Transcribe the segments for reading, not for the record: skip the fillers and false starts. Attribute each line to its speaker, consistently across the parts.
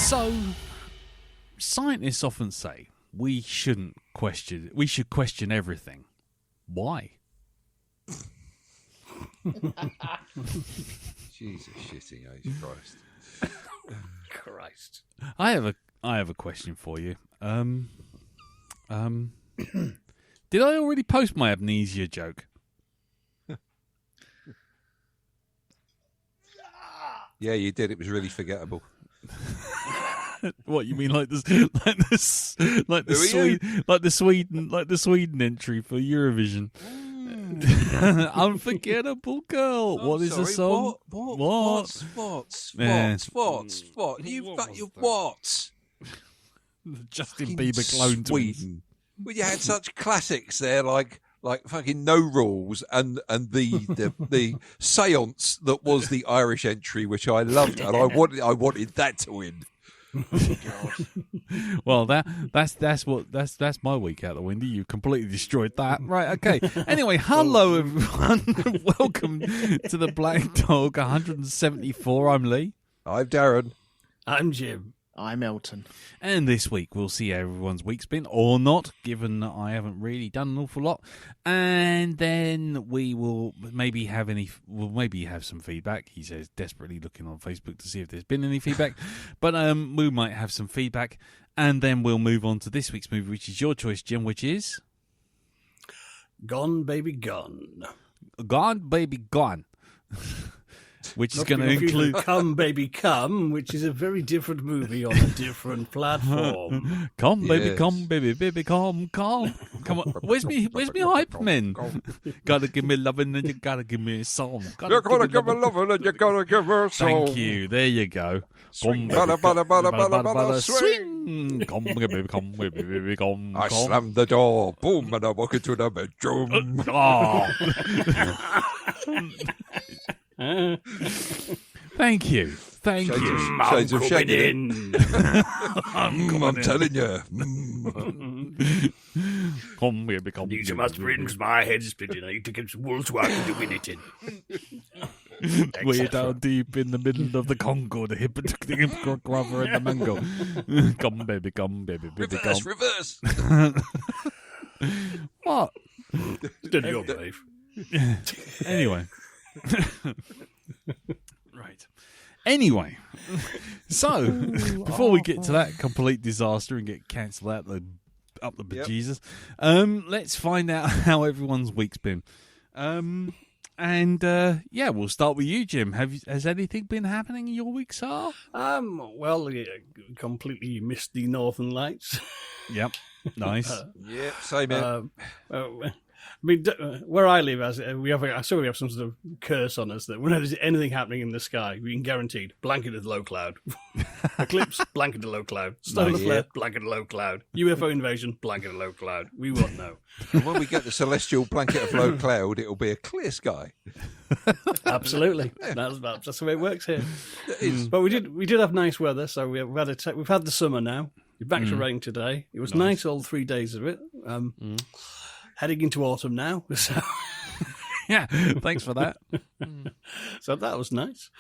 Speaker 1: So, scientists often say we should question everything. Why?
Speaker 2: Jesus shitting age, Christ.
Speaker 3: Christ.
Speaker 1: I have a question for you. Did I already post my amnesia joke?
Speaker 2: Yeah, you did. It was really forgettable.
Speaker 1: What you mean, like the Sweden entry for Eurovision? Unforgettable girl. What is the song?
Speaker 2: What? You what?
Speaker 1: Justin Bieber clone
Speaker 2: Sweden. Well, you had such classics there, like fucking No Rules and the seance that was the Irish entry, which I loved, and I wanted that to win.
Speaker 1: Well, that's my week out the window. You completely destroyed that. Right, okay. Anyway, hello everyone. Welcome to the Black Dog 174. I'm Lee.
Speaker 2: I'm Darren.
Speaker 3: I'm Jim.
Speaker 4: I'm Elton.
Speaker 1: And this week we'll see how everyone's week's been, or not, given that I haven't really done an awful lot. And then we will maybe have some feedback. He says, desperately looking on Facebook to see if there's been any feedback. But we might have some feedback. And then we'll move on to this week's movie, which is your choice, Jim, which is...
Speaker 3: Gone, Baby, Gone.
Speaker 1: Gone, Baby, Gone. Which is going to include
Speaker 3: Come Baby Come, which is a very different movie on a different platform.
Speaker 1: Come baby, come baby, baby, come on. Where's me hype men? Gotta give me loving and you gotta give me a song.
Speaker 2: You're gonna give me loving and you gotta give me a song.
Speaker 1: Thank you. There you go.
Speaker 2: Swing, bada, bada, bada, bada, bada, swing.
Speaker 1: Come baby, come.
Speaker 2: I slammed the door, boom, and I walk into the bedroom.
Speaker 1: Thank you.
Speaker 2: Shades of shaking. I'm telling you.
Speaker 1: Come baby, come.
Speaker 3: Need some aspirin because my head's spinning. I need to get some wool so I can do anything.
Speaker 1: Way down deep in the middle of the Congo, the hippogriff and the mango. Come baby, baby, come.
Speaker 2: Reverse.
Speaker 1: What?
Speaker 3: Steady your brave.
Speaker 1: Anyway. Right. Anyway, so before we get to that complete disaster and get cancelled out up the bejesus, let's find out how everyone's week's been. We'll start with you, Jim. Has anything been happening in your week, sir?
Speaker 3: Well, completely missed the Northern Lights.
Speaker 1: Yep. Nice.
Speaker 2: Yep, same here.
Speaker 3: I mean, where I live, we have some sort of curse on us that whenever there's anything happening in the sky, we can guaranteed blanketed low cloud, eclipse, blanketed low cloud, solar flare, blanketed low cloud, UFO invasion, blanketed low cloud. We won't know.
Speaker 2: And when we get the celestial blanket of low cloud, it'll be a clear sky.
Speaker 3: Absolutely, that's the way it works here. It is. But we did have nice weather, so we've had the summer now. We're back to rain today. It was nice all 3 days of it. Heading into autumn now. So.
Speaker 1: Yeah, thanks for that.
Speaker 3: So that was nice.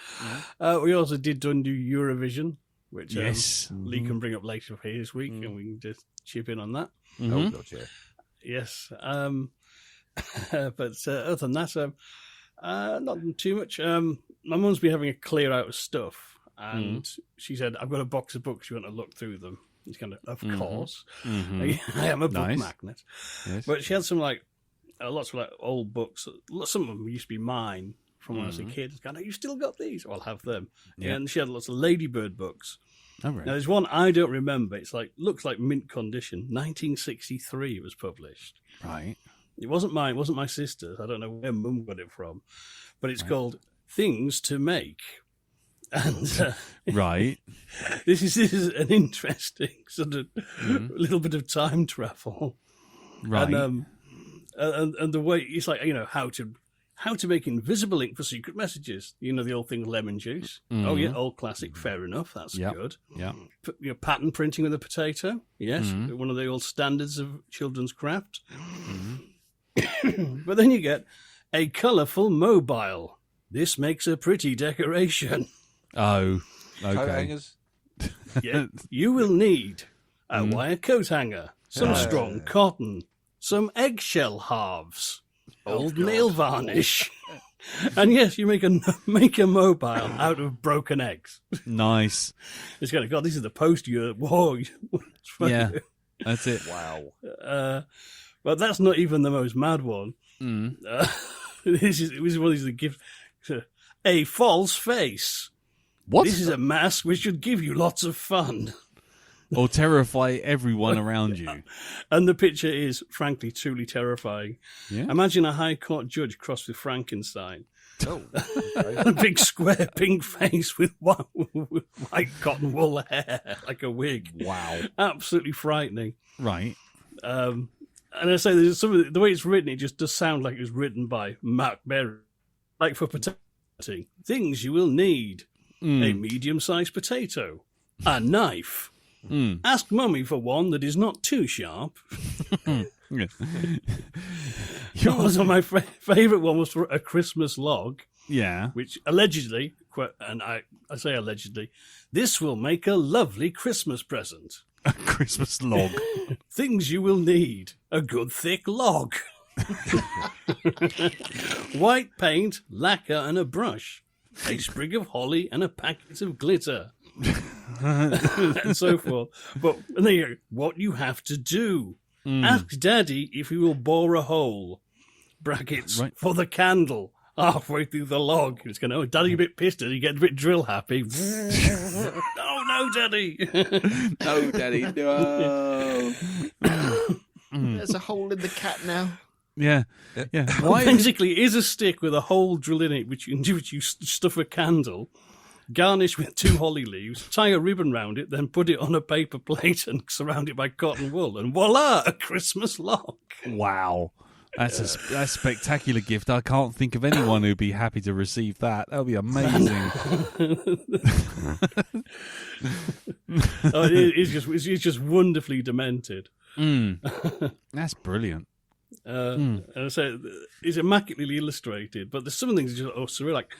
Speaker 3: We also did do Eurovision, which Lee can bring up later for this week, and we can just chip in on that.
Speaker 2: Oh, God, yeah.
Speaker 3: Yes. But other than that, not too much. My mum's been having a clear out of stuff, and she said, I've got a box of books. You want to look through them? He's kind of course. I am a book magnet. Yes. But she had some lots of old books. Some of them used to be mine from when I was a kid. It's kind of, you still got these? Well, I'll have them. Yeah. And she had lots of Ladybird books.
Speaker 1: Oh, right.
Speaker 3: Now there's one I don't remember. It's looks like mint condition. 1963 it was published.
Speaker 1: Right.
Speaker 3: It wasn't mine. It wasn't my sister's. I don't know where Mum got it from, but it's called Things to Make. And
Speaker 1: right,
Speaker 3: this is an interesting sort of little bit of time travel,
Speaker 1: right?
Speaker 3: And the way it's how to make invisible ink for secret messages. You know the old thing, lemon juice. Oh yeah, old classic. Fair enough. That's good. Yeah. Pattern printing with a potato. Yes, one of the old standards of children's craft. But then you get a colourful mobile. This makes a pretty decoration.
Speaker 1: Oh, okay.
Speaker 2: Coat hangers?
Speaker 3: Yeah, you will need a wire coat hanger, some strong cotton, some eggshell halves, old nail varnish, and yes, you make a mobile out of broken eggs.
Speaker 1: Nice.
Speaker 3: It's kind of God. This is the post you. Whoa.
Speaker 1: Yeah, that's it.
Speaker 2: Wow.
Speaker 3: But that's not even the most mad one. This is one of these gifts. A false face.
Speaker 1: What?
Speaker 3: This is a mask which should give you lots of fun.
Speaker 1: Or terrify everyone around you.
Speaker 3: And the picture is, frankly, truly terrifying.
Speaker 1: Yeah.
Speaker 3: Imagine a High Court judge crossed with Frankenstein.
Speaker 2: Oh,
Speaker 3: A big square pink face with white cotton wool hair, like a wig.
Speaker 1: Wow.
Speaker 3: Absolutely frightening.
Speaker 1: Right.
Speaker 3: And I say, there's some of the way it's written, it just does sound like it was written by Mark Berry. Like for potato, things you will need. A medium-sized potato. A knife. Ask Mummy for one that is not too sharp.
Speaker 1: Yeah.
Speaker 3: Also, my favourite one was for a Christmas log,
Speaker 1: Yeah.
Speaker 3: which allegedly, and I say allegedly, this will make a lovely Christmas present.
Speaker 1: A Christmas log.
Speaker 3: Things you will need. A good thick log. White paint, lacquer and a brush. A sprig of holly and a packet of glitter. And so forth. But and then you go, what you have to do. Ask Daddy if he will bore a hole. Brackets
Speaker 1: Right.
Speaker 3: for the candle. Halfway through the log. It's going, oh, Daddy a bit pissed and he gets a bit drill happy. Oh, no, Daddy.
Speaker 4: No, Daddy, no. There's a hole in the cat now.
Speaker 1: Yeah. Yeah. Why?
Speaker 3: Basically, it is a stick with a hole drilled in it, which you stuff a candle, garnish with 2 holly leaves, tie a ribbon round it, then put it on a paper plate and surround it by cotton wool, and voila, a Christmas log.
Speaker 1: Wow. That's a spectacular gift. I can't think of anyone who'd be happy to receive that. That would be amazing.
Speaker 3: It's just wonderfully demented.
Speaker 1: That's brilliant.
Speaker 3: And I say it's immaculately illustrated, but there's some things that are just surreal. Like,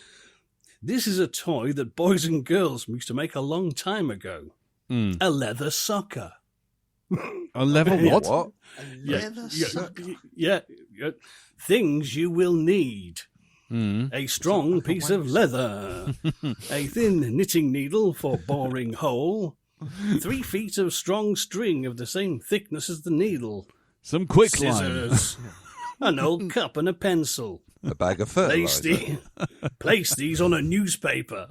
Speaker 3: this is a toy that boys and girls used to make a long time ago. A leather sucker.
Speaker 1: A level what?
Speaker 2: what?
Speaker 3: Yeah. Things you will need. A strong piece of leather. A thin knitting needle for boring hole. 3 feet of strong string of the same thickness as the needle.
Speaker 1: Some quicklime.
Speaker 3: Scissors. An old cup and a pencil.
Speaker 2: A bag of
Speaker 3: Place,
Speaker 2: fertilizer.
Speaker 3: place these on a newspaper.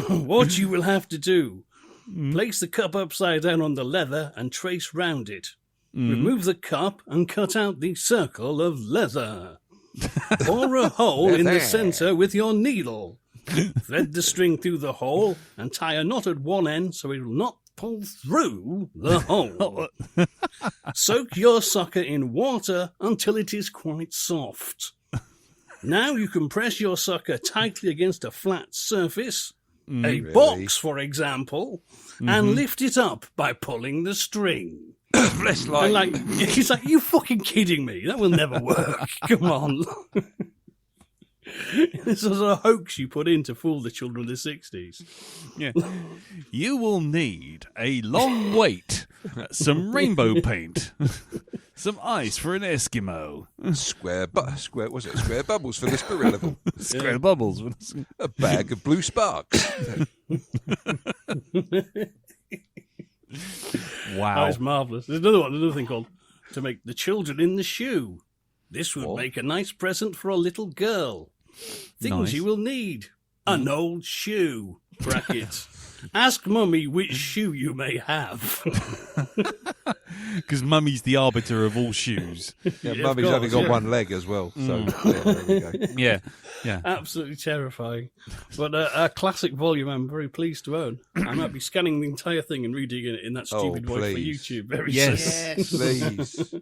Speaker 3: What you will have to do. Place the cup upside down on the leather and trace round it. Remove the cup and cut out the circle of leather. Bore a hole in the centre with your needle. Thread the string through the hole and tie a knot at one end so it will not pull through the hole. Soak your sucker in water until it is quite soft. Now you can press your sucker tightly against a flat surface, a box, for example, and lift it up by pulling the string.
Speaker 2: Bless
Speaker 3: And
Speaker 2: life.
Speaker 3: he's like, you fucking kidding me? That will never work. Come on. This was a hoax you put in to fool the children of the 60s.
Speaker 1: Yeah. You will need a long wait, some rainbow paint, some ice for an Eskimo,
Speaker 2: Square bubbles for the spirit level.
Speaker 1: square bubbles.
Speaker 2: A bag of blue sparks.
Speaker 1: Wow.
Speaker 3: That is marvellous. There's another thing called to make the children in the shoe. This would make a nice present for a little girl. Things
Speaker 1: Nice.
Speaker 3: you will need. An old shoe. Brackets. Ask Mummy which shoe you may have.
Speaker 1: Because Mummy's the arbiter of all shoes.
Speaker 2: Yeah,
Speaker 3: of
Speaker 2: Mummy's only
Speaker 3: course,
Speaker 2: got
Speaker 3: yeah.
Speaker 2: one leg as well. So there we go.
Speaker 1: Yeah. Yeah.
Speaker 3: Absolutely terrifying. But a classic volume I'm very pleased to own. I might be scanning the entire thing and reading it in that stupid voice for
Speaker 2: please.
Speaker 3: YouTube very
Speaker 1: Yes.
Speaker 3: soon.
Speaker 2: Please.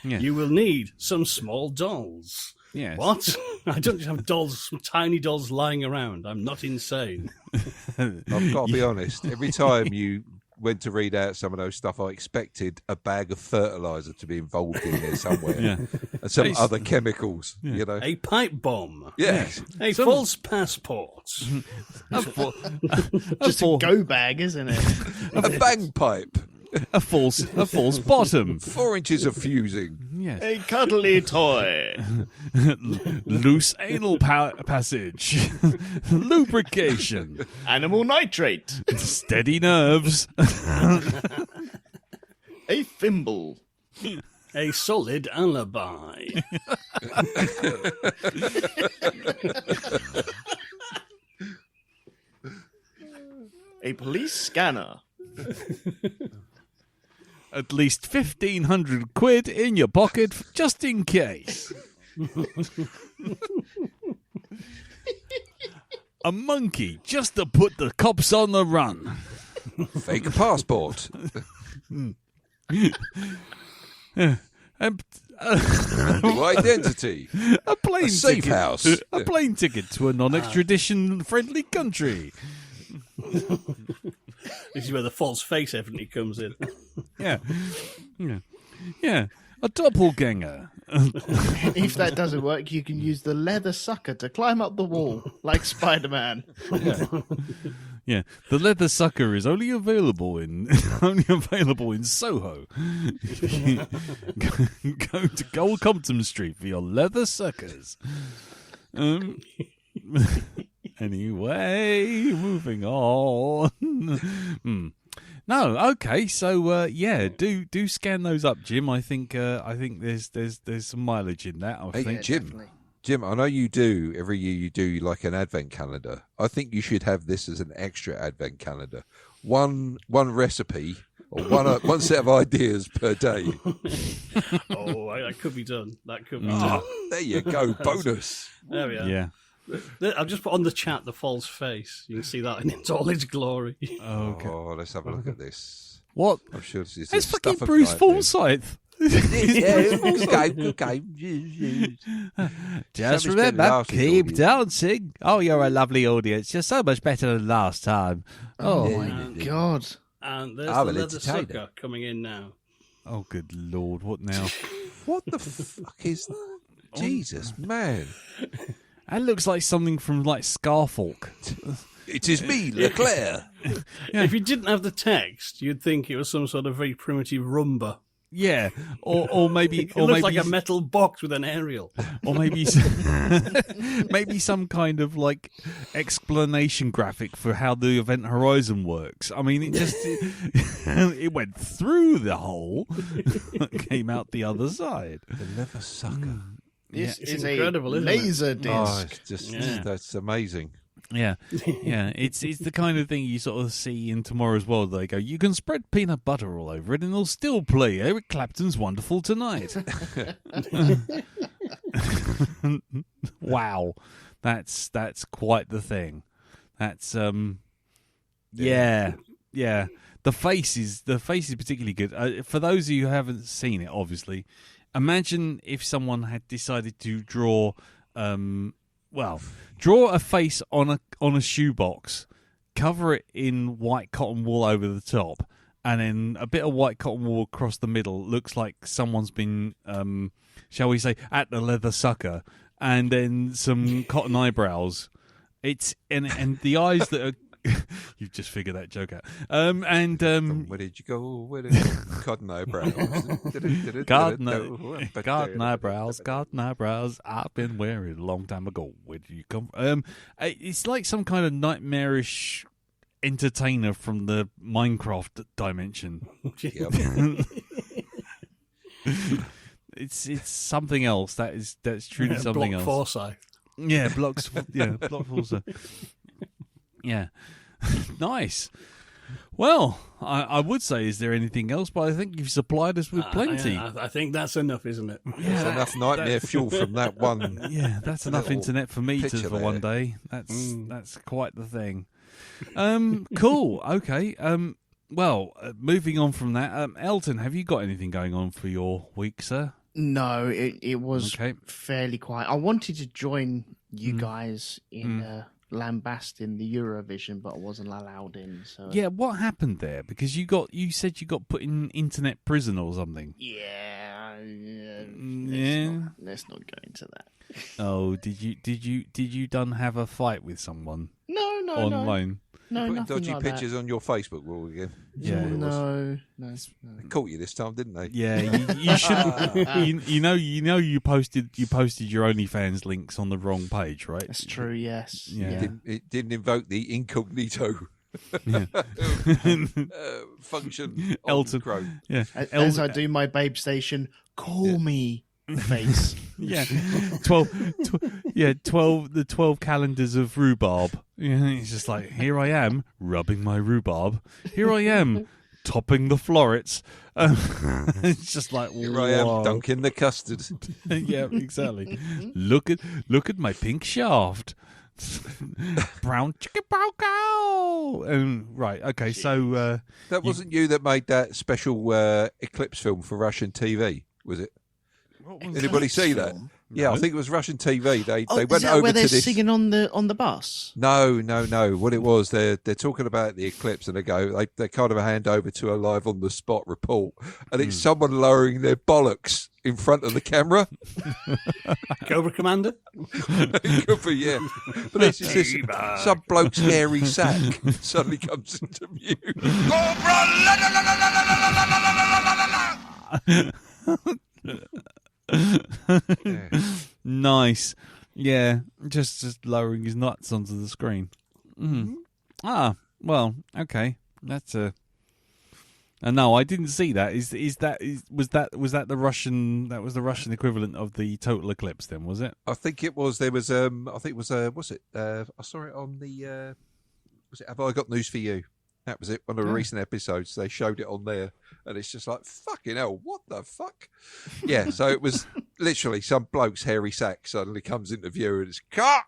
Speaker 1: Yeah.
Speaker 3: You will need some small dolls.
Speaker 1: Yes.
Speaker 3: What? I don't just have dolls, some tiny dolls lying around. I'm not insane.
Speaker 2: I've got to be honest. Every time you went to read out some of those stuff, I expected a bag of fertilizer to be involved in there somewhere,
Speaker 1: Yeah.
Speaker 2: and some other chemicals. You know,
Speaker 3: A pipe bomb.
Speaker 2: yes.
Speaker 3: A false passport.
Speaker 4: Just a go bag, isn't it?
Speaker 2: A bagpipe,
Speaker 1: a false bottom.
Speaker 2: 4 inches of fusing.
Speaker 1: Yes.
Speaker 4: A cuddly toy.
Speaker 1: Loose anal passage. Lubrication.
Speaker 4: Animal nitrate.
Speaker 1: Steady nerves.
Speaker 4: A thimble.
Speaker 3: A solid alibi.
Speaker 4: A police scanner.
Speaker 1: At least 1,500 quid in your pocket just in case. A monkey just to put the cops on the run.
Speaker 2: Fake passport.
Speaker 1: And,
Speaker 2: New identity.
Speaker 1: a plane
Speaker 2: A safe
Speaker 1: ticket.
Speaker 2: house.
Speaker 1: A plane ticket to a non-extradition friendly country.
Speaker 3: This is where the false face evidently comes in.
Speaker 1: Yeah. Yeah. Yeah. A doppelganger.
Speaker 4: If that doesn't work, you can use the leather sucker to climb up the wall, like Spider-Man.
Speaker 1: Yeah. The leather sucker is only available in Soho. Go to Gold Compton Street for your leather suckers. Anyway, moving on. No, okay. So do scan those up, Jim. I think there's some mileage in that. I
Speaker 2: Hey,
Speaker 1: think.
Speaker 2: Jim, I know you do. Every year you do like an advent calendar. I think you should have this as an extra advent calendar. One recipe or one set of ideas per day.
Speaker 3: Oh, that could be done. That could be done.
Speaker 2: There you go. Bonus.
Speaker 3: There we are.
Speaker 1: Yeah.
Speaker 3: I've just put on the chat the false face. You can see that in all its glory.
Speaker 1: Okay.
Speaker 2: Oh, let's have a look at this.
Speaker 1: What?
Speaker 2: I'm sure this is
Speaker 1: It's
Speaker 2: the
Speaker 1: fucking
Speaker 2: stuff of
Speaker 1: Bruce
Speaker 2: nightmares.
Speaker 1: Forsyth.
Speaker 2: Good game.
Speaker 1: Just
Speaker 2: Somebody's been
Speaker 1: remember,
Speaker 2: last week's
Speaker 1: keep
Speaker 2: audience.
Speaker 1: dancing. Oh, you're a lovely audience. You're so much better than last time. Oh,
Speaker 4: my God.
Speaker 3: And there's
Speaker 2: I'm
Speaker 3: the
Speaker 2: an
Speaker 3: leather
Speaker 2: entertainer.
Speaker 3: sucker coming in now.
Speaker 1: oh, good lord! What now?
Speaker 2: What the fuck is that? Jesus, man.
Speaker 1: That looks like something from like Scarfolk.
Speaker 2: It is me, Leclerc.
Speaker 3: If you didn't have the text, you'd think it was some sort of very primitive rumba.
Speaker 1: Yeah, or maybe,
Speaker 3: It
Speaker 1: or
Speaker 3: looks
Speaker 1: maybe,
Speaker 3: like a metal box with an aerial.
Speaker 1: or maybe, maybe some kind of like explanation graphic for how the Event Horizon works. I mean, it just it went through the hole, came out the other side.
Speaker 2: The leather sucker.
Speaker 4: This
Speaker 3: It's
Speaker 4: is
Speaker 3: incredible,
Speaker 4: a
Speaker 3: isn't it?
Speaker 4: laser disc.
Speaker 2: Oh, it's just
Speaker 3: Yeah.
Speaker 2: that's amazing.
Speaker 1: Yeah, yeah. It's the kind of thing you sort of see in Tomorrow's World. They go, you can spread peanut butter all over it, and it'll still play Eric Clapton's "Wonderful Tonight." Wow, that's quite the thing. That's yeah. The face is particularly good. For those of you who haven't seen it, obviously, imagine if someone had decided to draw a face on a shoebox, cover it in white cotton wool over the top, and then a bit of white cotton wool across the middle. Looks like someone's been, shall we say, at the leather sucker, and then some cotton eyebrows. It's and the eyes that are. You've just figured that joke out.
Speaker 2: Where did you go? Where did cotton eyebrows?
Speaker 1: Garden eyebrows. I've been wearing a long time ago. Where did you come from? It's like some kind of nightmarish entertainer from the Minecraft dimension.
Speaker 2: Yep.
Speaker 1: It's something else. That's truly something
Speaker 3: Block
Speaker 1: else.
Speaker 3: Forsyth.
Speaker 1: Yeah, blocks. Yeah, block also. Yeah, nice. Well, I would say, is there anything else? But I think you've supplied us with plenty.
Speaker 3: I think that's enough, isn't it?
Speaker 2: There's enough nightmare fuel from that one.
Speaker 1: Yeah, that's enough
Speaker 2: Little
Speaker 1: internet for me
Speaker 2: picture
Speaker 1: for one
Speaker 2: there.
Speaker 1: day. That's quite the thing. Cool. Okay. Well, moving on from that, Elton, have you got anything going on for your week, sir?
Speaker 4: No, it was
Speaker 1: Okay.
Speaker 4: fairly quiet. I wanted to join you guys in lambasting the Eurovision, but I wasn't allowed in. So
Speaker 1: Yeah, what happened there? Because you said you got put in internet prison or something.
Speaker 4: yeah,
Speaker 1: Yeah.
Speaker 4: let's not go into that.
Speaker 1: Oh, did you done have a fight with someone
Speaker 4: No,
Speaker 1: online?
Speaker 4: no,
Speaker 2: Putting
Speaker 4: nothing
Speaker 2: dodgy
Speaker 4: like
Speaker 2: pictures on your Facebook wall again.
Speaker 1: Yeah.
Speaker 4: No.
Speaker 2: They caught you this time, didn't they?
Speaker 1: Yeah, you shouldn't. You posted your OnlyFans links on the wrong page, right?
Speaker 4: That's true. Yes.
Speaker 1: Yeah.
Speaker 2: It didn't invoke the incognito
Speaker 1: Yeah.
Speaker 2: function.
Speaker 1: Elton.
Speaker 2: Crow.
Speaker 1: Yeah,
Speaker 4: As I do my Babe Station, call me face.
Speaker 1: Yeah, 12 the 12 calendars of rhubarb. Yeah, it's just like, here I am rubbing my rhubarb. Here I am topping the florets. It's just like,
Speaker 2: Here I am
Speaker 1: whoa.
Speaker 2: dunking the custard.
Speaker 1: Yeah, exactly. Look at my pink shaft. Brown chicken brown cow. Right, okay, so
Speaker 2: That wasn't you that made that special Eclipse film for Russian TV, was it? Anybody see that? Yeah, I think it was Russian TV. They
Speaker 4: Oh,
Speaker 2: went
Speaker 4: is that
Speaker 2: over
Speaker 4: where
Speaker 2: to
Speaker 4: they're
Speaker 2: this.
Speaker 4: singing on the bus?
Speaker 2: No. What it was, they're talking about the eclipse, and they kind of hand over to a live on the spot report, and it's someone lowering their bollocks in front of the camera.
Speaker 3: Cobra Commander.
Speaker 2: It could be, yeah. But it's just this, some bloke's hairy sack suddenly comes into view. Yeah.
Speaker 1: nice. Yeah, just lowering his nuts onto the screen. Ah, well, okay. That's a. No, I didn't see that. Was that the Russian? That was the Russian equivalent of the total eclipse. Then was it?
Speaker 2: I think it was. There was. I think it was. Was it? I saw it on the. Was it? Have I got news for you? That was it. One of the recent episodes, they showed it on there, and it's just like, fucking hell, what the fuck? Yeah. So it was literally some bloke's hairy sack suddenly comes into view, and it's cut.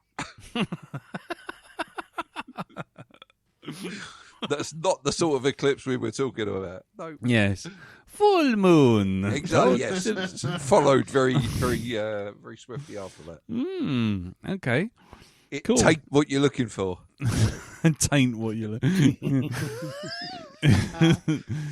Speaker 2: That's not the sort of eclipse we were talking about. No.
Speaker 1: Yes. Full moon.
Speaker 2: Exactly. Yes. It's followed very, very swiftly after that.
Speaker 1: Okay.
Speaker 2: It
Speaker 1: Cool.
Speaker 2: take what you're looking for.
Speaker 1: Taint what you look.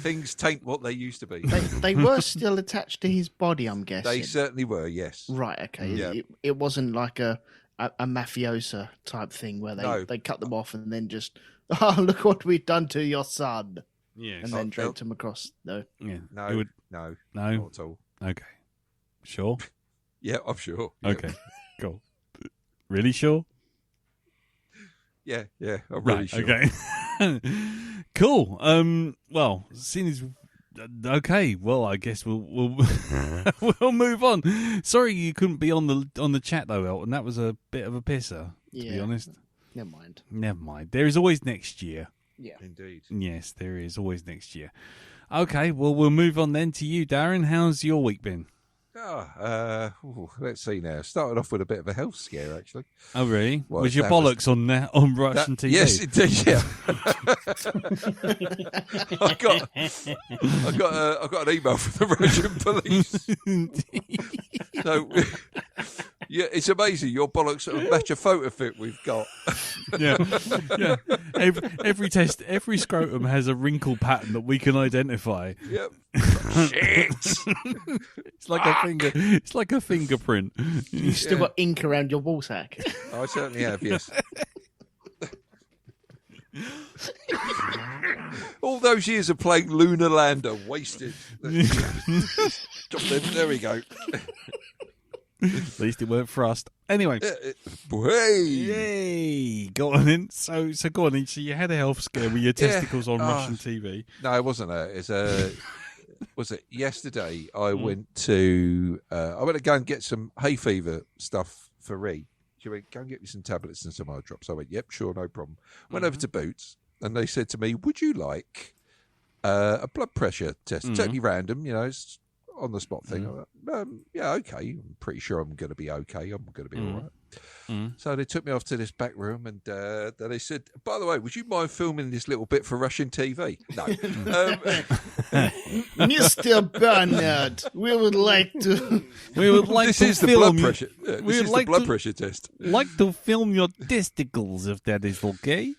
Speaker 2: Things taint what they used to be.
Speaker 4: They were still attached to his body, I'm guessing.
Speaker 2: They certainly were. Yes.
Speaker 4: Right, okay.
Speaker 2: Yeah.
Speaker 4: It wasn't like a mafiosa type thing where they cut them off and then just, oh, look what we've done to your son.
Speaker 1: Yes.
Speaker 4: And then draped him across. No.
Speaker 1: Yeah.
Speaker 2: No.
Speaker 1: It would-
Speaker 2: No.
Speaker 1: No.
Speaker 2: Not at all.
Speaker 1: Okay. Sure.
Speaker 2: Yeah, I'm sure. Yeah.
Speaker 1: Okay. Cool. Really sure?
Speaker 2: Yeah. I'm really
Speaker 1: Right.
Speaker 2: sure.
Speaker 1: Okay. Cool. Well, seeing as okay, well, I guess we'll we'll move on. Sorry, you couldn't be on the chat though, Elton. That was a bit of a pisser, to be
Speaker 4: Yeah.
Speaker 1: honest.
Speaker 4: Never mind.
Speaker 1: Never mind. There is always next year.
Speaker 4: Yeah.
Speaker 2: Indeed.
Speaker 1: Yes, there is always next year. Okay, well, we'll move on then to you, Darren. How's your week been?
Speaker 2: Let's see now. Started off with a bit of a health scare, actually.
Speaker 1: Oh, really?
Speaker 2: Well,
Speaker 1: was your
Speaker 2: that was-
Speaker 1: bollocks on Russian TV?
Speaker 2: Yes, indeed. Yeah. I got an email from the Russian police. So, yeah, it's amazing. Your bollocks sort of match a photo fit we've got.
Speaker 1: Yeah. Every scrotum has a wrinkle pattern that we can identify.
Speaker 2: Yep. Shit.
Speaker 1: It's like a finger. It's like a fingerprint.
Speaker 4: You still got ink around your ball sack.
Speaker 2: I certainly have, yes. All those years of playing Lunar Lander wasted. There we go.
Speaker 1: At least it weren't thrust. Anyway.
Speaker 2: Hey.
Speaker 1: Yay! Go on in. So go on in. So you had a health scare with your testicles on Russian TV.
Speaker 2: No, it wasn't that. It's was it yesterday? I went to go and get some hay fever stuff for Ree. She went, go and get me some tablets and some eye drops. I went, yep, sure, no problem. Went over to Boots, and they said to me, would you like a blood pressure test? Totally random, it's on the spot thing. I went, yeah, okay. I'm pretty sure I'm going to be okay. I'm going to be all right. So they took me off to this back room, and then they said, "By the way, would you mind filming this little bit for Russian TV?" No.
Speaker 4: Mr. Barnard, we would like to.
Speaker 1: We would like
Speaker 2: this
Speaker 1: to
Speaker 2: is the
Speaker 1: film.
Speaker 2: blood pressure. This is the blood pressure test.
Speaker 1: Like to film your testicles, if that is okay.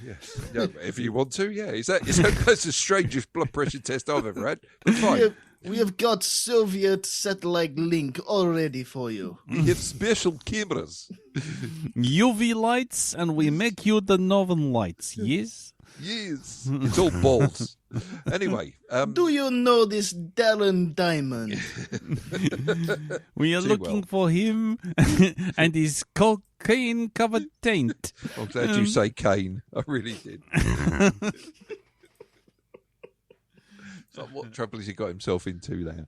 Speaker 2: Yes, yeah, if you want to, yeah. That's the strangest blood pressure test I've ever had. But fine.
Speaker 4: We have got Soviet satellite link all ready for you.
Speaker 2: We have special cameras.
Speaker 1: UV lights, and we make you the Northern Lights, yes?
Speaker 2: Yes. It's all balls. Anyway.
Speaker 4: Do you know this Darren Diamond?
Speaker 1: We are looking for him and his cocaine-covered taint.
Speaker 2: I'm glad you say Kane. I really did. So what trouble has he got himself into now?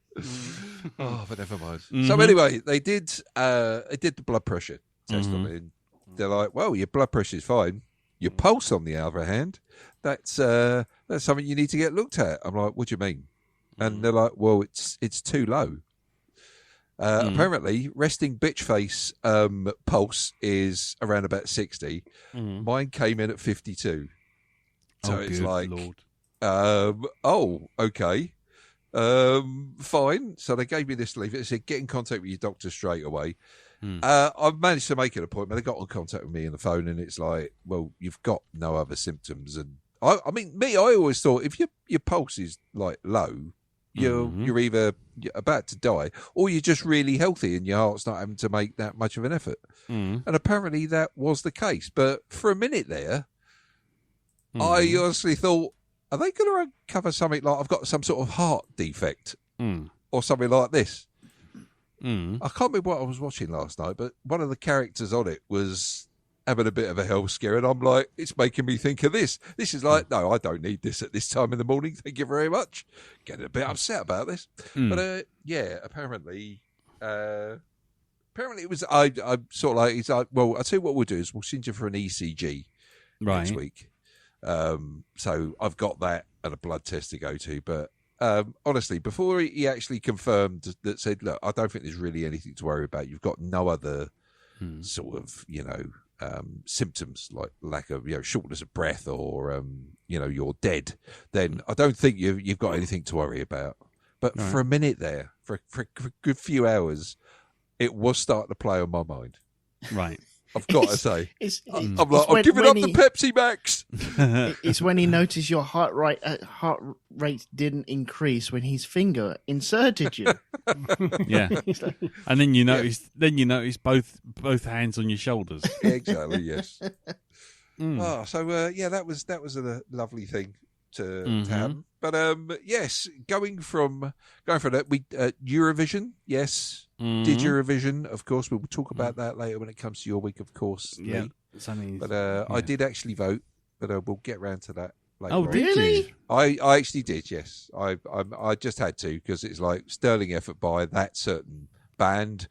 Speaker 2: Oh, but never mind. So anyway, they did the blood pressure test on it. And they're like, well, your blood pressure is fine. Your pulse, on the other hand, that's something you need to get looked at. I'm like, what do you mean? And they're like, well, it's too low. Apparently, resting bitch face pulse is around about 60. Mine came in at 52. So it's like,
Speaker 1: Lord.
Speaker 2: Okay. Fine. So they gave me this leaflet. They said, get in contact with your doctor straight away. I've managed to make an appointment. They got in contact with me on the phone, and it's like, well, you've got no other symptoms. And I always thought if your pulse is like low, you're either about to die or you're just really healthy and your heart's not having to make that much of an effort. And apparently that was the case. But for a minute there, I honestly thought, are they going to uncover something like I've got some sort of heart defect or something like this? I can't remember what I was watching last night, but one of the characters on it was having a bit of a health scare, and I'm like, it's making me think of this. This is like, no, I don't need this at this time in the morning. Thank you very much. Getting a bit upset about this. But yeah, apparently it was, I sort of like, he's like, well, I'll tell you what we'll do is we'll send you for an ECG next week. So I've got that and a blood test to go to, but honestly, before he actually confirmed that, said, look, I don't think there's really anything to worry about. You've got no other sort of, symptoms like lack of, shortness of breath or, you're dead. Then I don't think you've got anything to worry about. But for a minute there, for a good few hours, it was starting to play on my mind.
Speaker 1: Right.
Speaker 2: I've got to say,
Speaker 4: I'm
Speaker 2: I'm giving up the Pepsi Max.
Speaker 4: It's when he noticed your heart rate didn't increase when his finger inserted you.
Speaker 1: Yeah, and then you notice both hands on your shoulders.
Speaker 2: Exactly. Yes. So that was a lovely thing to happen. But yes, going from that, we Eurovision, yes. Did Eurovision, of course. We'll talk about that later when it comes to your week, of course.
Speaker 1: Yeah.
Speaker 2: But I did actually vote, but we'll get round to that later.
Speaker 1: Oh, did you?
Speaker 2: I actually did, yes. I just had to, because it's like sterling effort by that certain band.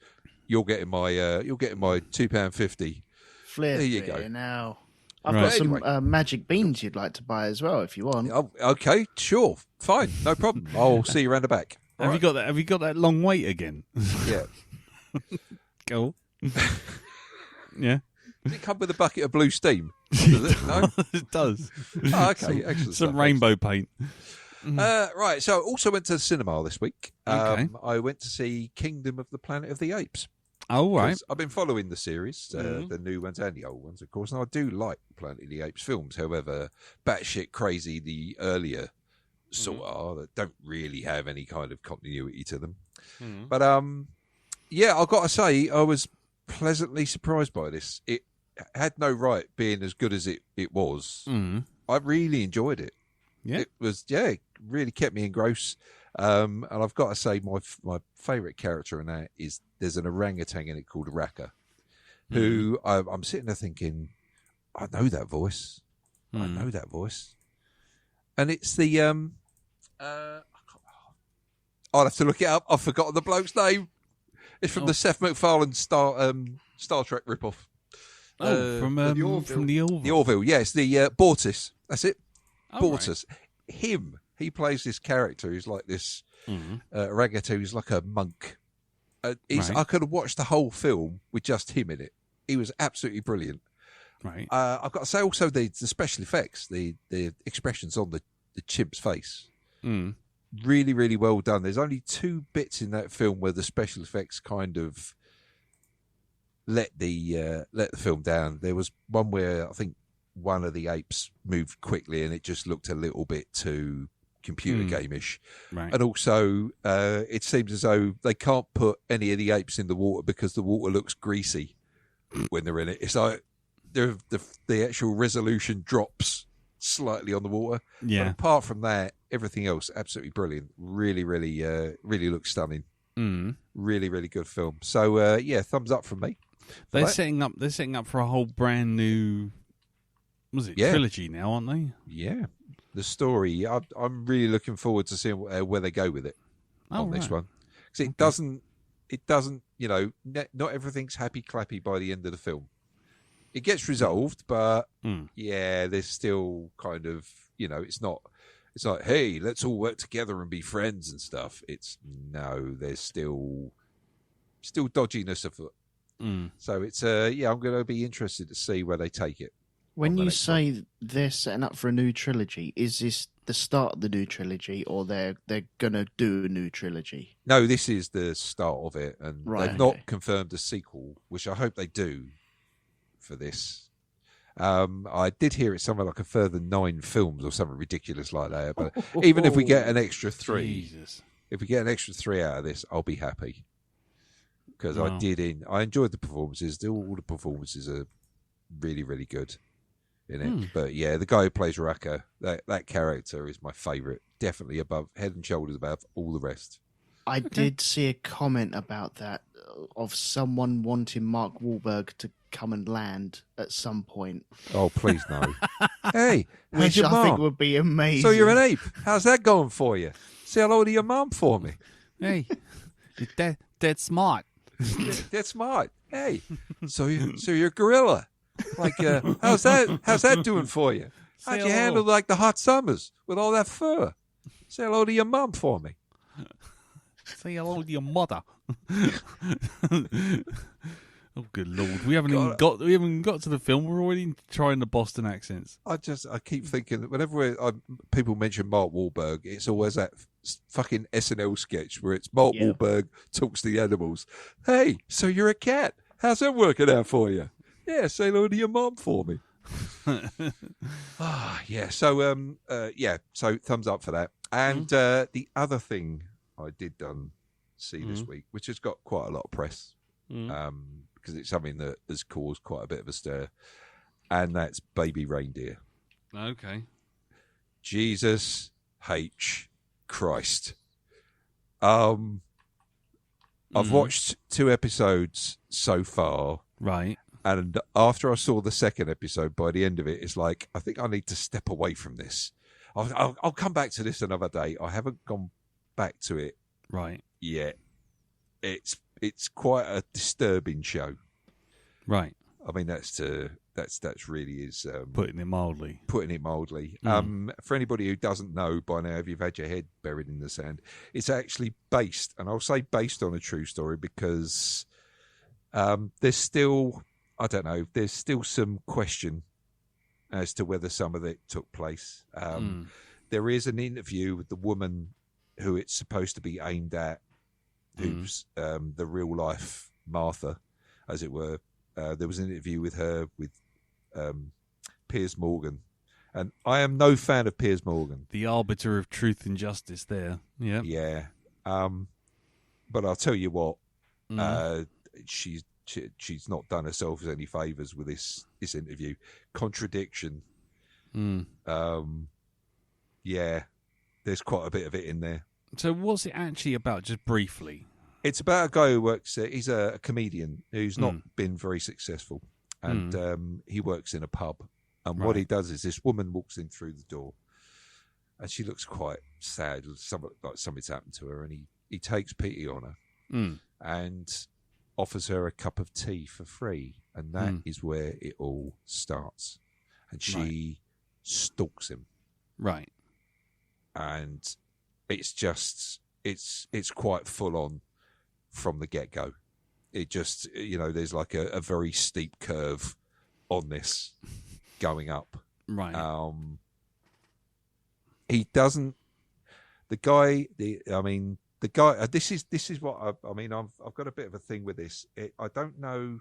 Speaker 2: You're getting my £2.50.
Speaker 4: Flip.
Speaker 2: There you go.
Speaker 4: Now I've got some magic beans you'd like to buy as well if you want.
Speaker 2: Oh, okay, sure, fine, no problem. I'll see you around the back.
Speaker 1: Have you got that? Have you got that long wait again?
Speaker 2: Yeah.
Speaker 1: Cool. Yeah.
Speaker 2: Does it come with a bucket of blue steam? Does it? No?
Speaker 1: It does.
Speaker 2: Oh, okay, excellent.
Speaker 1: Some rainbow paint.
Speaker 2: Right, so I also went to the cinema this week.
Speaker 1: Okay.
Speaker 2: I went to see Kingdom of the Planet of the Apes.
Speaker 1: Oh, right.
Speaker 2: I've been following the series, the new ones and the old ones, of course, and I do like Planet of the Apes films. However, batshit crazy the earlier sort are that don't really have any kind of continuity to them. But yeah, I've got to say, I was pleasantly surprised by this. It had no right being as good as it was. I really enjoyed it.
Speaker 1: Yeah,
Speaker 2: it was. Yeah, it really kept me engrossed. And I've got to say, my favourite character in that is there's an orangutan in it called Raka, who I'm sitting there thinking, I know that voice. I know that voice. And it's the I'll have to look it up. I've forgotten the bloke's name. It's from the Seth MacFarlane Star Trek ripoff.
Speaker 1: From the Orville.
Speaker 2: The Orville, yes, the Bortus. That's it.
Speaker 1: Oh,
Speaker 2: Bortus. Right. He plays this character who's like this orangutan who's like a monk,
Speaker 1: Right.
Speaker 2: I could have watched the whole film with just him in it. He was absolutely brilliant.
Speaker 1: Right.
Speaker 2: I've got to say also the special effects, the expressions on the chimp's face, really, really well done. There's only 2 bits in that film where the special effects kind of let the film down. There was one where I think one of the apes moved quickly and it just looked a little bit too computer game-ish.
Speaker 1: Right.
Speaker 2: And also it seems as though they can't put any of the apes in the water because the water looks greasy when they're in it. It's like the actual resolution drops slightly on the water.
Speaker 1: Yeah.
Speaker 2: But apart from that, everything else absolutely brilliant. Really, really, really looks stunning. Really, really good film. So yeah, thumbs up from me.
Speaker 1: They're setting up for a whole brand new trilogy now, aren't they?
Speaker 2: Yeah. The story, I'm really looking forward to seeing where they go with it on this one. Because it doesn't, not everything's happy clappy by the end of the film. It gets resolved, but yeah, there's still kind of, it's not, hey, let's all work together and be friends and stuff. There's still dodginess afoot. So it's, I'm going to be interested to see where they take it.
Speaker 4: When you say they're setting up for a new trilogy, is this the start of the new trilogy, or they're going to do a new trilogy?
Speaker 2: No, this is the start of it, and they've not confirmed a sequel, which I hope they do for this. I did hear it's something like a further 9 films or something ridiculous like that. But even if we get an extra 3, if we get an extra 3 out of this, I'll be happy. Because I enjoyed the performances. All the performances are really, really good in it. But yeah, the guy who plays Raka, that character is my favourite. Definitely head and shoulders above all the rest.
Speaker 4: I did see a comment about that of someone wanting Mark Wahlberg to come and land at some point.
Speaker 2: Oh, please no. Hey, how's
Speaker 4: which
Speaker 2: your
Speaker 4: I
Speaker 2: mom?
Speaker 4: think would be amazing.
Speaker 2: So you're an ape. How's that going for you? Say hello to your mom for me.
Speaker 1: Hey, you're dead smart.
Speaker 2: That's smart. Hey, so you're a gorilla. Like, how's that doing for you? How'd you handle like the hot summers with all that fur? Say hello to your mom for me.
Speaker 1: Say hello to your mother. Oh, good Lord! We haven't even got to the film. We're already trying the Boston accents.
Speaker 2: I keep thinking that whenever people mention Mark Wahlberg, it's always that fucking SNL sketch where it's Mark Wahlberg talks to the animals. Hey, so you're a cat? How's that working out for you? Yeah, say hello to your mom for me. Yeah. So So thumbs up for that. And the other thing I did see this week, which has got quite a lot of press, because it's something that has caused quite a bit of a stir, and that's Baby Reindeer.
Speaker 1: Okay.
Speaker 2: Jesus H. Christ. I've watched 2 episodes so far.
Speaker 1: Right.
Speaker 2: And after I saw the second episode, by the end of it, it's like, I think I need to step away from this. I'll come back to this another day. I haven't gone back to it
Speaker 1: Right.
Speaker 2: yet. It's quite a disturbing show.
Speaker 1: Right.
Speaker 2: I mean, that's really is
Speaker 1: putting it mildly.
Speaker 2: For anybody who doesn't know by now, if you've had your head buried in the sand, it's actually based, and I'll say based on a true story, because there's still, I don't know, there's still some question as to whether some of it took place. There is an interview with the woman who it's supposed to be aimed at, who's the real life Martha, as it were. There was an interview with her with Piers Morgan, and I am no fan of Piers Morgan,
Speaker 1: the arbiter of truth and justice. There, yeah.
Speaker 2: But I'll tell you what, she's not done herself any favors with this interview. Contradiction. Yeah, there's quite a bit of it in there.
Speaker 1: So what's it actually about, just briefly?
Speaker 2: It's about a guy who works, he's a comedian who's not been very successful, and he works in a pub. And what he does is, this woman walks in through the door, and she looks quite sad, like something's happened to her, and he takes pity on her and offers her a cup of tea for free. And that is where it all starts. And she stalks him.
Speaker 1: Right.
Speaker 2: And it's just, it's quite full on. from the get-go. It just, there's like a very steep curve on this going up.
Speaker 1: Right.
Speaker 2: He doesn't. The guy. This is what I've got a bit of a thing with this. I don't know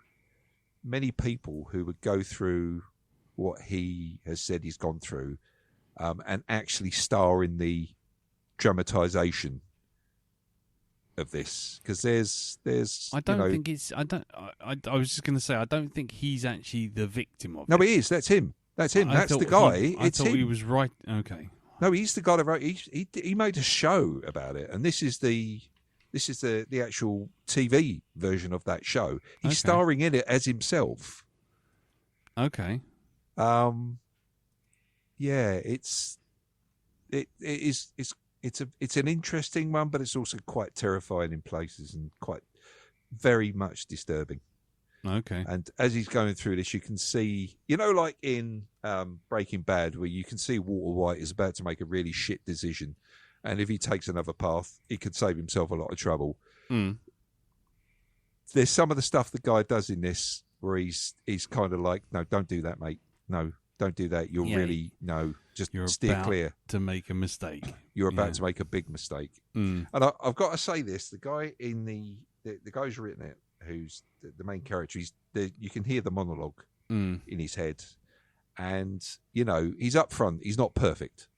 Speaker 2: many people who would go through what he has said he's gone through, and actually star in the dramatization of this, because there's
Speaker 1: I don't think it's. I was just going to say, I don't think he's actually the victim of it.
Speaker 2: No, he is. That's him. That's him. That's the guy.
Speaker 1: I thought he was right. Okay.
Speaker 2: No, he's the guy that wrote. He made a show about it, and this is the actual TV version of that show. He's starring in it as himself.
Speaker 1: Okay.
Speaker 2: Yeah, it's an interesting one, but it's also quite terrifying in places and quite very much disturbing.
Speaker 1: Okay.
Speaker 2: And as he's going through this, you can see, like in Breaking Bad, where you can see Walter White is about to make a really shit decision, and if he takes another path, he could save himself a lot of trouble. There's some of the stuff the guy does in this where he's kind of like, no, don't do that, mate. No, don't do that. You're just steer clear.
Speaker 1: To make a mistake.
Speaker 2: You're about to make a big mistake. And I've got to say this: the guy in the guy who's written it, who's the main character, you can hear the monologue in his head, and he's up front. He's not perfect,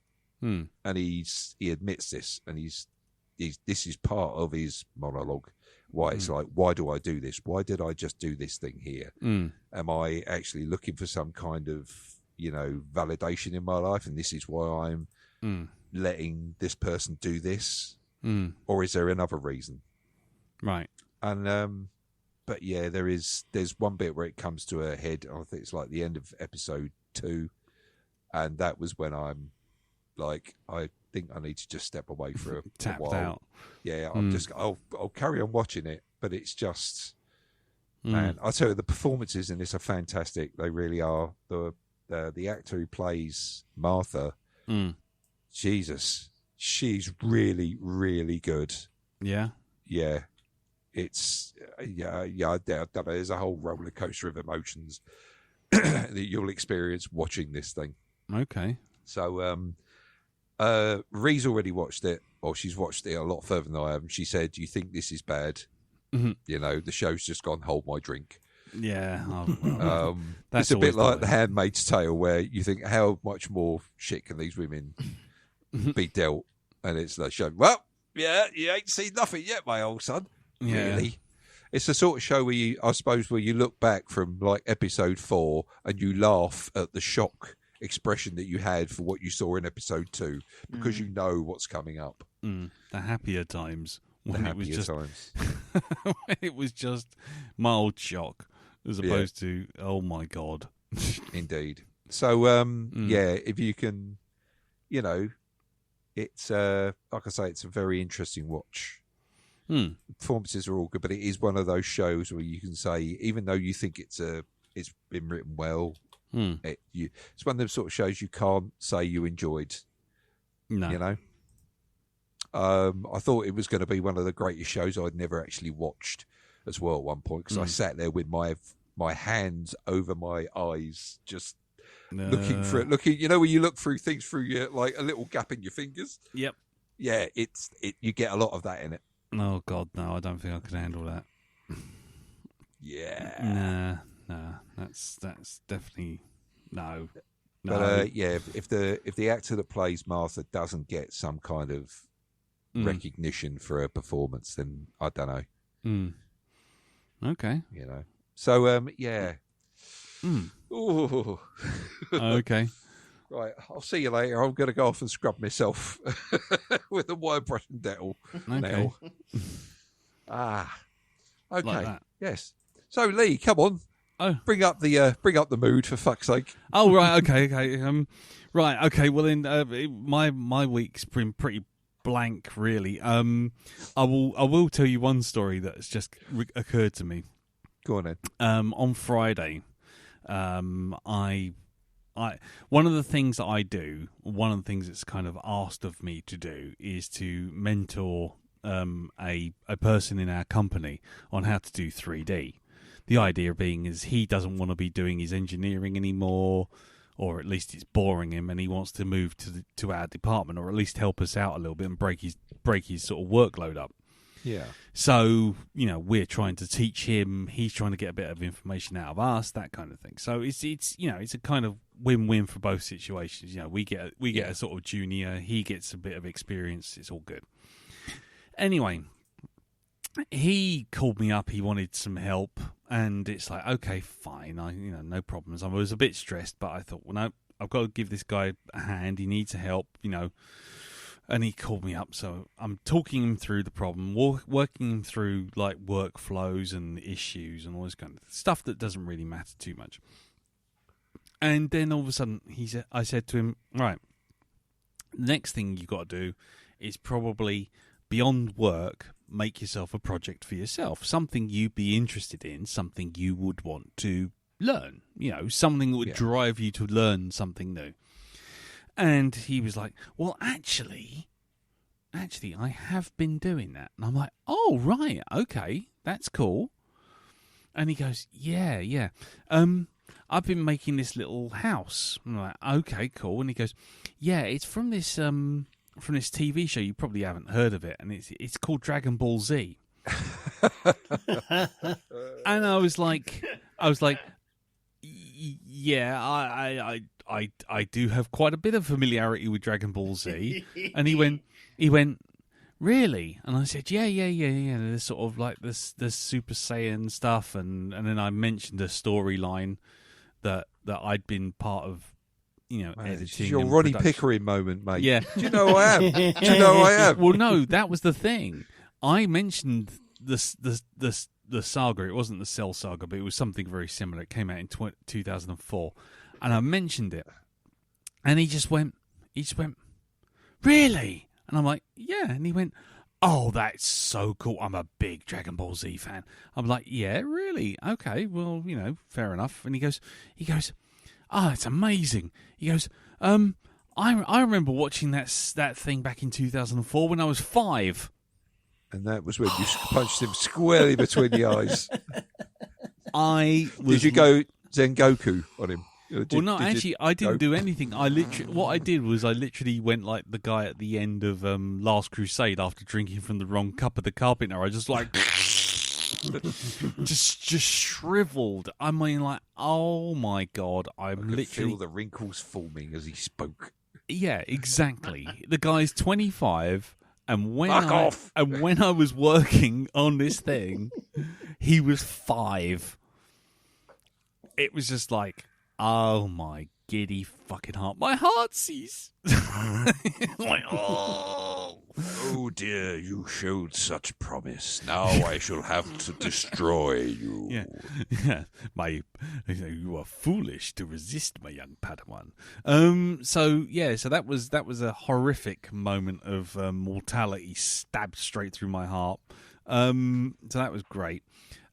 Speaker 2: and he admits this, and this is part of his monologue. Why it's like, why do I do this? Why did I just do this thing here? Am I actually looking for some kind of validation in my life, and this is why I'm letting this person do this, or is there another reason?
Speaker 1: Right.
Speaker 2: And but yeah, there's one bit where it comes to a head. I think it's like the end of episode 2, and that was when I'm like, I think I need to just step away for a while.
Speaker 1: Out.
Speaker 2: Yeah, I'll carry on watching it, but it's just, man, I tell you, the performances in this are fantastic. They really are. The actor who plays Martha, Jesus, she's really, really good.
Speaker 1: Yeah.
Speaker 2: Yeah. It's I don't know. There's a whole roller coaster of emotions that you'll experience watching this thing.
Speaker 1: Okay.
Speaker 2: So, Ree's already watched it, or she's watched it a lot further than I have. And she said, "Do you think this is bad?" The show's just gone. Hold my drink.
Speaker 1: Yeah.
Speaker 2: It's a bit like The Handmaid's Tale, where you think, how much more shit can these women be dealt? And it's like, show, well, yeah, you ain't seen nothing yet, my old son.
Speaker 1: Yeah.
Speaker 2: Really? It's the sort of show where you look back from like episode 4 and you laugh at the shock expression that you had for what you saw in episode 2, because you know what's coming up.
Speaker 1: The happier times.
Speaker 2: When
Speaker 1: it was just mild shock as opposed to, oh my God.
Speaker 2: Indeed. So, if you can, it's, like I say, it's a very interesting watch. Performances are all good, but it is one of those shows where you can say, even though you think it's been written well, it's one of those sort of shows you can't say you enjoyed.
Speaker 1: No.
Speaker 2: I thought it was going to be one of the greatest shows I'd never actually watched as well at one point, because I sat there with my hands over my eyes, just looking for it. When you look through things through your, like a little gap in your fingers.
Speaker 1: Yep.
Speaker 2: Yeah, you get a lot of that in it.
Speaker 1: Oh God, no! I don't think I could handle that.
Speaker 2: Yeah.
Speaker 1: Nah. That's definitely no.
Speaker 2: But if the actor that plays Martha doesn't get some kind of recognition for her performance, then I don't know.
Speaker 1: Okay.
Speaker 2: So yeah. Ooh.
Speaker 1: Okay.
Speaker 2: Right, I'll see you later. I'm going to go off and scrub myself with a wire brush and Dettol.
Speaker 1: Okay.
Speaker 2: Okay.
Speaker 1: Like that.
Speaker 2: Yes. So Lee, come on.
Speaker 1: Oh.
Speaker 2: Bring up the mood, for fuck's sake.
Speaker 1: Oh right, okay. Right, okay. Well, then my week's been pretty blank, really. I will tell you one story that's just occurred to me.
Speaker 2: Go on then.
Speaker 1: On Friday, one of the things that I do, one of the things that's kind of asked of me to do, is to mentor a person in our company on how to do 3D. The idea being is he doesn't want to be doing his engineering anymore, or at least it's boring him, and he wants to move to our department, or at least help us out a little bit and break his sort of workload up.
Speaker 2: Yeah.
Speaker 1: So, we're trying to teach him, he's trying to get a bit of information out of us, that kind of thing. So it's a kind of win-win for both situations. We get a sort of junior, he gets a bit of experience, it's all good. Anyway, he called me up, he wanted some help, and it's like, okay, fine, no problems. I was a bit stressed, but I thought, well, no, I've got to give this guy a hand, he needs help, And he called me up, so I'm talking him through the problem, working him through like workflows and issues and all this kind of stuff that doesn't really matter too much. And then all of a sudden, I said to him, right, the next thing you got to do is probably beyond work, make yourself a project for yourself, something you'd be interested in, something you would want to learn, something that would drive you to learn something new. And he was like, well, actually, I have been doing that. And I'm like, oh, right, okay, that's cool. And he goes, yeah. I've been making this little house. I'm like, okay, cool. And he goes, yeah, it's from this TV show. You probably haven't heard of it. And it's called Dragon Ball Z. And I was like, yeah, I do have quite a bit of familiarity with Dragon Ball Z. And he went, really? And I said, yeah. There's sort of like this Super Saiyan stuff, and then I mentioned a storyline that I'd been part of, editing.
Speaker 2: It's your Ronnie Pickering moment, mate.
Speaker 1: Yeah.
Speaker 2: Do you know who I am? Do you know who I am?
Speaker 1: Well, no, that was the thing. I mentioned the saga. It wasn't the Cell Saga, but it was something very similar. It came out in 2004, and I mentioned it, and he just went, really? And I'm like, yeah. And he went, oh, that's so cool. I'm a big Dragon Ball Z fan. I'm like, yeah, really? Okay, well, fair enough. And he goes, oh, it's amazing. He goes, I remember watching that thing back in 2004 when I was 5.
Speaker 2: And that was when you punched him squarely between the eyes. Did you go Zengoku on him?
Speaker 1: I didn't do anything. What I did was I literally went like the guy at the end of Last Crusade after drinking from the wrong cup of the carpenter. I just like just shriveled. I mean, like, oh my god! I could literally
Speaker 2: feel the wrinkles forming as he spoke.
Speaker 1: Yeah, exactly. The guy's 25. And when
Speaker 2: off.
Speaker 1: I was working on this thing, he was 5. It was just like, oh my giddy fucking heart. My heart sees. Like,
Speaker 2: oh dear, you showed such promise. Now I shall have to destroy you.
Speaker 1: Yeah. You are foolish to resist, my young Padawan. So that was a horrific moment of mortality stabbed straight through my heart. So that was great.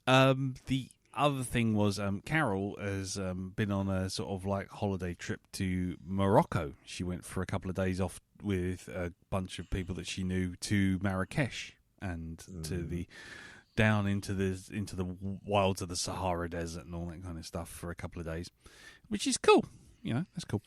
Speaker 1: The other thing was Carol has been on a sort of like holiday trip to Morocco. She went for a couple of days off with a bunch of people that she knew to Marrakesh and to the down into the wilds of the Sahara Desert and all that kind of stuff for a couple of days, which is cool. That's cool.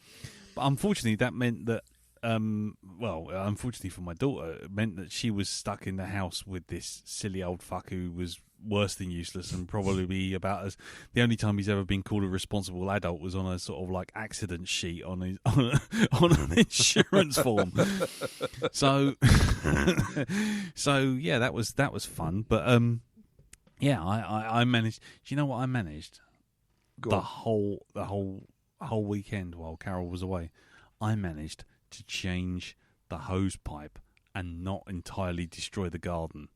Speaker 1: But unfortunately, that meant that unfortunately for my daughter, it meant that she was stuck in the house with this silly old fuck who was worse than useless and probably about as the only time he's ever been called a responsible adult was on a sort of like accident sheet on an insurance form. So yeah, that was fun. But I managed. Do you know what I managed? The whole weekend while Carol was away, I managed to change the hose pipe and not entirely destroy the garden.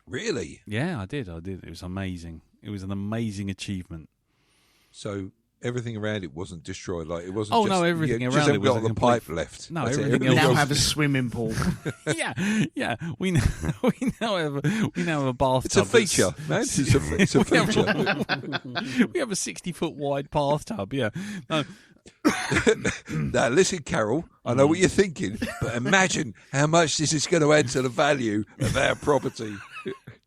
Speaker 2: Really?
Speaker 1: Yeah, I did. It was amazing. It was an amazing achievement.
Speaker 2: So everything around it wasn't destroyed. Like it wasn't.
Speaker 1: Oh no, everything around it was
Speaker 2: got the pipe left.
Speaker 1: No,
Speaker 2: that's
Speaker 1: everything
Speaker 4: We
Speaker 1: else.
Speaker 4: now have a swimming pool.
Speaker 1: Yeah. We now have a bathtub.
Speaker 2: It's a feature, man. It's a feature.
Speaker 1: We have a 60-foot wide bathtub. Yeah. No.
Speaker 2: Now, listen, Carol, I know what you're thinking, but imagine how much this is going to add to the value of our property.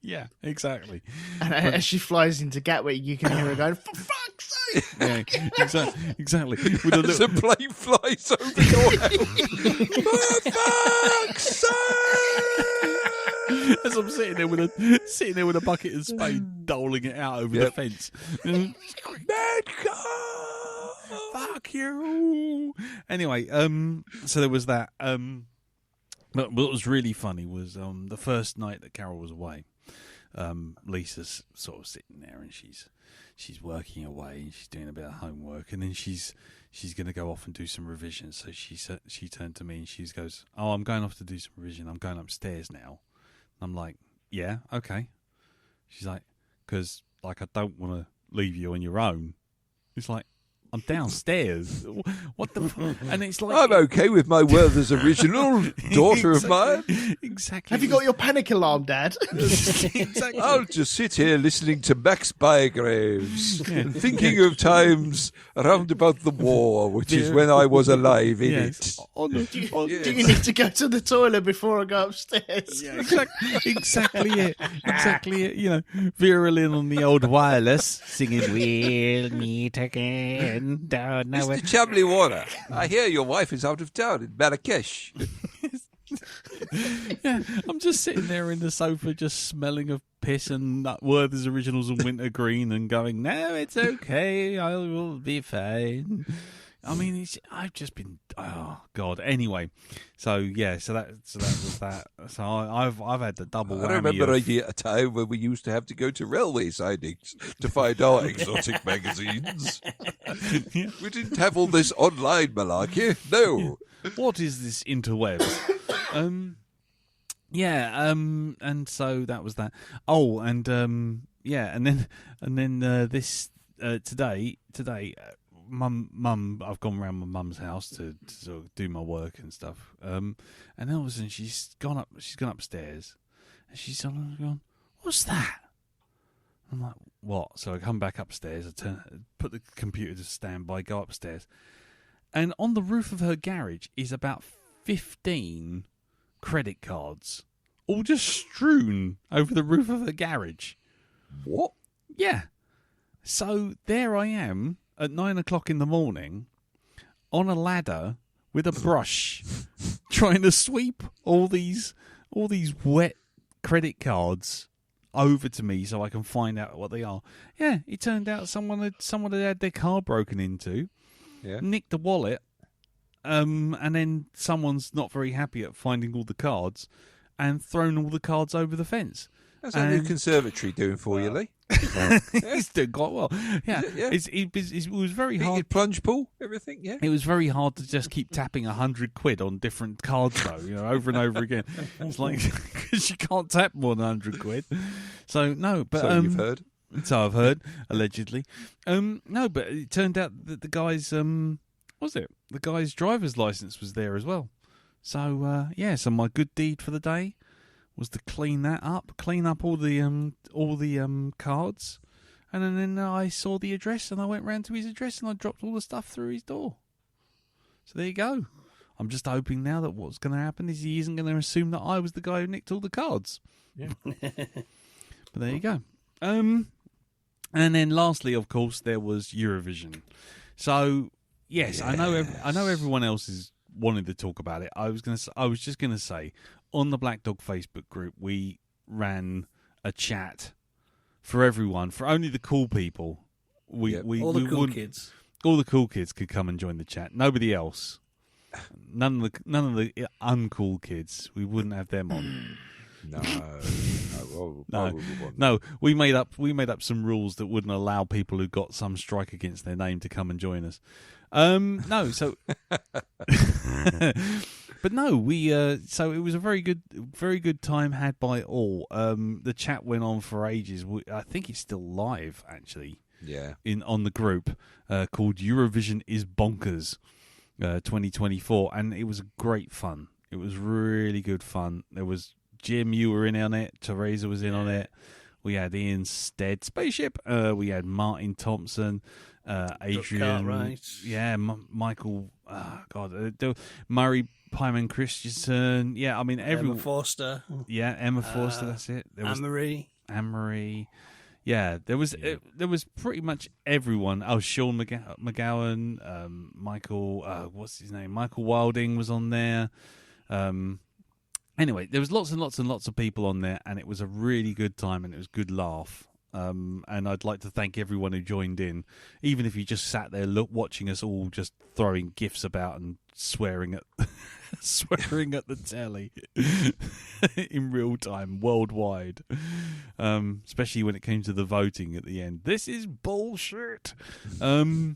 Speaker 1: Yeah, exactly.
Speaker 4: And as she flies into Gatwick, you can hear her going, "For fuck's sake!"
Speaker 1: Yeah, exactly. With a
Speaker 2: As a plane flies over your house. For fuck's sake!
Speaker 1: As I'm sitting there with a bucket and spade, doling it out over the fence. Fuck you. Anyway, so there was that. But what was really funny was the first night that Carol was away. Lisa's sort of sitting there and she's working away and she's doing a bit of homework, and then she's going to go off and do some revision. So she turned to me and she goes, "Oh, I'm going off to do some revision. I'm going upstairs now." And I'm like, "Yeah, okay." She's like, "Because I don't want to leave you on your own." It's like, "I'm downstairs." What the? And it's like,
Speaker 2: I'm okay with my Werther's original, daughter of mine.
Speaker 1: Exactly.
Speaker 4: Have you got your panic alarm, Dad?
Speaker 1: Exactly.
Speaker 2: I'll just sit here listening to Max Bygraves and thinking of times around about the war, which is when I was alive in it.
Speaker 4: Do you need to go to the toilet before I go upstairs?
Speaker 1: Yeah, exactly it. Exactly it. You know, Vera Lynn on the old wireless singing, "We'll meet again." Down now.
Speaker 2: Mr. Chumley Warner, I hear your wife is out of town in Marrakesh.
Speaker 1: Yeah, I'm just sitting there in the sofa, just smelling of piss and Werther's Originals and Wintergreen, and going, "No, it's okay. I will be fine." I mean, I've just been, oh God. Anyway, so that was that. So I've had the double whammy.
Speaker 2: I remember a time when we used to have to go to railway sidings to find our exotic magazines.
Speaker 1: Yeah.
Speaker 2: We didn't have all this online malarkey. No.
Speaker 1: What is this interwebs? And so that was that. Oh, and and then this today. Mum, I've gone round my mum's house to sort of do my work and stuff. And then all of a sudden she's gone upstairs, and she's sort of gone, "What's that?" I'm like, "What?" So I come back upstairs, put the computer to standby, go upstairs, and on the roof of her garage is about 15 credit cards, all just strewn over the roof of her garage.
Speaker 2: What?
Speaker 1: Yeah. So there I am at 9 o'clock in the morning on a ladder with a brush trying to sweep all these wet credit cards over to me so I can find out what they are. Yeah, it turned out someone had their car broken into, nicked the wallet, and then someone's not very happy at finding all the cards and thrown all the cards over the fence.
Speaker 2: That's a new conservatory doing for you, Lee.
Speaker 1: He's doing quite well. Yeah, it was very hard.
Speaker 2: Heated plunge pool, everything. Yeah,
Speaker 1: it was very hard to just keep tapping 100 quid on different cards, though. You know, over and over again. It's like because you can't tap more than 100 quid. So no, but
Speaker 2: so you've heard.
Speaker 1: So I've heard allegedly. No, but it turned out that the guy's the guy's driver's license was there as well. So so my good deed for the day was to clean up all the cards, and then I saw the address and I went round to his address and I dropped all the stuff through his door. So there you go. I'm just hoping now that what's going to happen is he isn't going to assume that I was the guy who nicked all the cards.
Speaker 3: Yeah.
Speaker 1: But there you go. And then lastly, of course, there was Eurovision. So yes. I know everyone else is wanting to talk about it. I was just going to say, on the Black Dog Facebook group, we ran a chat for everyone, for only the cool people. All the cool kids could come and join the chat. Nobody else. None of the uncool kids. We wouldn't have them on. No. We made up some rules that wouldn't allow people who got some strike against their name to come and join us. But no, so it was a very good time had by all. The chat went on for ages. I think it's still live actually.
Speaker 2: Yeah.
Speaker 1: On the group called Eurovision is Bonkers 2024, and it was great fun. It was really good fun. There was Jim, you were in on it. Teresa was in on it. We had Ian Stead Spaceship. We had Martin Thompson. Adrian,
Speaker 3: Cartwright.
Speaker 1: yeah, Michael, Murray Pyman Christensen, yeah, I mean
Speaker 3: Emma Forster.
Speaker 1: yeah, Emma Forster, that's it. There was Anne-Marie. Yeah, there was pretty much everyone. Oh, Sean McGowan, Michael, what's his name? Michael Wilding was on there. Anyway, there was lots and lots and lots of people on there, and it was a really good time, and it was a good laugh. And I'd like to thank everyone who joined in, even if you just sat there watching us all just throwing gifs about and swearing at the telly in real time worldwide. Especially when it came to the voting at the end. This is bullshit. But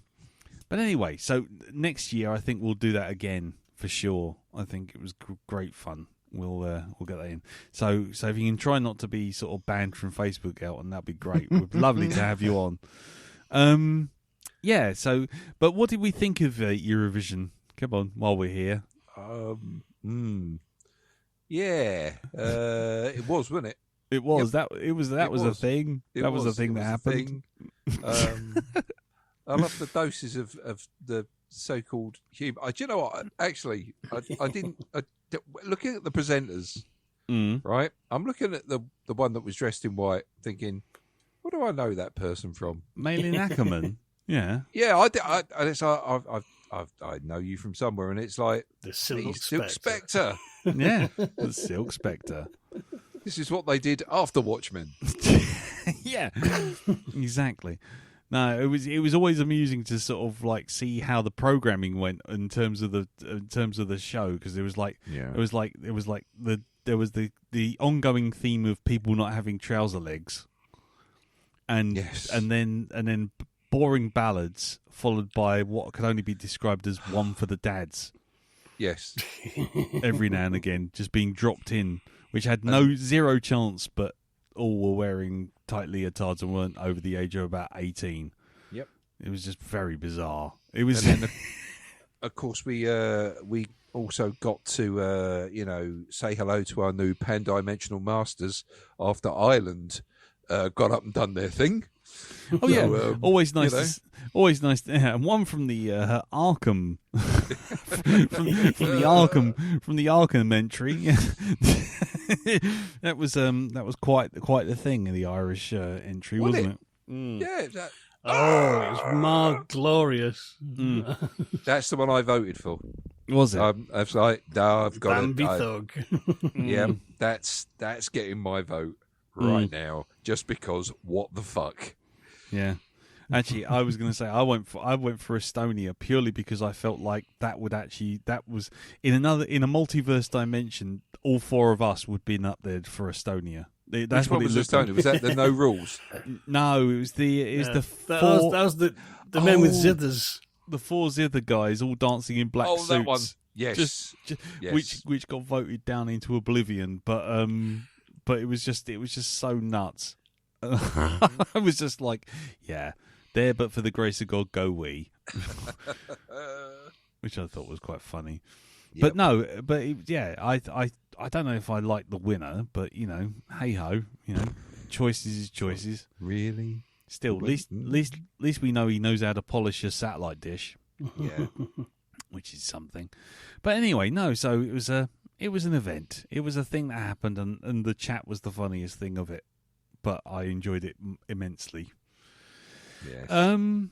Speaker 1: anyway, so next year I think we'll do that again for sure. I think it was great fun. We'll get that in. So if you can try not to be sort of banned from Facebook, Elton, that'd be great. We'd lovely to have you on. Yeah. So, but what did we think of Eurovision? Come on, while we're here.
Speaker 2: Yeah. It was, wasn't it?
Speaker 1: It was. Yep. That was a thing. That was a thing that happened.
Speaker 2: I love the doses of the so-called humour. Do you know what? Actually, I didn't. Looking at the presenters, right? I'm looking at the one that was dressed in white, thinking, "What do I know that person from?"
Speaker 1: Malin Ackerman. Yeah.
Speaker 2: Yeah, I know you from somewhere, and it's like
Speaker 3: the Silk
Speaker 2: Spectre.
Speaker 1: Yeah, the Silk Spectre.
Speaker 2: This is what they did after Watchmen.
Speaker 1: Yeah, exactly. No, it was always amusing to sort of like see how the programming went in terms of the show, because there was the ongoing theme of people not having trouser legs, and
Speaker 2: yes.
Speaker 1: and then boring ballads followed by what could only be described as one for the dads.
Speaker 2: Yes,
Speaker 1: every now and again, just being dropped in, which had zero chance, but all were wearing tight leotards and weren't over the age of about 18.
Speaker 2: Yep.
Speaker 1: It was just very bizarre. It was.
Speaker 2: And then, of course, we also got to say hello to our new pan-dimensional masters after Ireland got up and done their thing.
Speaker 1: Oh yeah, always nice. Always nice. And one from the Arkham, from the Arkham entry. that was quite the thing in the Irish entry, wasn't it?
Speaker 2: Mm. Yeah.
Speaker 3: It was Mark Glorious.
Speaker 2: That's the one I voted for.
Speaker 1: Was it?
Speaker 2: I was like, no, I've got
Speaker 3: Bambi Thug.
Speaker 2: Yeah, that's getting my vote right now, just because. What the fuck?
Speaker 1: Yeah. Actually, I was going to say I went for Estonia purely because I felt like that was in a multiverse dimension. All four of us would be up there for Estonia. That's what it looked like.
Speaker 2: Was that the No Rules?
Speaker 1: No, it was the
Speaker 3: that was the men with zithers.
Speaker 1: The four zither guys all dancing in black suits.
Speaker 2: That one. Yes.
Speaker 1: Yes. Which got voted down into oblivion. But it was just so nuts. I was just like, yeah. There, but for the grace of God, go we. Which I thought was quite funny. Yep. But no, I don't know if I like the winner, but hey ho, choices is choices.
Speaker 2: Really?
Speaker 1: Still, at least we know he knows how to polish a satellite dish.
Speaker 2: Yeah,
Speaker 1: which is something. But anyway, no. So it was an event. It was a thing that happened, and the chat was the funniest thing of it. But I enjoyed it immensely.
Speaker 2: Yes.
Speaker 1: And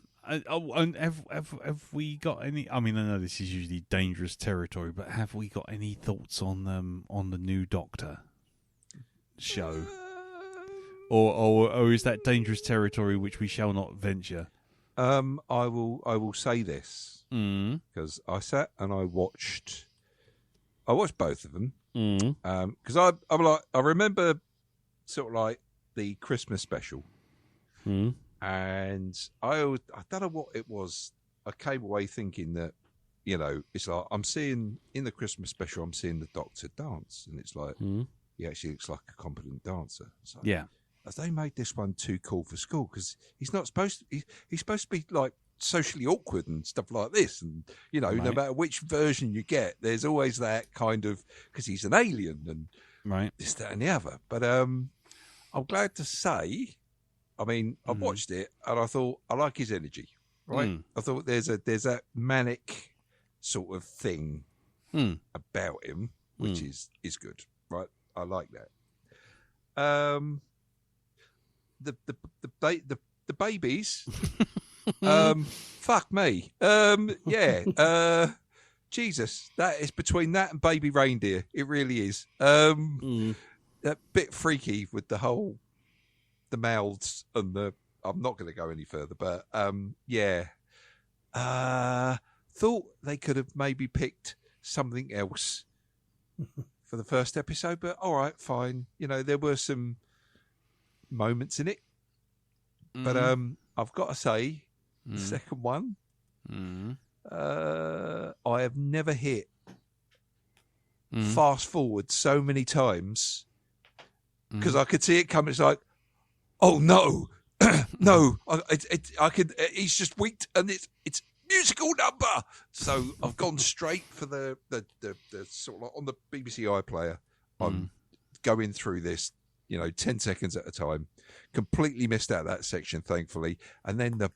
Speaker 1: have we got any? I mean, I know this is usually dangerous territory, but have we got any thoughts on the new Doctor show, or is that dangerous territory which we shall not venture?
Speaker 2: I will say this because I sat and I watched both of them because I remember sort of like the Christmas special. And I don't know what it was. I came away thinking that, it's like I'm seeing in the Christmas special, I'm seeing the Doctor dance, and it's like he actually looks like a competent dancer. So,
Speaker 1: yeah,
Speaker 2: have they made this one too cool for school? Because he's not supposed to. He's supposed to be like socially awkward and stuff like this, and no matter which version you get, there's always that kind of because he's an alien and this, that, and the other. But I'm glad to say. I mean, I watched it and I thought I like his energy. right? I thought there's that manic sort of thing about him, which is good, right? I like that. The babies, fuck me, yeah. Jesus, that is between that and Baby Reindeer. It really is. That bit freaky with the mouths and the. I'm not going to go any further, but yeah. Thought they could have maybe picked something else for the first episode, but all right, fine. You know, there were some moments in it, but I've got to say, the second one. I have never hit fast forward so many times because I could see it coming. It's like, oh no, no! I could. He's just winked, and it's musical number. So I've gone straight for the sort of like on the BBC iPlayer. I'm going through this, 10 seconds at a time. Completely missed out that section, thankfully, and then the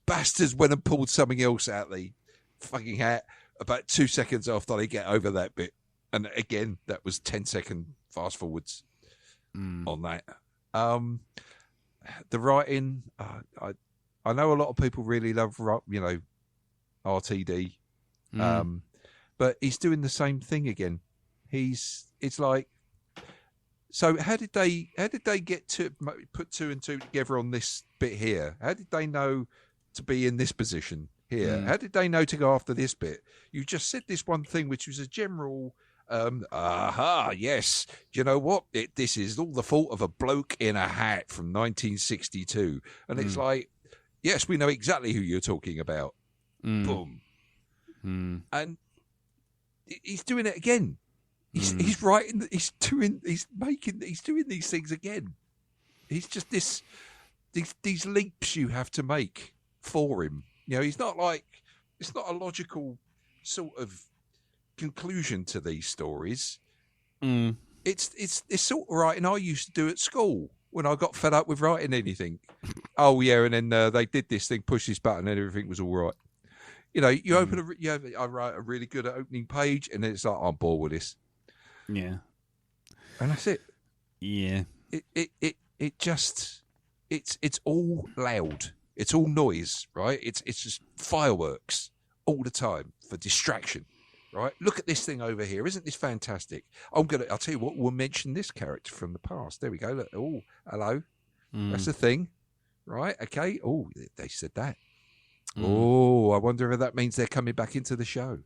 Speaker 2: bastards went and pulled something else out the fucking hat about 2 seconds after they get over that bit, and again that was 10-second fast forwards on that. The writing, I know a lot of people really love RTD, but he's doing the same thing again. It's like, so how did they get to put two and two together on this bit here? How did they know to be in this position here? How did they know to go after this bit? You just said this one thing, which was a general, yes. Do you know what? This is all the fault of a bloke in a hat from 1962. And it's like, yes, we know exactly who you're talking about. Boom. And he's doing it again. He's writing, he's doing these things again. He's just these leaps you have to make for him. He's not like, it's not a logical sort of conclusion to these stories. It's sort of writing I used to do at school when I got fed up with writing anything. Oh yeah, and then they did this thing, push this button, and everything was all right. You open I write a really good opening page, and then it's like, I'm bored with this.
Speaker 1: Yeah,
Speaker 2: and that's it.
Speaker 1: Yeah,
Speaker 2: it just it's all loud. It's all noise, right? It's just fireworks all the time for distraction, right? Look at this thing over here. Isn't this fantastic? I'll tell you what, we'll mention this character from the past. There we go. Look. Oh, hello. That's the thing, right? Okay. Oh, they said that. Oh, I wonder if that means they're coming back into the show.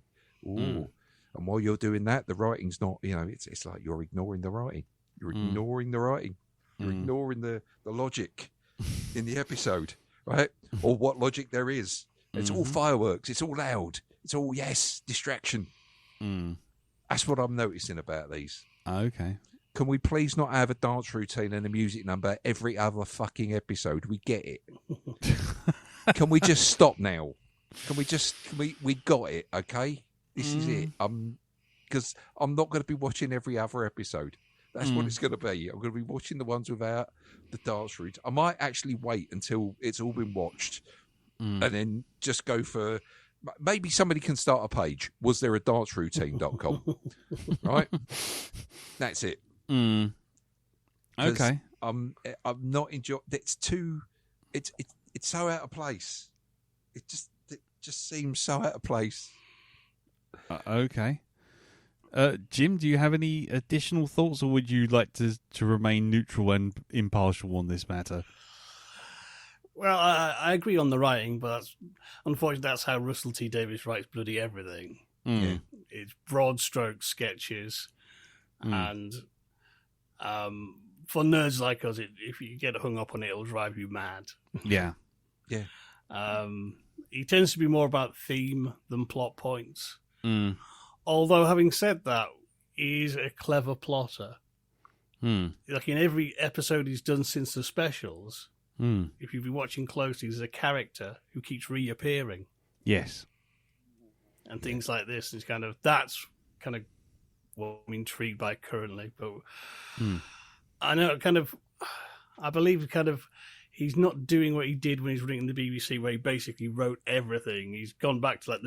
Speaker 2: Oh, and while you're doing that, the writing's not, it's like you're ignoring the writing. You're ignoring the writing. You're ignoring the logic in the episode. Right? Or what logic there is. It's all fireworks. It's all loud. It's all, yes, distraction. That's what I'm noticing about these.
Speaker 1: Okay.
Speaker 2: Can we please not have a dance routine and a music number every other fucking episode? We get it. Can we just stop now? We got it, okay? This is it. Because I'm not going to be watching every other episode. That's what it's going to be. I'm going to be watching the ones without the dance route. I might actually wait until it's all been watched and then just go for... Maybe somebody can start a page. Was there a dance routine.com? Right? That's it.
Speaker 1: Okay.
Speaker 2: I'm not enjoying... It's too... It's so out of place. It just seems so out of place.
Speaker 1: Okay. Jim, do you have any additional thoughts, or would you like to remain neutral and impartial on this matter?
Speaker 3: Well, I agree on the writing, but unfortunately that's how Russell T Davies writes bloody everything.
Speaker 2: Yeah.
Speaker 3: It's broad stroke sketches, and for nerds like us, if you get hung up on it, it'll drive you mad.
Speaker 1: Yeah.
Speaker 2: Yeah.
Speaker 3: He tends to be more about theme than plot points. Although, having said that, he's a clever plotter. Like in every episode he's done since the specials, if you've been watching closely, there's a character who keeps reappearing.
Speaker 1: Yes.
Speaker 3: And things like this. It's that's kind of what I'm intrigued by currently. But I know I believe he's not doing what he did when he was running the BBC, where he basically wrote everything. He's gone back to like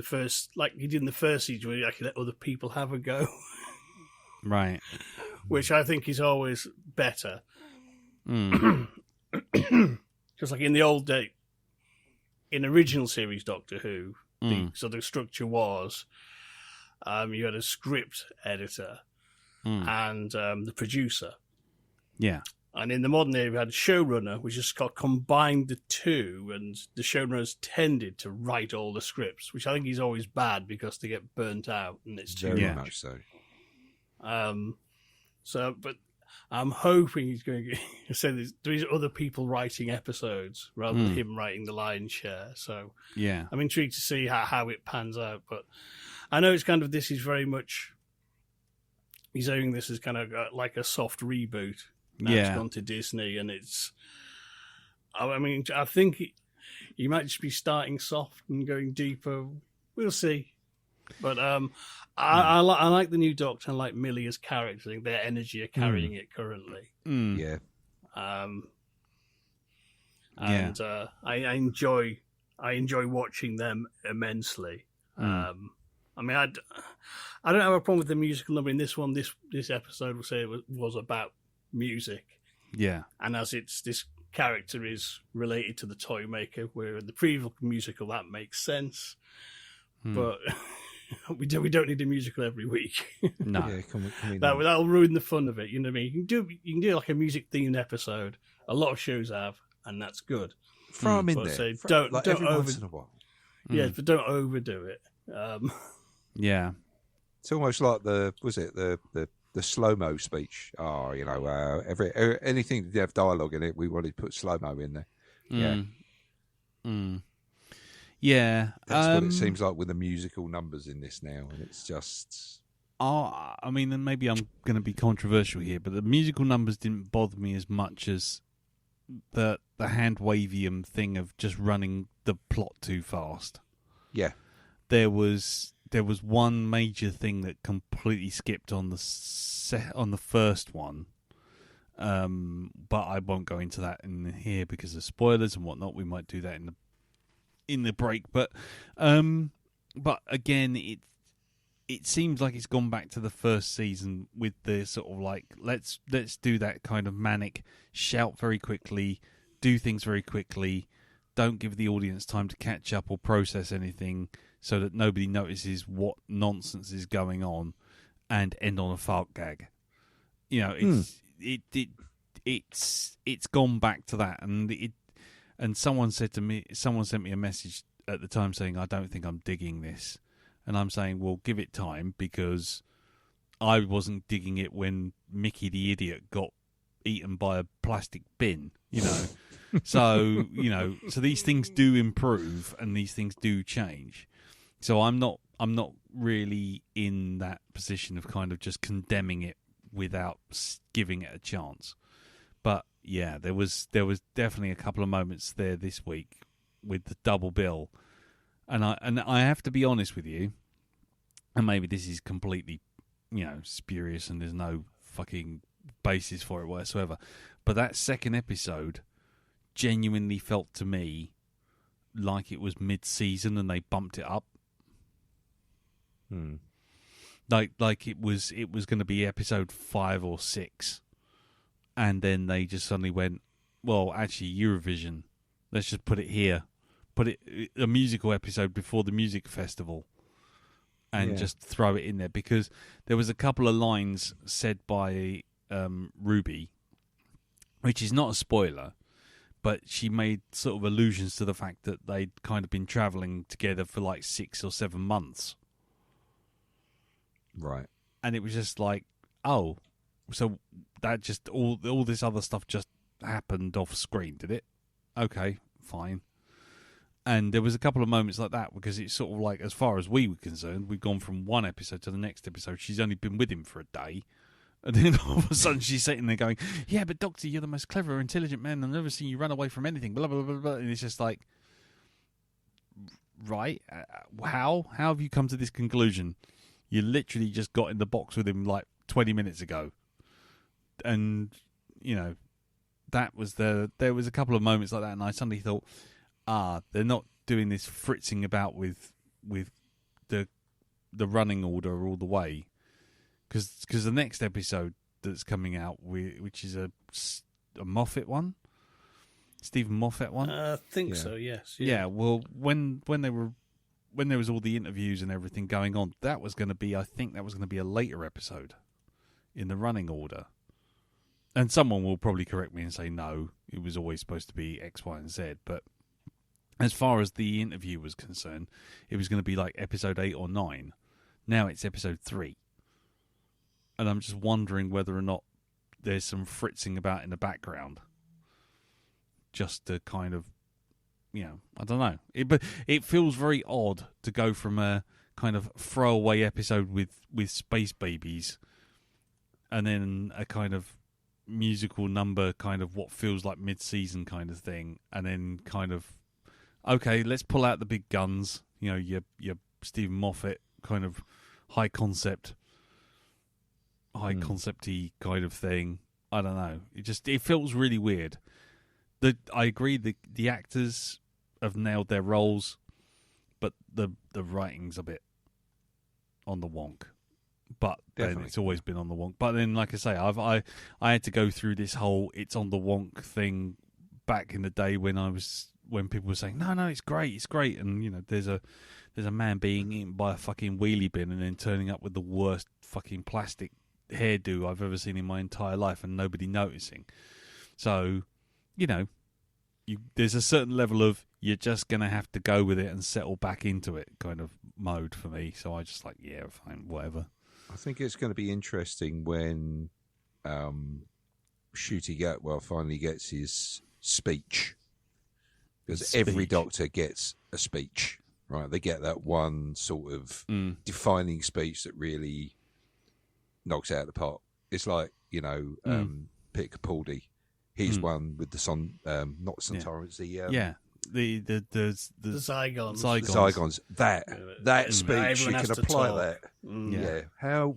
Speaker 3: he did in the first season, where he actually let other people have a go,
Speaker 1: Right.
Speaker 3: which I think is always better.
Speaker 1: Mm.
Speaker 3: Because like in the old day, in original series Doctor Who, the sort of structure was you had a script editor and the producer.
Speaker 1: Yeah.
Speaker 3: And in the modern era, we had a showrunner, which just got combined the two, and the showrunners tended to write all the scripts, which I think is always bad because they get burnt out and it's too
Speaker 2: Very
Speaker 3: much.
Speaker 2: much so.
Speaker 3: But I'm hoping he's going to say there's other people writing episodes rather than him writing the lion's share. So
Speaker 1: Yeah.
Speaker 3: I'm intrigued to see how it pans out. But I know it's kind of, this is very much, he's doing this as kind of like a soft reboot. Now
Speaker 1: Yeah.
Speaker 3: it's gone to Disney, and it's, I mean, I think he might just be starting soft and going deeper. We'll see. But I like the new Doctor. I like Millie as character. I think their energy are carrying it currently.
Speaker 1: Mm.
Speaker 2: Yeah.
Speaker 3: And I enjoy watching them immensely. I mean, I don't have a problem with the musical number in this one. This episode, we'll say it was about music.
Speaker 1: Yeah.
Speaker 3: And as this character is related to the toy maker, where in the previous musical that makes sense, but we don't need a musical every week.
Speaker 1: No.
Speaker 2: Yeah, come on.
Speaker 3: That'll ruin the fun of it. You know what I mean? You can do like a music themed episode. A lot of shows have, and that's good.
Speaker 2: Throw them in
Speaker 3: But
Speaker 2: there.
Speaker 3: say, don't
Speaker 2: every
Speaker 3: over,
Speaker 2: once in a while.
Speaker 3: yeah, but don't overdo it.
Speaker 1: Yeah.
Speaker 2: It's almost like the slow-mo speech. Oh, anything that have dialogue in it, we wanted to put slow-mo in there. Yeah.
Speaker 1: Yeah.
Speaker 2: That's what it seems like with the musical numbers in this now, and it's just...
Speaker 1: I mean, and maybe I'm going to be controversial here, but the musical numbers didn't bother me as much as the hand-wavium thing of just running the plot too fast.
Speaker 2: Yeah.
Speaker 1: There was one major thing that completely skipped on the first one, but I won't go into that in here because of spoilers and whatnot. We might do that in the break, but again, it seems like it's gone back to the first season with the sort of like let's do that kind of manic shout very quickly, do things very quickly, don't give the audience time to catch up or process anything, so that nobody notices what nonsense is going on, and end on a fart gag. You know, it's gone back to that, and someone sent me a message at the time saying, I don't think I'm digging this, and I'm saying, well, give it time, because I wasn't digging it when Mickey the idiot got eaten by a plastic bin. You know. So these things do improve and these things do change. So I'm not really in that position of kind of just condemning it without giving it a chance. But yeah, there was definitely a couple of moments there this week with the double bill, and I have to be honest with you, and maybe this is completely, spurious and there's no fucking basis for it whatsoever, but that second episode genuinely felt to me like it was mid-season and they bumped it up. Like it was going to be episode 5 or 6, and then they just suddenly went, well, actually Eurovision, let's just put it here, put it a musical episode before the music festival, and just throw it in there, because there was a couple of lines said by Ruby, which is not a spoiler, but she made sort of allusions to the fact that they'd kind of been travelling together for like 6 or 7 months.
Speaker 2: Right.
Speaker 1: And it was just like, oh, so that just, all this other stuff just happened off screen, did it? Okay, fine. And there was a couple of moments like that, because it's sort of like, as far as we were concerned, we've gone from one episode to the next episode. She's only been with him for a day. And then all of a sudden she's sitting there going, yeah, but Doctor, you're the most clever, intelligent man I've ever seen you run away from anything, blah, blah, blah, blah. And it's just like, right? How have you come to this conclusion? You literally just got in the box with him like 20 minutes ago. And, there was a couple of moments like that, and I suddenly thought, they're not doing this fritzing about with the running order all the way, because the next episode that's coming out, which is a Moffat one, Stephen Moffat one.
Speaker 3: I think so. Yes.
Speaker 1: Yeah. Well, when there was all the interviews and everything going on, that was going to be, I think that was going to be a later episode in the running order. And someone will probably correct me and say, no, it was always supposed to be X, Y, and Z. But as far as the interview was concerned, it was going to be like episode 8 or 9. Now it's episode 3. And I'm just wondering whether or not there's some fritzing about in the background. Just to kind of, I don't know. But it feels very odd to go from a kind of throwaway episode with space babies and then a kind of musical number, kind of what feels like mid-season kind of thing, and then kind of, okay, let's pull out the big guns, your Stephen Moffat kind of high concepty kind of thing. I don't know. It feels really weird. I agree the actors have nailed their roles, but the writing's a bit on the wonk. But then it's always been on the wonk. But then, like I say, I had to go through this whole it's on the wonk thing back in the day when people were saying no, it's great, and there's a man being eaten by a fucking wheelie bin and then turning up with the worst fucking plastic hairdo I've ever seen in my entire life and nobody noticing. So, there's a certain level of you're just going to have to go with it and settle back into it kind of mode for me. So I just like, yeah, fine, whatever.
Speaker 2: I think it's going to be interesting when Ncuti Gatwa finally gets his speech. Because every doctor gets a speech, right? They get that one sort of defining speech that really knocks it out of the park. It's like, Peter Capaldi. He's one with the not Sontaran, it's the
Speaker 3: the Zygons.
Speaker 2: Zygons. That speech, you can apply that.
Speaker 1: Yeah.
Speaker 2: How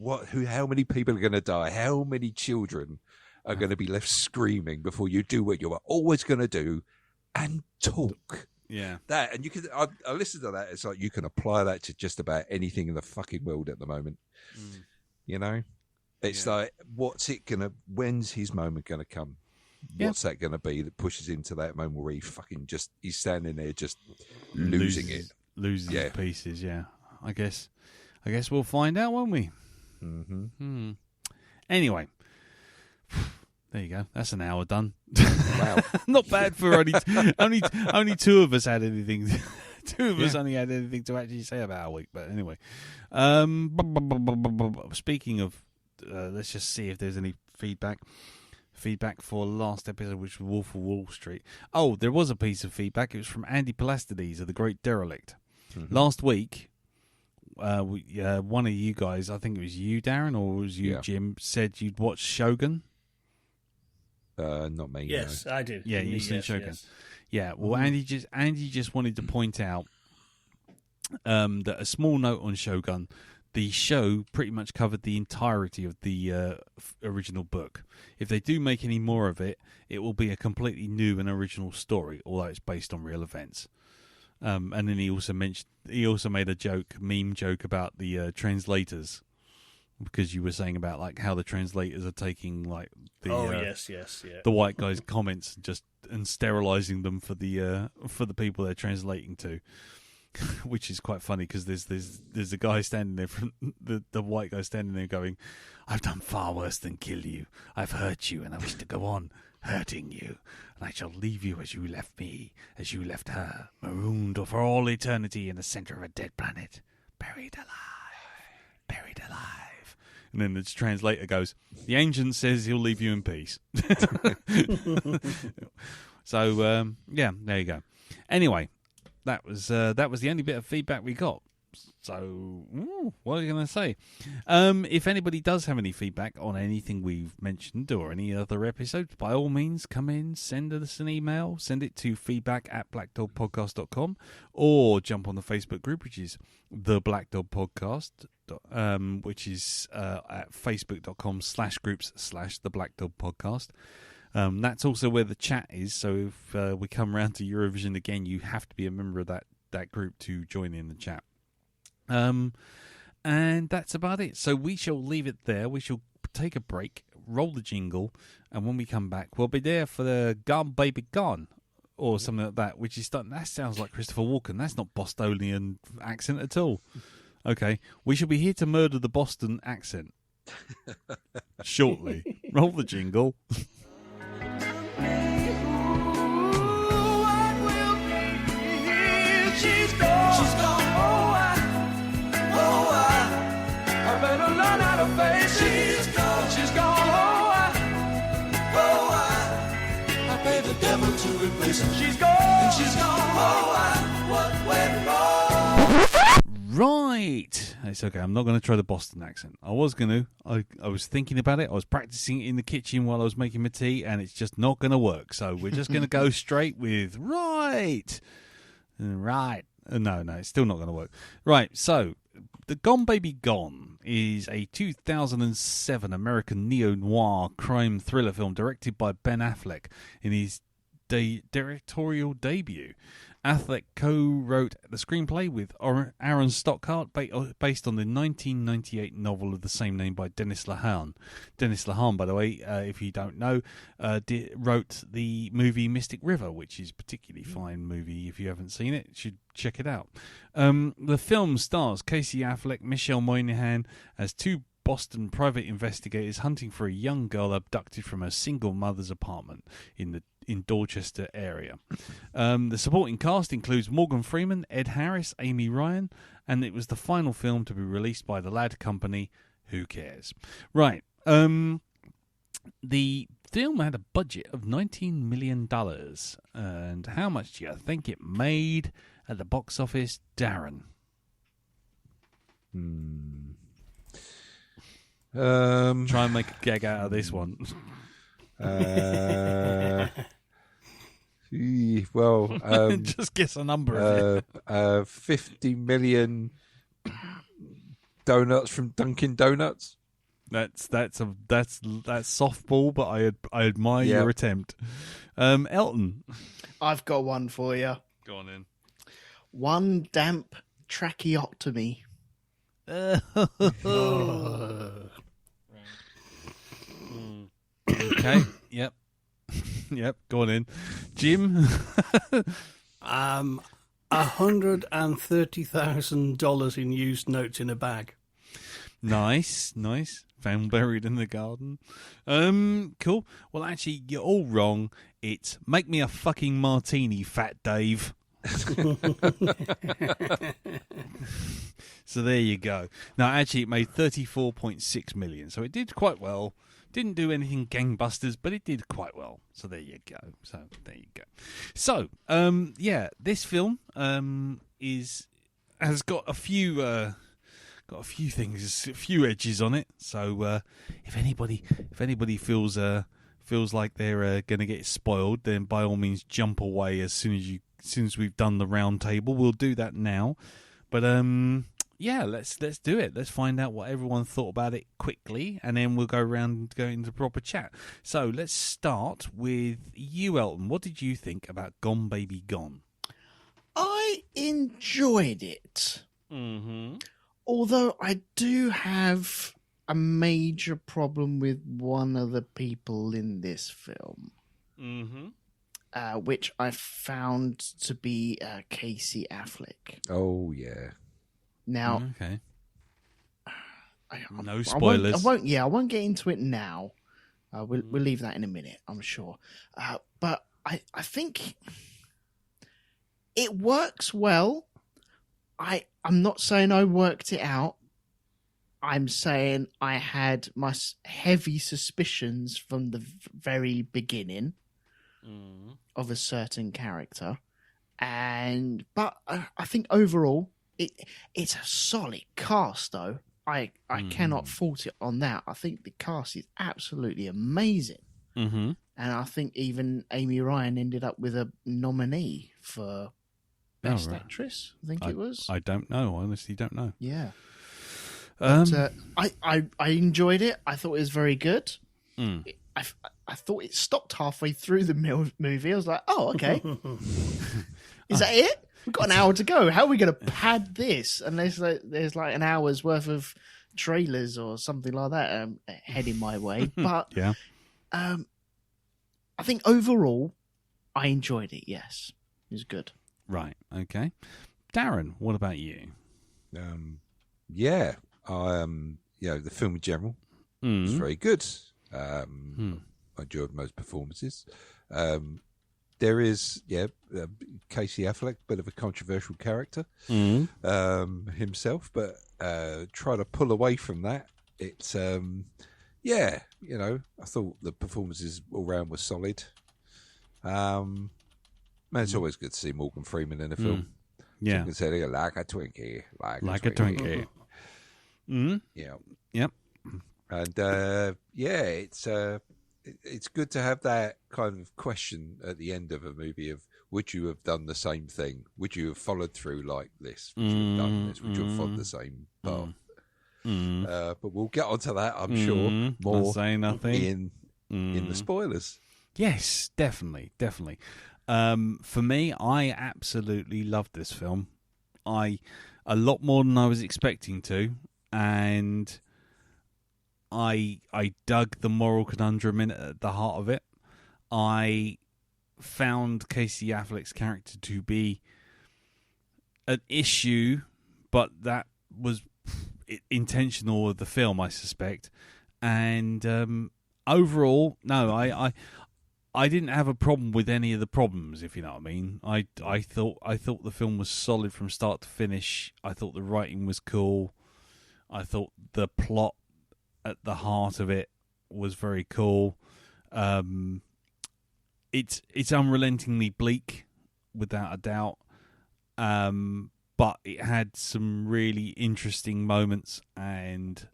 Speaker 2: many people are going to die? How many children are going to be left screaming before you do what you're always going to do and talk?
Speaker 1: Yeah.
Speaker 2: That, and you can. I listen to that. It's like you can apply that to just about anything in the fucking world at the moment. It's like, when's his moment going to come? What's that going to be that pushes him to that moment where he's standing there just losing
Speaker 1: his pieces? Yeah, I guess we'll find out, won't we?
Speaker 2: Mm-hmm.
Speaker 1: Anyway, there you go. That's an hour done.
Speaker 2: Wow,
Speaker 1: not bad for only two of us had anything. Two of us only had anything to actually say about our week. But anyway, speaking of, let's just see if there's any feedback for last episode, which was Wolf of Wall Street. Oh, there was a piece of feedback. It was from Andy Palastides of The Great Derelict. Mm-hmm. Last week, one of you guys, I think it was you, Darren, or it was you, Jim, said you'd watched Shogun.
Speaker 2: Not me.
Speaker 3: Yes,
Speaker 2: no.
Speaker 3: I did.
Speaker 1: Yeah, you've seen Shogun. Yes. Yeah, well, Andy just wanted to point out that a small note on Shogun. The show pretty much covered the entirety of the original book. If they do make any more of it, it will be a completely new and original story, although it's based on real events. And then he also made a meme joke about the translators, because you were saying about like how the translators are taking like the white guys' comments and sterilizing them for the people they're translating to. Which is quite funny because there's a guy standing there from the white guy standing there going, "I've done far worse than kill you. I've hurt you, and I wish to go on hurting you, and I shall leave you as you left me, as you left her, marooned for all eternity in the center of a dead planet, buried alive." And then the translator goes, "The ancient says he'll leave you in peace." So there you go. Anyway. That was the only bit of feedback we got. So, what are you going to say? If anybody does have any feedback on anything we've mentioned or any other episodes, by all means, come in, send us an email, send it to feedback@blackdogpodcast.com, or jump on the Facebook group, which is the Black Dog Podcast, which is at facebook.com/groups/the Black Dog Podcast. That's also where the chat is. So if we come round to Eurovision again, you have to be a member of that group to join in the chat. And that's about it. So we shall leave it there. We shall take a break, roll the jingle, and when we come back, we'll be there for the Gone Baby Gone or something like that, which is that sounds like Christopher Walken. That's not Bostonian accent at all. Okay, we shall be here to murder the Boston accent shortly. Roll the jingle.
Speaker 5: She's gone. I better learn how to face it. She's gone. I pay the devil to replace her. She's gone. She's gone. What went wrong?
Speaker 1: Right. It's okay. I'm not going to try the Boston accent. I was going to. I was thinking about it. I was practicing it in the kitchen while I was making my tea, and it's just not going to work. So we're just going to go straight with right. Right. No, it's still not going to work. Right. So The Gone Baby Gone is a 2007 American neo-noir crime thriller film directed by Ben Affleck in his directorial debut. Affleck co-wrote the screenplay with Aaron Stockhart based on the 1998 novel of the same name by Dennis Lehane. Dennis Lehane, by the way, if you don't know, wrote the movie Mystic River, which is a particularly fine movie. If you haven't seen it, you should check it out. The film stars Casey Affleck, Michelle Monaghan as two Boston private investigators hunting for a young girl abducted from her single mother's apartment in Dorchester area. The supporting cast includes Morgan Freeman, Ed Harris, Amy Ryan, and it was the final film to be released by the Ladd Company. Who cares? Right. The film had a budget of $19 million. And how much do you think it made at the box office, Darren? Try and make a gag out of this one.
Speaker 2: Well,
Speaker 1: just guess a number.
Speaker 2: 50 million donuts from Dunkin' Donuts.
Speaker 1: That's softball, but I admire your attempt. Elton,
Speaker 4: I've got one for you.
Speaker 1: go on in.
Speaker 4: One damp tracheotomy.
Speaker 1: Okay. Yep. Yep. Go on in, Jim.
Speaker 3: $130,000 in used notes in a bag.
Speaker 1: Nice. Found buried in the garden. Cool. Well, actually, you're all wrong. It's make me a fucking martini, Fat Dave. So there you go. Now, actually, it made 34.6 million, so it did quite well. Didn't do anything gangbusters, but it did quite well. So there you go. So this film has got a few things, a few edges on it. So if anybody feels like they're going to get spoiled, then by all means jump away as soon as we've done the round table. We'll do that now. But let's do it. Let's find out what everyone thought about it quickly, and then we'll go around and go into proper chat. So let's start with you, Elton. What did you think about Gone Baby Gone?
Speaker 4: I enjoyed it.
Speaker 1: Mm-hmm.
Speaker 4: Although I do have a major problem with one of the people in this film.
Speaker 1: Mm-hmm.
Speaker 4: Which I found to be Casey Affleck.
Speaker 2: Oh, yeah.
Speaker 4: Now,
Speaker 1: okay. No
Speaker 4: spoilers. I won't get into it now. We'll leave that in a minute, I'm sure. But I think it works well. I'm not saying I worked it out. I'm saying I had my heavy suspicions from the very beginning of a certain character, but I think overall it's a solid cast. Though I cannot fault it on that. I think the cast is absolutely amazing, and I think even Amy Ryan ended up with a nominee for Best Actress. I think it was.
Speaker 1: I don't know. I honestly don't know.
Speaker 4: Yeah. But, I enjoyed it. I thought it was very good. I I thought it stopped halfway through the movie. I was like, oh, okay. Is that it? We've got an hour to go. How are we going to pad this? And there's like an hour's worth of trailers or something like that heading my way. But
Speaker 1: Yeah.
Speaker 4: I think overall, I enjoyed it. Yes, it was good.
Speaker 1: Right. Okay. Darren, what about you?
Speaker 2: Yeah, the film in general was very good. I enjoyed most performances. There is, Casey Affleck, bit of a controversial character himself, but try to pull away from that. It's, I thought the performances all round were solid. It's always good to see Morgan Freeman in a film.
Speaker 1: Yeah.
Speaker 2: You can say like a Twinkie.
Speaker 1: Like a Twinkie.
Speaker 2: Yeah.
Speaker 1: Yep.
Speaker 2: And it's good to have that kind of question at the end of a movie of, would you have done the same thing? Would you have followed through like this? Would you have done this? Would you have followed the same path? But we'll get onto that, I'm sure, more
Speaker 1: I'll say nothing.
Speaker 2: in the spoilers.
Speaker 1: Yes, definitely. For me, I absolutely loved this film. A lot more than I was expecting to, and I dug the moral conundrum in at the heart of it. I found Casey Affleck's character to be an issue, but that was intentional of the film, I suspect. And overall, no, I didn't have a problem with any of the problems, if you know what I mean. I thought the film was solid from start to finish. I thought the writing was cool. I thought the plot at the heart of it was very cool. It's unrelentingly bleak, without a doubt. But it had some really interesting moments and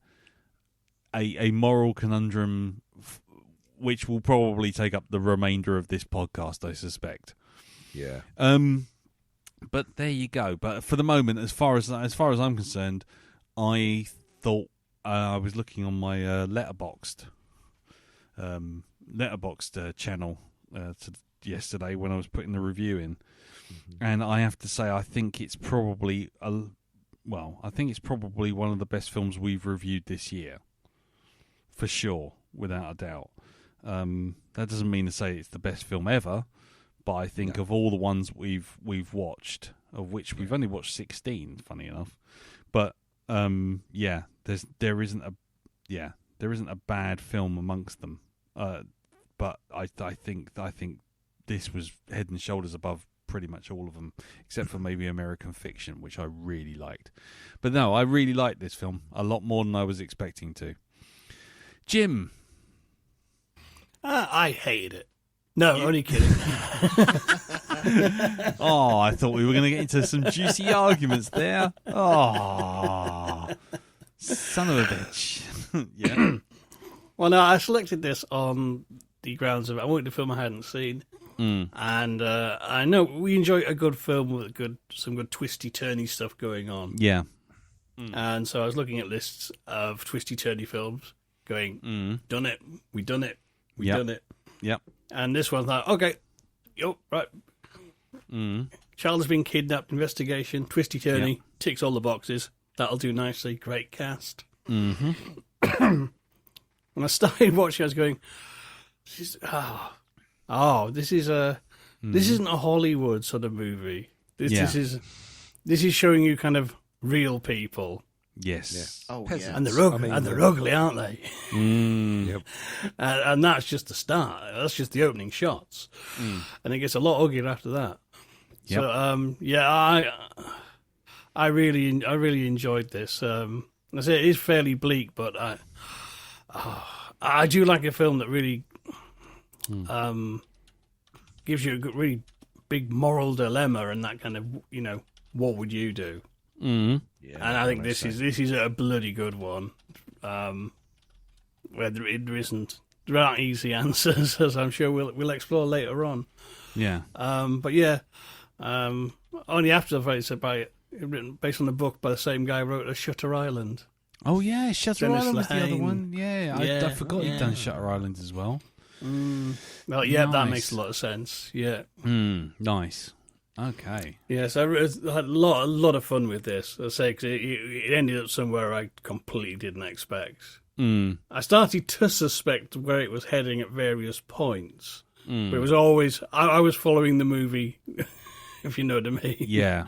Speaker 1: a moral conundrum which will probably take up the remainder of this podcast, I suspect.
Speaker 2: Yeah.
Speaker 1: But there you go. But for the moment, as far as I'm concerned, I thought I was looking on my Letterboxd channel yesterday when I was putting the review in, and I have to say I think it's probably one of the best films we've reviewed this year, for sure, without a doubt. That doesn't mean to say it's the best film ever, but I think of all the ones we've watched, of which we've only watched 16, funny enough, but there isn't a bad film amongst them. But I think this was head and shoulders above pretty much all of them, except for maybe American Fiction, which I really liked. But no, I really liked this film a lot more than I was expecting to. Jim.
Speaker 3: I hated it. No, only kidding.
Speaker 1: Oh, I thought we were going to get into some juicy arguments there. Oh, son of a bitch. Yeah.
Speaker 3: Well, no, I selected this on the grounds of I wanted a film I hadn't seen. And I know we enjoy a good film with some good twisty-turny stuff going on.
Speaker 1: Yeah.
Speaker 3: And so I was looking at lists of twisty-turny films going, done it, we done it. We done it.
Speaker 1: Yep.
Speaker 3: And this one's like, okay, right. Child has been kidnapped, investigation, twisty-turny, ticks all the boxes. That'll do nicely. Great cast. When I started watching, I was going, this isn't a Hollywood sort of movie. This is showing you kind of real people.
Speaker 1: Yes.
Speaker 4: Oh,
Speaker 2: Peasants.
Speaker 4: yeah.
Speaker 3: And they're ugly, aren't they?
Speaker 2: Yep.
Speaker 3: And that's just the start. That's just the opening shots. And it gets a lot uglier after that.
Speaker 1: Yep.
Speaker 3: So, I really enjoyed this. I say it is fairly bleak, but I do like a film that really gives you a good, really big moral dilemma and that kind of, what would you do?
Speaker 2: Yeah,
Speaker 3: And I think this is a bloody good one. Where there aren't easy answers, as I'm sure we'll explore later on.
Speaker 1: Yeah.
Speaker 3: But yeah, only after I've read written based on the book by the same guy who wrote Shutter Island.
Speaker 1: Oh yeah, Shutter
Speaker 3: Dennis
Speaker 1: Island was the other
Speaker 3: Lehane.
Speaker 1: one. Yeah, I forgot he'd done Shutter Island as well.
Speaker 3: Well, yeah, that
Speaker 1: Nice.
Speaker 3: makes a lot of sense. Yeah.
Speaker 1: Nice. Okay.
Speaker 3: Yeah, so I had a lot of fun with this. I say, 'cause it ended up somewhere I completely didn't expect. I started to suspect where it was heading at various points, but it was always I was following the movie, if you know what I mean.
Speaker 1: Yeah.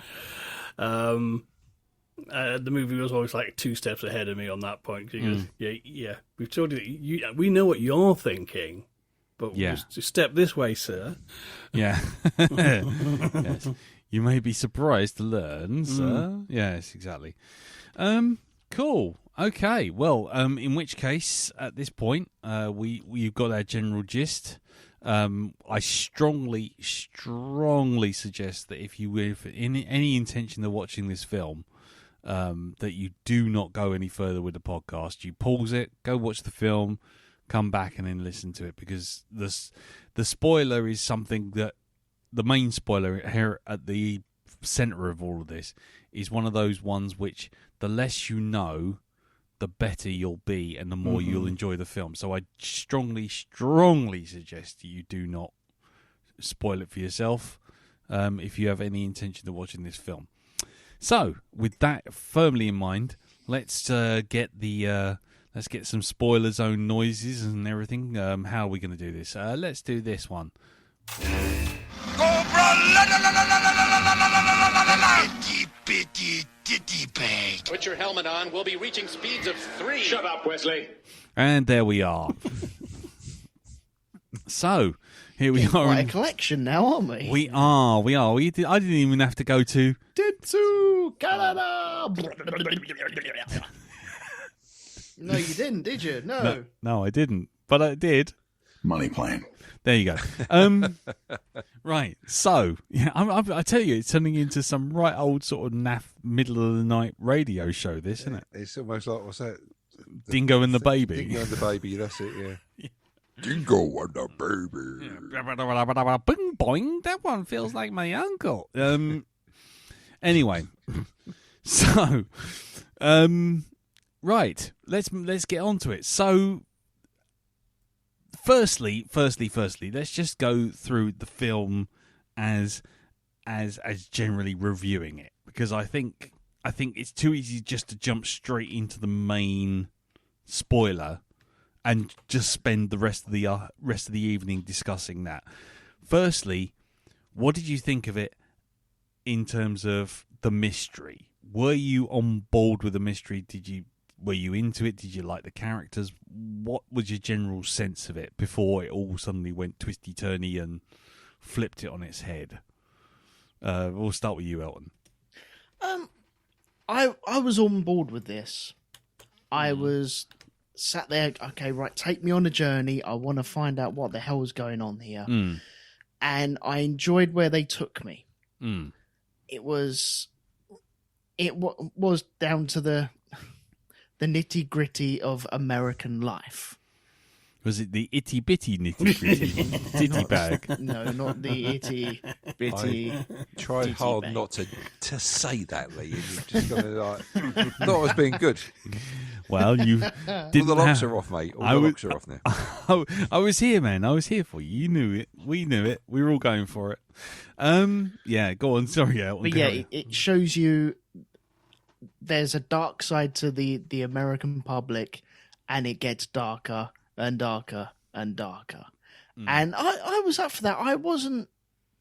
Speaker 3: The movie was always like 2 steps ahead of me on that point. 'Cause it goes, yeah, we've told you, we know what you're thinking, but
Speaker 1: Yeah.
Speaker 3: just step this way, sir.
Speaker 1: Yeah. Yes. You may be surprised to learn, sir. Yes, exactly. Cool. Okay. Well, in which case, at this point, we've got our general gist. I strongly suggest that if you have any intention of watching this film, that you do not go any further with the podcast. You pause it, go watch the film, come back, and then listen to it, because the spoiler is something that the main spoiler here at the center of all of this is one of those ones which the less you know, the better you'll be and the more you'll enjoy the film. So I strongly suggest you do not spoil it for yourself if you have any intention of watching this film. So with that firmly in mind, let's get some spoiler zone noises and everything. How are we going to do this? Let's do this one.
Speaker 5: Itty bitty ditty bag.
Speaker 6: Put your helmet on. We'll be reaching speeds of 3.
Speaker 7: Shut up, Wesley.
Speaker 1: And there we are. So here we are.
Speaker 4: Quite a collection now, aren't we?
Speaker 1: We are. I didn't even have to go to.
Speaker 4: Tetsu Canada. No, you didn't, did you?
Speaker 1: No, I didn't, but I did.
Speaker 7: Money plane.
Speaker 1: There you go. Right. So, yeah, I tell you, it's turning into some right old sort of naff middle of the night radio show. This, isn't it?
Speaker 2: It's almost like, what's that?
Speaker 1: Dingo and the Baby.
Speaker 2: Dingo and the Baby. That's it. Yeah. Dingo and the Baby.
Speaker 1: Boing, boing. That one feels like my uncle. Anyway, so, right. Let's get on to it. So, Firstly, let's just go through the film as generally reviewing it, because I think it's too easy just to jump straight into the main spoiler and just spend the rest of the evening discussing that. Firstly, what did you think of it in terms of the mystery? Were you on board with the mystery? Were you into it? Did you like the characters? What was your general sense of it before it all suddenly went twisty-turny and flipped it on its head? We'll start with you, Elton.
Speaker 4: I was on board with this. I was sat there, okay, right, take me on a journey. I want to find out what the hell is going on here. And I enjoyed where they took me. It was down to the nitty gritty of American life.
Speaker 1: Was it the itty bitty nitty gritty ditty bag?
Speaker 4: No, not the itty bitty.
Speaker 2: Tried
Speaker 4: ditty
Speaker 2: hard
Speaker 4: bag.
Speaker 2: not to say that, Lee. You're just going to thought I was being good.
Speaker 1: Well, you
Speaker 2: All
Speaker 1: didn't.
Speaker 2: the locks are off, mate. All the locks are off now.
Speaker 1: I was here, man. I was here for you. You knew it. We knew it. We were all going for it. Yeah, go on. Sorry, Elton.
Speaker 4: But yeah, it shows you there's a dark side to the American public, and it gets darker and darker and darker. And I was up for that. I wasn't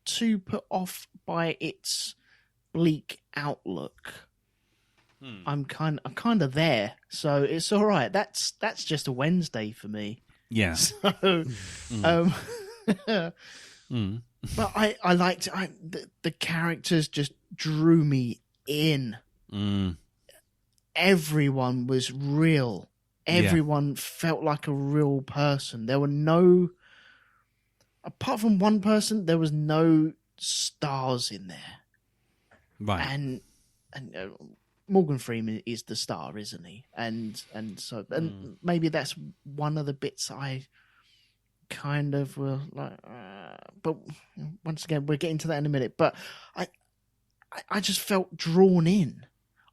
Speaker 4: too put off by its bleak outlook. I'm kind of there, so it's all right. That's just a Wednesday for me.
Speaker 1: Yeah.
Speaker 4: So, but I liked the characters just drew me in. Everyone was real. Everyone felt like a real person. There were no, apart from one person, there was no stars in there.
Speaker 1: Right.
Speaker 4: And Morgan Freeman is the star, isn't he? And maybe that's one of the bits I kind of were like. But once again, we'll get into that in a minute. But I just felt drawn in.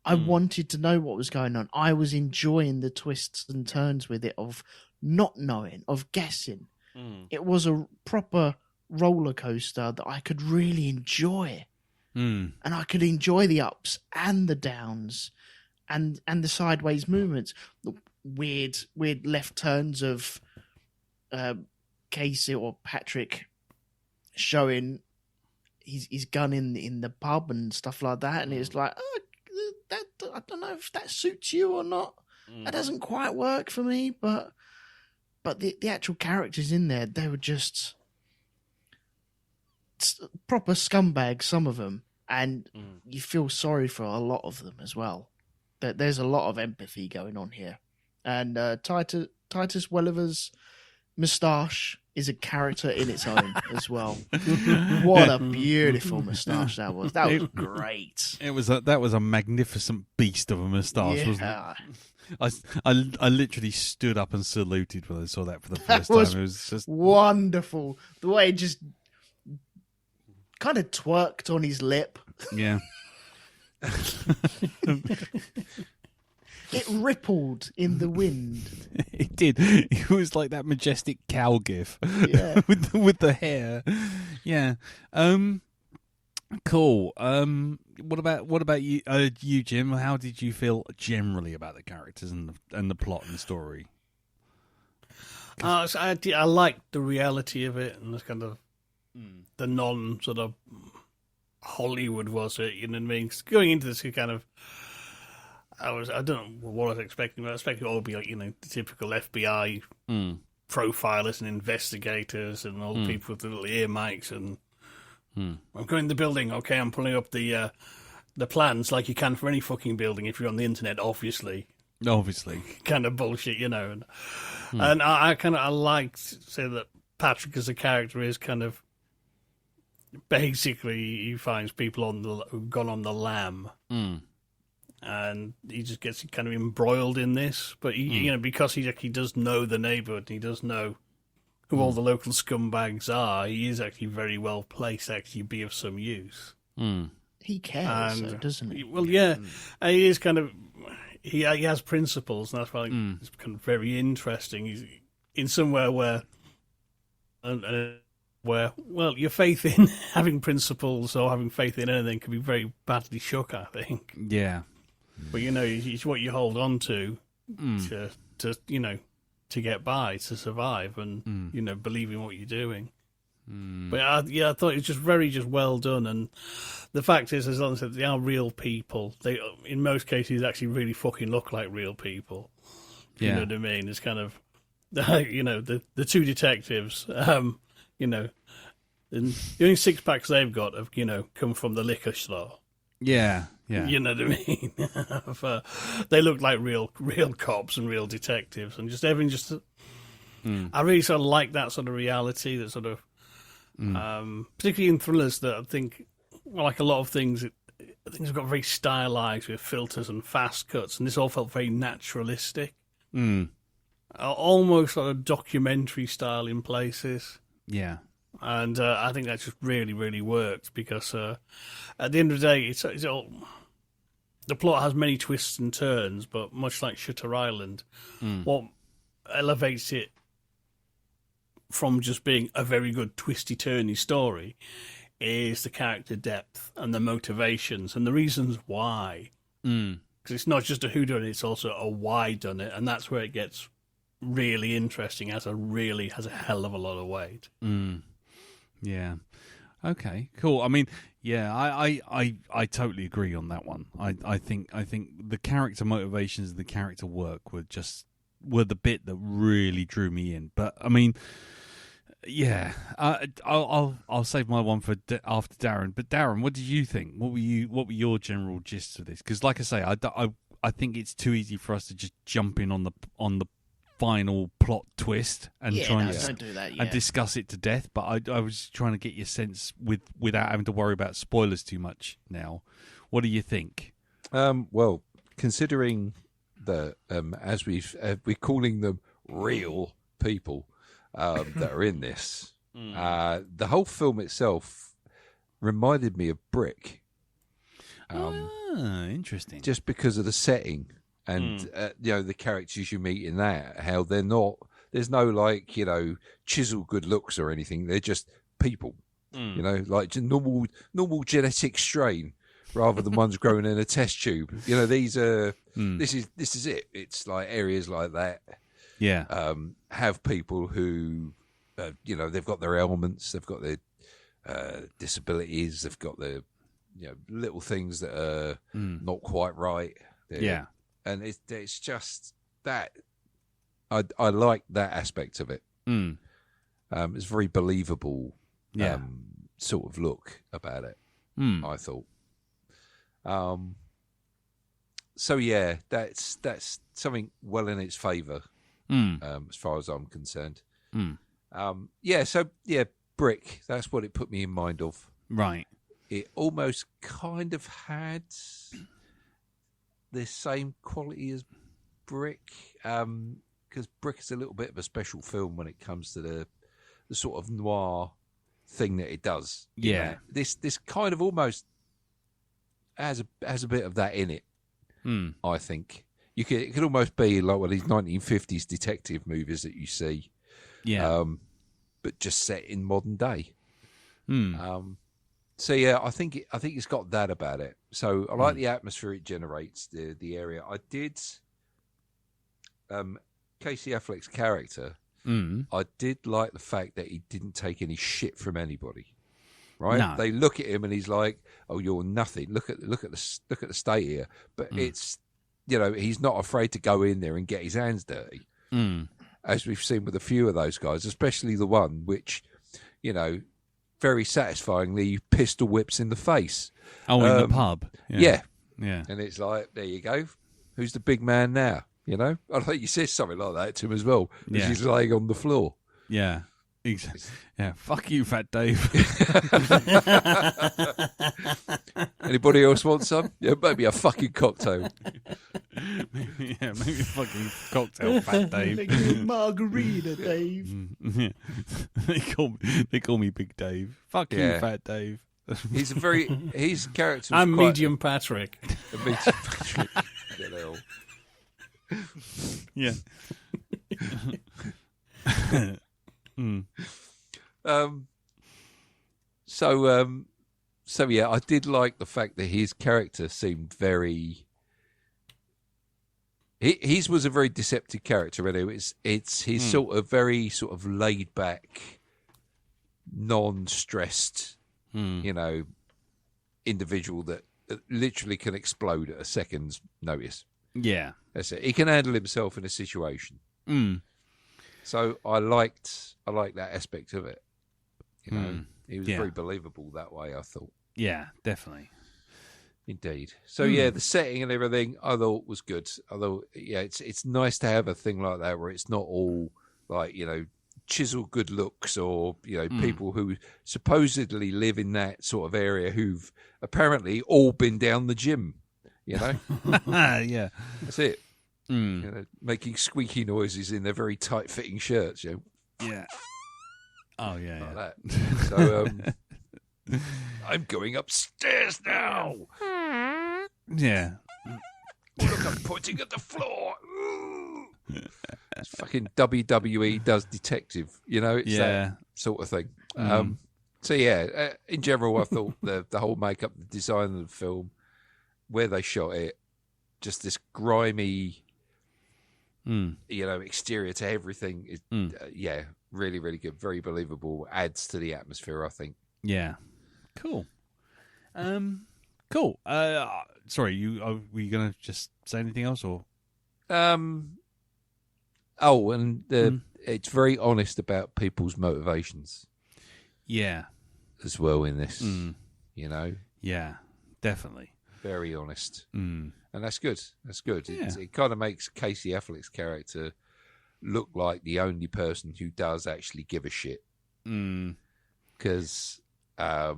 Speaker 4: I wanted to know what was going on. I was enjoying the twists and turns with it, of not knowing, of guessing. It was a proper roller coaster that I could really enjoy. And I could enjoy the ups and the downs and the sideways movements, the weird left turns of Casey or Patrick showing his gun in the pub and stuff like that, and it's like, oh, that I don't know if that suits you or not. That doesn't quite work for me, but the actual characters in there, they were just proper scumbags, some of them, and you feel sorry for a lot of them as well. There's a lot of empathy going on here, and Titus Welliver's moustache is a character in its own as well. What a beautiful moustache that was! That was great.
Speaker 1: That was a magnificent beast of a moustache, wasn't it? I literally stood up and saluted when I saw that for the first time. It was just
Speaker 4: wonderful. The way it just kind of twerked on his lip.
Speaker 1: Yeah.
Speaker 4: It rippled in the wind.
Speaker 1: It did. It was like that majestic cow gif.
Speaker 4: Yeah.
Speaker 1: with the hair. Yeah. Cool. What about you, Jim? How did you feel generally about the characters and the plot and the story?
Speaker 3: I liked the reality of it and the kind of the non sort of Hollywood was it. You know what I mean? Going into this kind of, I don't know what I was expecting. But I expected it all to be like, you know, the typical FBI profilers and investigators and all the people with the little ear mics and. I'm going to the building. Okay, I'm pulling up the plans like you can for any fucking building if you're on the internet. Obviously, kind of bullshit, you know. And I liked say that Patrick as a character is kind of basically he finds people who've gone on the lam, and he just gets kind of embroiled in this. But he, you know, because he actually does know the neighborhood, he does know who all the local scumbags are, he is actually very well placed to actually be of some use.
Speaker 4: He cares, doesn't he?
Speaker 3: Well, yeah. He is kind of... He has principles, and that's why it's kind of very interesting. He's in somewhere where, well, your faith in having principles or having faith in anything can be very badly shook, I think.
Speaker 1: Yeah.
Speaker 3: But, you know, it's what you hold on to you know, to get by, to survive, and you know, believe in what you're doing. But I thought it was just well done. And the fact is, as long as they are real people, they in most cases actually really fucking look like real people. You know what I mean? It's kind of you know, the two detectives. You know, and the only six packs they've got have, you know, come from the liquor store.
Speaker 1: Yeah.
Speaker 3: You know what I mean? They look like real cops and real detectives, and just everything. I really sort of like that sort of reality, that sort of, particularly in thrillers. That I think, like a lot of things, things have got very stylized with filters and fast cuts, and this all felt very naturalistic, almost sort of documentary style in places.
Speaker 1: Yeah.
Speaker 3: And I think that just really, really worked because at the end of the day, it's all. The plot has many twists and turns, but much like Shutter Island, what elevates it from just being a very good twisty-turny story is the character depth and the motivations and the reasons why. Because it's not just a whodunit, it's also a why done it, and that's where it gets really interesting. Has a hell of a lot of weight.
Speaker 1: Yeah. Okay. Cool. I mean, yeah, I totally agree on that one. I think the character motivations and the character work were the bit that really drew me in. But I mean, yeah, I'll save my one for after Darren. But Darren, what did you think? What were your general gist of this? Because, like I say, I think it's too easy for us to just jump in on the final plot twist and
Speaker 4: don't do that,
Speaker 1: and discuss it to death. But I was trying to get your sense without having to worry about spoilers too much now. What do you think?
Speaker 2: Well, considering the as we're calling them real people that are in this, the whole film itself reminded me of Brick.
Speaker 1: Interesting.
Speaker 2: Just because of the setting. And you know, the characters you meet in that, how they're not there's no like chisel good looks or anything. They're just people, like normal genetic strain rather than ones growing in a test tube. These are this is it. It's like areas like that.
Speaker 1: Yeah.
Speaker 2: Have people who they've got their ailments, they've got their disabilities, they've got the little things that are not quite right.
Speaker 1: Yeah.
Speaker 2: And it's just that I like that aspect of it. It's very believable. Sort of look about it. I thought. So yeah, that's something well in its favour. As far as I'm concerned. Brick. That's what it put me in mind of.
Speaker 1: Right.
Speaker 2: It almost kind of had the same quality as Brick, because Brick is a little bit of a special film when it comes to the sort of noir thing that it does.
Speaker 1: Yeah.
Speaker 2: This kind of almost has a bit of that in it. I think it could almost be like one of these 1950s detective movies that you see.
Speaker 1: Yeah.
Speaker 2: But just set in modern day. So yeah, I think it's got that about it. So I like the atmosphere it generates, the area. I did Casey Affleck's character. I did like the fact that he didn't take any shit from anybody. Right?
Speaker 1: No.
Speaker 2: They look at him and he's like, "Oh, you're nothing. Look at the state here." But it's he's not afraid to go in there and get his hands dirty. As we've seen with a few of those guys, especially the one which, very satisfyingly pistol whips in the face.
Speaker 1: Oh, in the pub.
Speaker 2: Yeah.
Speaker 1: Yeah.
Speaker 2: And it's like, there you go. Who's the big man now? I think he says something like that to him as well, as he's laying on the floor.
Speaker 1: Yeah. Exactly. Yeah. Fuck you, Fat Dave.
Speaker 2: Anybody else want some? Yeah, maybe a fucking cocktail.
Speaker 1: maybe a fucking cocktail, Fat Dave.
Speaker 4: Make me a margarita, Dave.
Speaker 1: Yeah. They call me Big Dave. Fuck you, Fat Dave.
Speaker 2: His character.
Speaker 3: I'm Medium Patrick.
Speaker 2: A Medium Patrick.
Speaker 1: Yeah.
Speaker 2: So yeah, I did like the fact that his character seemed very. His was a very deceptive character, and it's his sort of very sort of laid back, non-stressed, individual that literally can explode at a second's notice.
Speaker 1: Yeah,
Speaker 2: that's it. He can handle himself in a situation. So I liked that aspect of it. He was very believable that way, I thought.
Speaker 1: Yeah, definitely.
Speaker 2: Indeed. So yeah, the setting and everything I thought was good. Although it's nice to have a thing like that where it's not all like, chiseled good looks or, people who supposedly live in that sort of area who've apparently all been down the gym,
Speaker 1: Yeah.
Speaker 2: That's it. Making squeaky noises in their very tight fitting shirts,
Speaker 1: Yeah. Oh yeah.
Speaker 2: Like that. So I'm going upstairs now.
Speaker 1: Yeah.
Speaker 2: Look, I'm pointing at the floor. It's fucking WWE does detective, it's that sort of thing. So yeah, in general, I thought the whole makeup, the design of the film, where they shot it, just this grimy, exterior to everything is, really, really good, very believable. Adds to the atmosphere, I think.
Speaker 1: Yeah, cool. Cool. Sorry, were you gonna just say anything else or? It's very honest about people's motivations. Yeah.
Speaker 2: As well in this,
Speaker 1: Yeah, definitely.
Speaker 2: Very honest. And that's good. That's good.
Speaker 1: Yeah.
Speaker 2: It kind of makes Casey Affleck's character look like the only person who does actually give a shit. Because, that's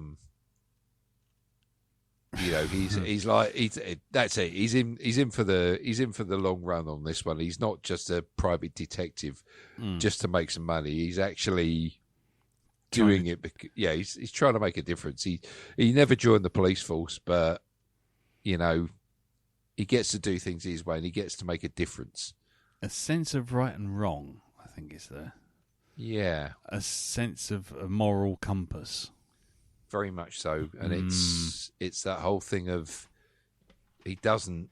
Speaker 2: it. He's in for the long run on this one. He's not just a private detective just to make some money. He's actually doing it. He's trying to make a difference. He never joined the police force, but he gets to do things his way and he gets to make a difference.
Speaker 1: A sense of right and wrong. I I think is
Speaker 2: Yeah,
Speaker 1: a sense of a moral compass.
Speaker 2: very much so. And it's that whole thing of he doesn't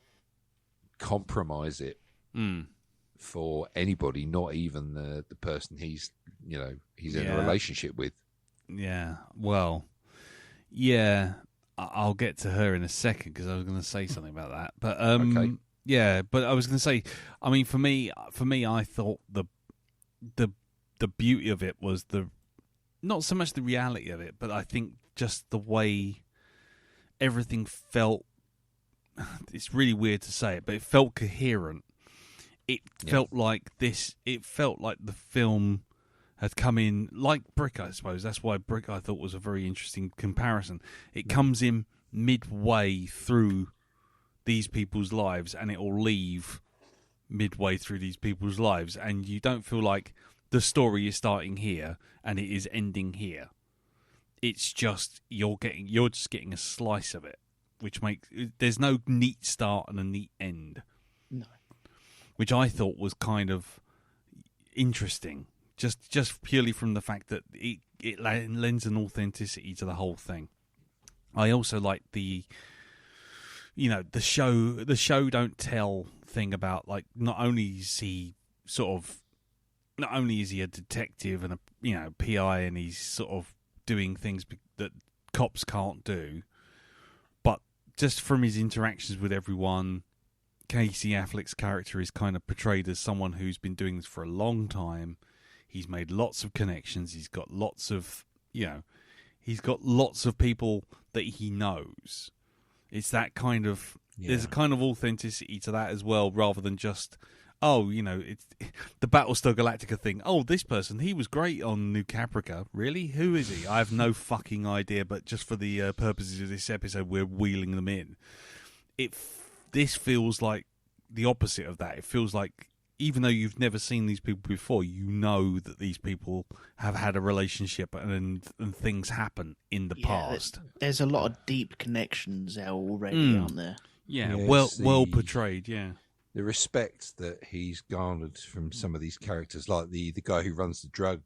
Speaker 2: compromise it for anybody, not even the person he's in a relationship with.
Speaker 1: Yeah, well, yeah, I'll get to her in a second because I was going to say something about that. But
Speaker 2: Okay.
Speaker 1: yeah, but I was going to say, I mean, for me, I thought the beauty of it was not so much the reality of it, but I think just the way everything felt. It's really weird to say it, but it felt coherent. It felt like this. It felt like the film had come in like Brick, I suppose. That's why Brick I thought was a very interesting comparison. It comes in midway through these people's lives, and it will leave midway through these people's lives, and you don't feel like the story is starting here and it is ending here. It's just you're just getting a slice of it, which makes there's no neat start and a neat end.
Speaker 4: No.
Speaker 1: Which I thought was kind of interesting, just purely from the fact that it lends an authenticity to the whole thing. I also like the show don't tell thing about, like, not only is he a detective and a PI, and he's sort of doing things that cops can't do, but just from his interactions with everyone. Casey Affleck's character is kind of portrayed as someone who's been doing this for a long time. He's made lots of connections. He's got lots of, people that he knows. It's that kind of, there's a kind of authenticity to that as well, rather than just, it's the Battlestar Galactica thing. Oh, this person, he was great on New Caprica. Really? Who is he? I have no fucking idea, but just for the purposes of this episode, we're wheeling them in. This feels like the opposite of that. It feels like, even though you've never seen these people before, you know that these people have had a relationship and things happen in the past.
Speaker 4: There's a lot of deep connections there already, aren't there?
Speaker 1: Yeah,
Speaker 2: Yes,
Speaker 1: well portrayed, yeah.
Speaker 2: The respect that he's garnered from some of these characters, like the guy who runs the drug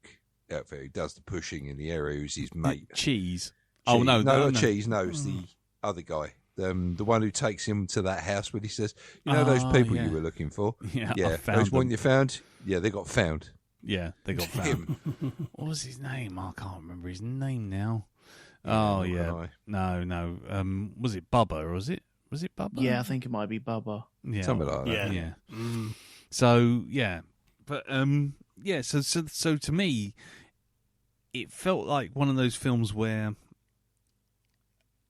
Speaker 2: outfit, who does the pushing in the area, who's his mate.
Speaker 1: Cheese.
Speaker 2: Oh, no,
Speaker 1: no.
Speaker 2: not Cheese. No, it's the other guy. The one who takes him to that house when he says, those people you were looking for?
Speaker 1: Yeah, I
Speaker 2: yeah.
Speaker 1: found
Speaker 2: Those one
Speaker 1: them.
Speaker 2: you found? Yeah, they got found.
Speaker 1: Yeah, they got found. What was his name? I can't remember his name now. Oh, yeah. No. Was it Bubba, or was it Bubba?
Speaker 4: Yeah, I think it might be Bubba.
Speaker 1: Yeah.
Speaker 2: Something like that.
Speaker 1: Yeah. So, yeah. But, so to me, it felt like one of those films where,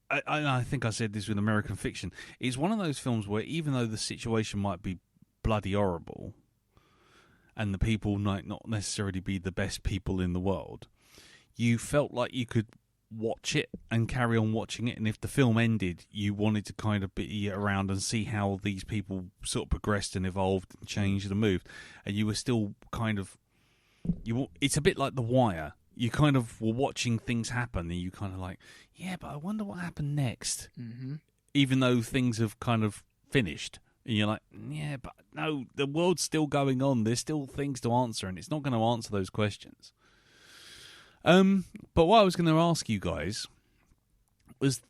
Speaker 1: I think I said this with American Fiction, it's one of those films where, even though the situation might be bloody horrible and the people might not necessarily be the best people in the world, you felt like you could watch it and carry on watching it, and if the film ended, you wanted to kind of be around and see how these people sort of progressed and evolved and changed and moved, and you were still kind of, it's a bit like The Wire. You kind of were watching things happen, and you kind of like, yeah, but I wonder what happened next. Mm-hmm. Even though things have kind of finished. And you're like, yeah, but no, the world's still going on. There's still things to answer, and it's not going to answer those questions. But what I was going to ask you guys was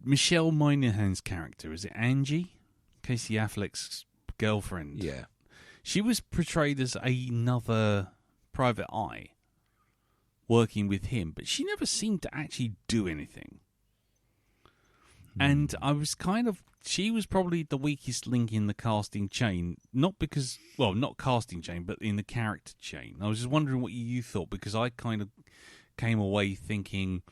Speaker 1: Michelle Monaghan's character. Is it Angie? Casey Affleck's girlfriend.
Speaker 2: Yeah.
Speaker 1: She was portrayed as another private eye, working with him, but she never seemed to actually do anything. And I was she was probably the weakest link in the casting chain, not casting chain, but in the character chain. I was just wondering what you thought, because I kind of came away thinking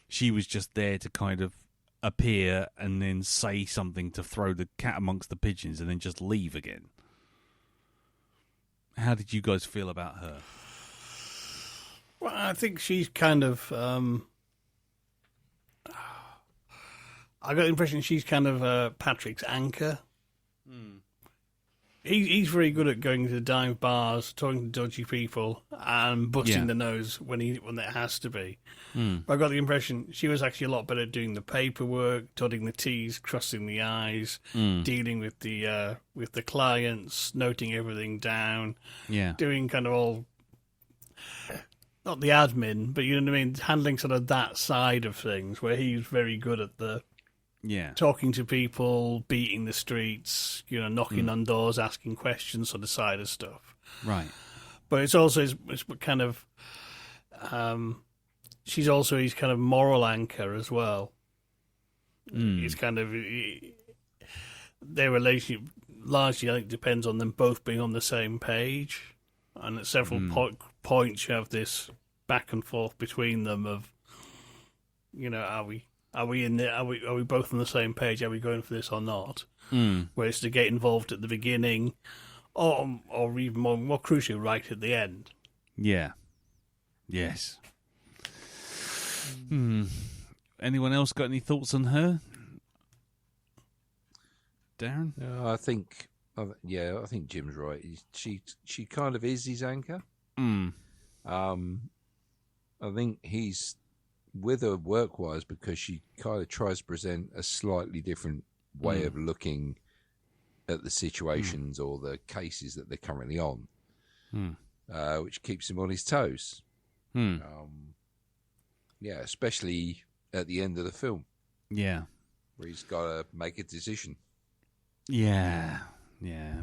Speaker 1: she was just there to kind of appear and then say something to throw the cat amongst the pigeons and then just leave again. How did you guys feel about her?
Speaker 3: Well, I think she's kind of. I got the impression she's kind of Patrick's anchor. He's very good at going to dive bars, talking to dodgy people, and busting the nose when it has to be. But I got the impression she was actually a lot better at doing the paperwork, dotting the T's, crossing the I's, dealing with the clients, noting everything down, doing kind of all not the admin, but you know what I mean, handling sort of that side of things, where he's very good at the talking to people, beating the streets, you know, knocking on doors, asking questions, sort of side of stuff.
Speaker 1: Right.
Speaker 3: But it's also it's kind of she's also his kind of moral anchor as well. It's kind of their relationship largely, I think, depends on them both being on the same page, and at several points you have this back and forth between them of, you know, are we in there? Are we both on the same page? Are we going for this or not? Whereas to get involved at the beginning, or even more crucially, right at the end.
Speaker 1: Yeah. Yes. Anyone else got any thoughts on her? Darren?
Speaker 2: I think Jim's right. She kind of is his anchor. I think he's with her work-wise because she kind of tries to present a slightly different way of looking at the situations or the cases that they're currently on, which keeps him on his toes. Especially at the end of the film. Yeah. Where he's got to make a decision.
Speaker 1: Yeah. I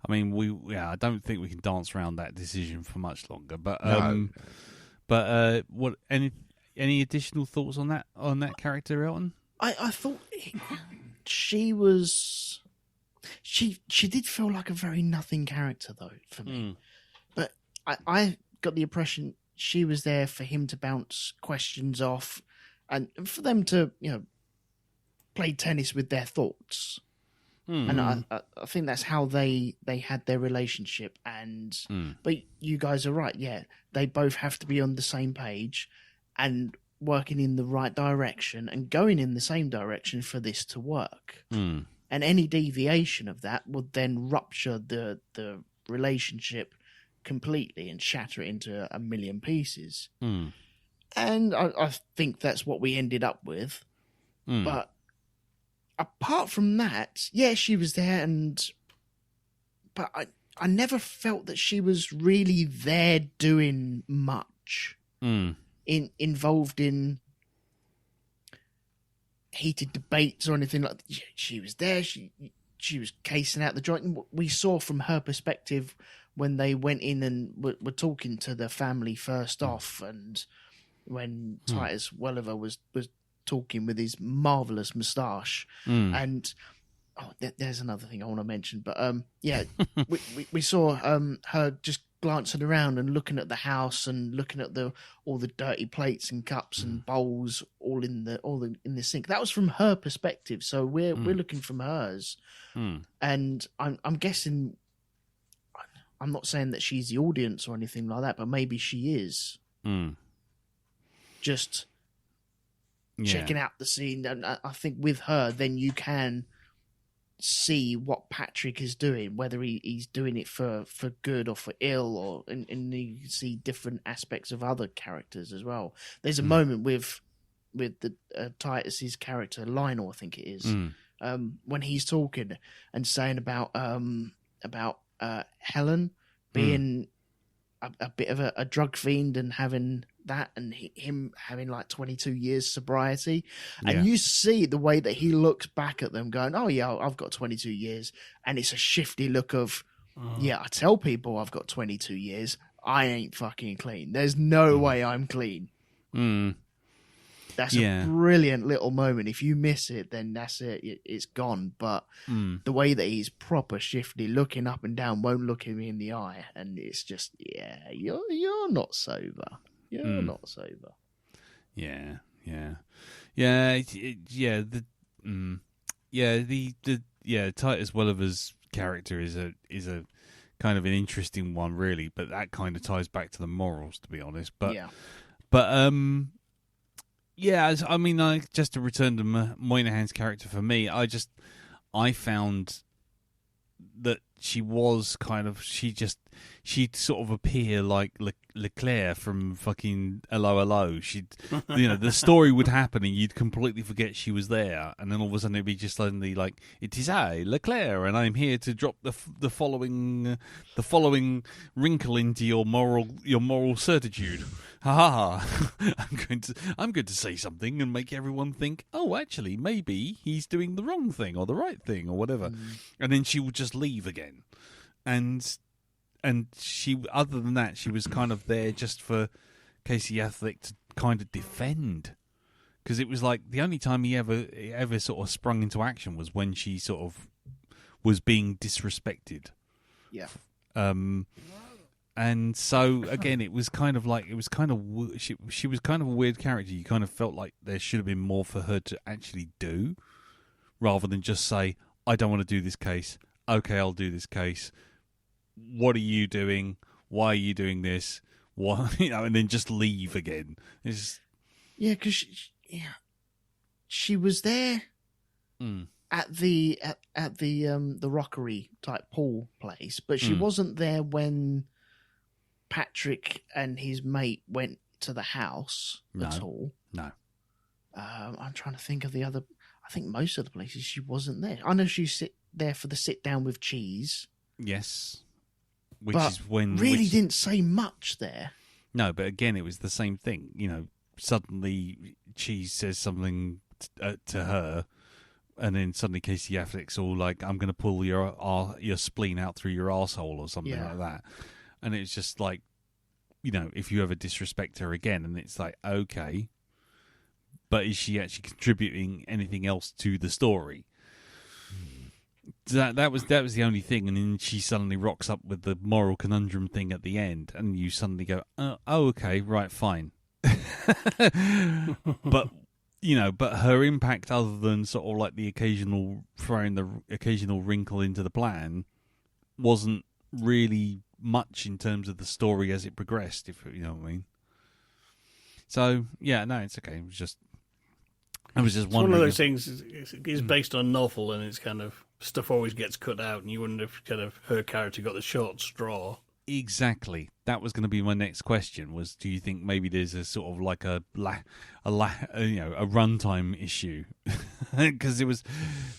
Speaker 1: mean, I don't think we can dance around that decision for much longer. But
Speaker 2: No.
Speaker 1: But what? Any additional thoughts on that character, Elton?
Speaker 4: I thought she was. She did feel like a very nothing character though for me, but I got the impression she was there for him to bounce questions off, and for them to play tennis with their thoughts. And I think that's how they had their relationship. And but you guys are right. Yeah, they both have to be on the same page and working in the right direction and going in the same direction for this to work. And any deviation of that would then rupture the relationship completely and shatter it into a million pieces. And I think that's what we ended up with. But apart from that, yeah, she was there, but I never felt that she was really there doing much. Involved in heated debates or anything like that. She was there. She was casing out the joint. And we saw from her perspective when they went in and were talking to the family first off, and when Titus Welliver was talking with his marvelous moustache. And there's another thing I want to mention, but we saw her just glancing around and looking at the house and looking at all the dirty plates and cups and bowls all in the sink. That was from her perspective, so we're looking from hers. And I'm guessing, I'm not saying that she's the audience or anything like that, but maybe she is just checking out the scene. And I think with her, then you can see what Patrick is doing, whether he's doing it for good or for ill, and you see different aspects of other characters as well. There's a moment with the Titus's character Lionel, I think it is, when he's talking and saying about Helen being a bit of a drug fiend and having that, and him having like 22 years sobriety, and you see the way that he looks back at them going, oh yeah, I've got 22 years, and it's a shifty look of I tell people I've got 22 years, I ain't fucking clean, there's no way I'm clean. That's a brilliant little moment. If you miss it, then that's it, it's gone. But the way that he's proper shifty, looking up and down, won't look him in the eye, and it's just, you're not sober. You're not sober.
Speaker 1: Titus Welliver's character is a kind of an interesting one, really, but that kind of ties back to the morals, to be honest. I mean, just to return to Moynihan's character, for me, I found that she was kind of she'd sort of appear like Leclerc from fucking Hello Hello. She'd the story would happen and you'd completely forget she was there, and then all of a sudden it'd be just suddenly like, it is I, Leclerc, and I'm here to drop the following wrinkle into your moral certitude. Ha ha ha! I'm going to say something and make everyone think, oh, actually, maybe he's doing the wrong thing or the right thing or whatever, and then she would just leave again, and she, other than that, she was kind of there just for Casey Affleck to kind of defend, because it was like the only time he ever sort of sprung into action was when she sort of was being disrespected.
Speaker 4: Yeah.
Speaker 1: And so again, it was kind of like she was kind of a weird character. You kind of felt like there should have been more for her to actually do, rather than just say, "I don't want to do this case. Okay, I'll do this case. What are you doing? Why are you doing this? Why?" And then just leave again.
Speaker 4: Yeah, because she was there at the Rockery type pool place, but she wasn't there when Patrick and his mate went to the house at all.
Speaker 1: No.
Speaker 4: I'm trying to think of the other. I think most of the places she wasn't there. I know she sit there for the sit down with Cheese.
Speaker 1: Yes. Which
Speaker 4: but
Speaker 1: is when
Speaker 4: really didn't say much there.
Speaker 1: No, but again, it was the same thing. Suddenly Cheese says something to her, and then suddenly Casey Affleck's all like, "I'm going to pull your spleen out through your arsehole," or something like that. And it's just like, if you ever disrespect her again, and it's like, okay, but is she actually contributing anything else to the story? That was the only thing, and then she suddenly rocks up with the moral conundrum thing at the end, and you suddenly go, "Oh, okay, right, fine." But her impact, other than sort of like the occasional throwing the occasional wrinkle into the plan, wasn't really much in terms of the story as it progressed, if you know what I mean. So yeah, no, it's okay. I was just wondering.
Speaker 3: One of those things is based on a novel, and it's kind of stuff always gets cut out, and you wonder if kind of her character got the short straw.
Speaker 1: Exactly. That was going to be my next question. Was, do you think maybe there's a sort of like a runtime issue? Because it was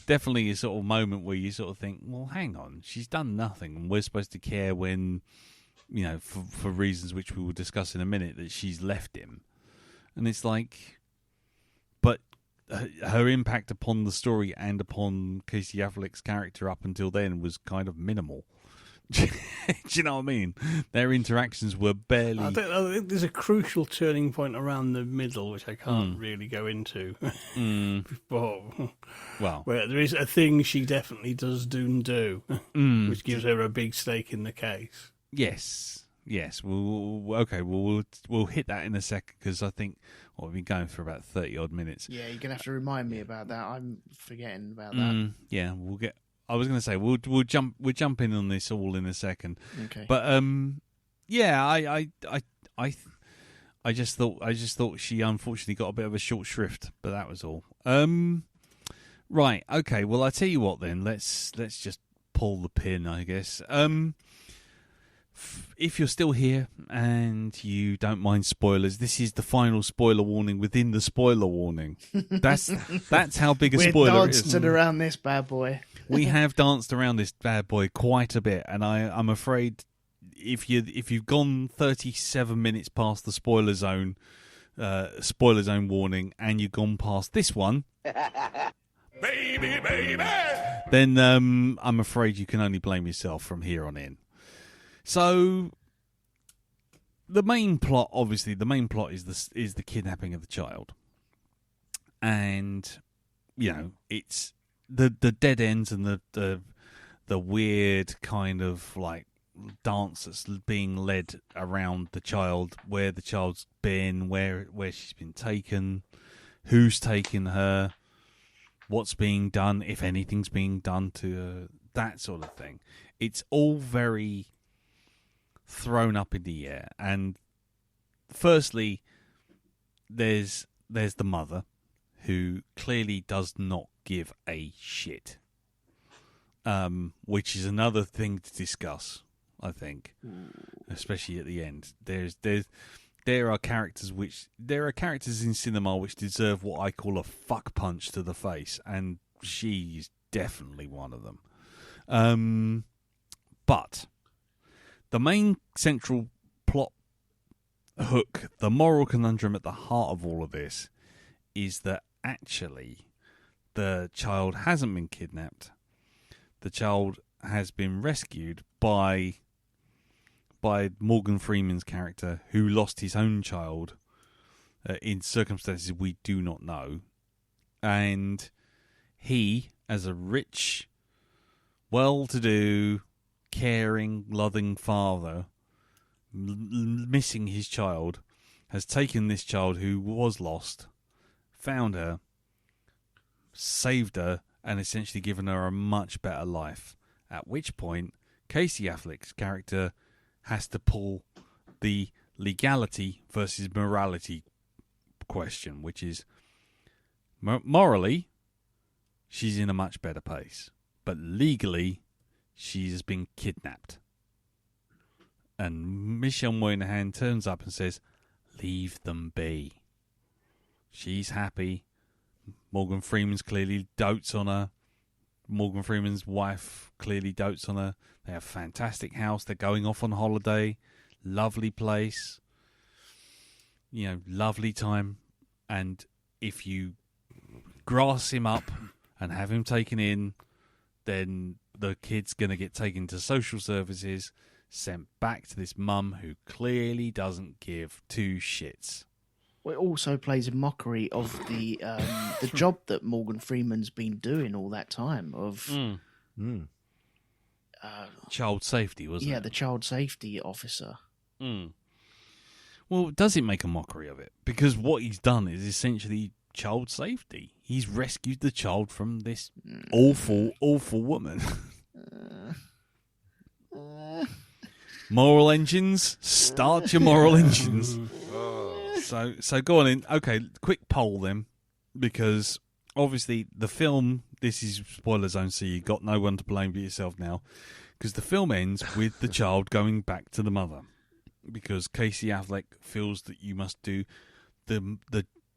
Speaker 1: definitely a sort of moment where you sort of think, well, hang on, she's done nothing, and we're supposed to care when, for reasons which we will discuss in a minute, that she's left him, and it's like, but her impact upon the story and upon Casey Affleck's character up until then was kind of minimal. Do you know what I mean? Their interactions were barely.
Speaker 3: I think there's a crucial turning point around the middle, which I can't really go into.
Speaker 1: Well,
Speaker 3: where there is a thing she definitely does do, which gives her a big stake in the case.
Speaker 1: Yes. We'll hit that in a second, because I think we've been going for about 30 odd minutes.
Speaker 4: Yeah, you're gonna have to remind me about that. I'm forgetting about that.
Speaker 1: Yeah, we'll get. I was going to say we'll jump in on this all in a second.
Speaker 4: Okay.
Speaker 1: But yeah, I just thought she unfortunately got a bit of a short shrift, but that was all. Right. Okay. Well, I tell you what then. Let's just pull the pin, I guess. If you're still here and you don't mind spoilers, this is the final spoiler warning within the spoiler warning. That's how big a spoiler it is.
Speaker 4: We're dancing around this bad boy.
Speaker 1: We have danced around this bad boy quite a bit, and I'm afraid if you've gone 37 minutes past the spoiler zone warning, and you've gone past this one, baby, then I'm afraid you can only blame yourself from here on in. So the main plot is the kidnapping of the child, and it's the dead ends and the weird kind of like dance that's being led around the child, where the child's been, where she's been taken, who's taken her, what's being done, if anything's being done to her, that sort of thing. It's all very thrown up in the air. And firstly, there's the mother, who clearly does not give a shit. which is another thing to discuss, I think, especially at the end. There are characters in cinema which deserve what I call a fuck punch to the face, and she is definitely one of them. But the main central plot hook, the moral conundrum at the heart of all of this, is that actually the child hasn't been kidnapped. The child has been rescued by Morgan Freeman's character, who lost his own child in circumstances we do not know. And he, as a rich, well-to-do, caring, loving father, missing his child, has taken this child who was lost, found her, saved her, and essentially given her a much better life. At which point, Casey Affleck's character has to pull the legality versus morality question, which is, morally, she's in a much better place, but legally, she's been kidnapped. And Michelle Moynihan turns up and says, leave them be. She's happy. Morgan Freeman's clearly dotes on her. Morgan Freeman's wife clearly dotes on her. They have a fantastic house. They're going off on holiday. Lovely place. Lovely time. And if you grass him up and have him taken in, then the kid's going to get taken to social services, sent back to this mum who clearly doesn't give two shits.
Speaker 4: Well, it also plays a mockery of the job that Morgan Freeman's been doing all that time of
Speaker 1: child safety, wasn't it?
Speaker 4: Yeah, the child safety officer.
Speaker 1: Well, does it make a mockery of it? Because what he's done is essentially child safety. He's rescued the child from this awful, awful woman. Moral engines, start your moral engines. So go on in. Okay, quick poll then, because obviously the film, this is spoiler zone, so you got no one to blame but yourself now, because the film ends with the child going back to the mother, because Casey Affleck feels that you must do the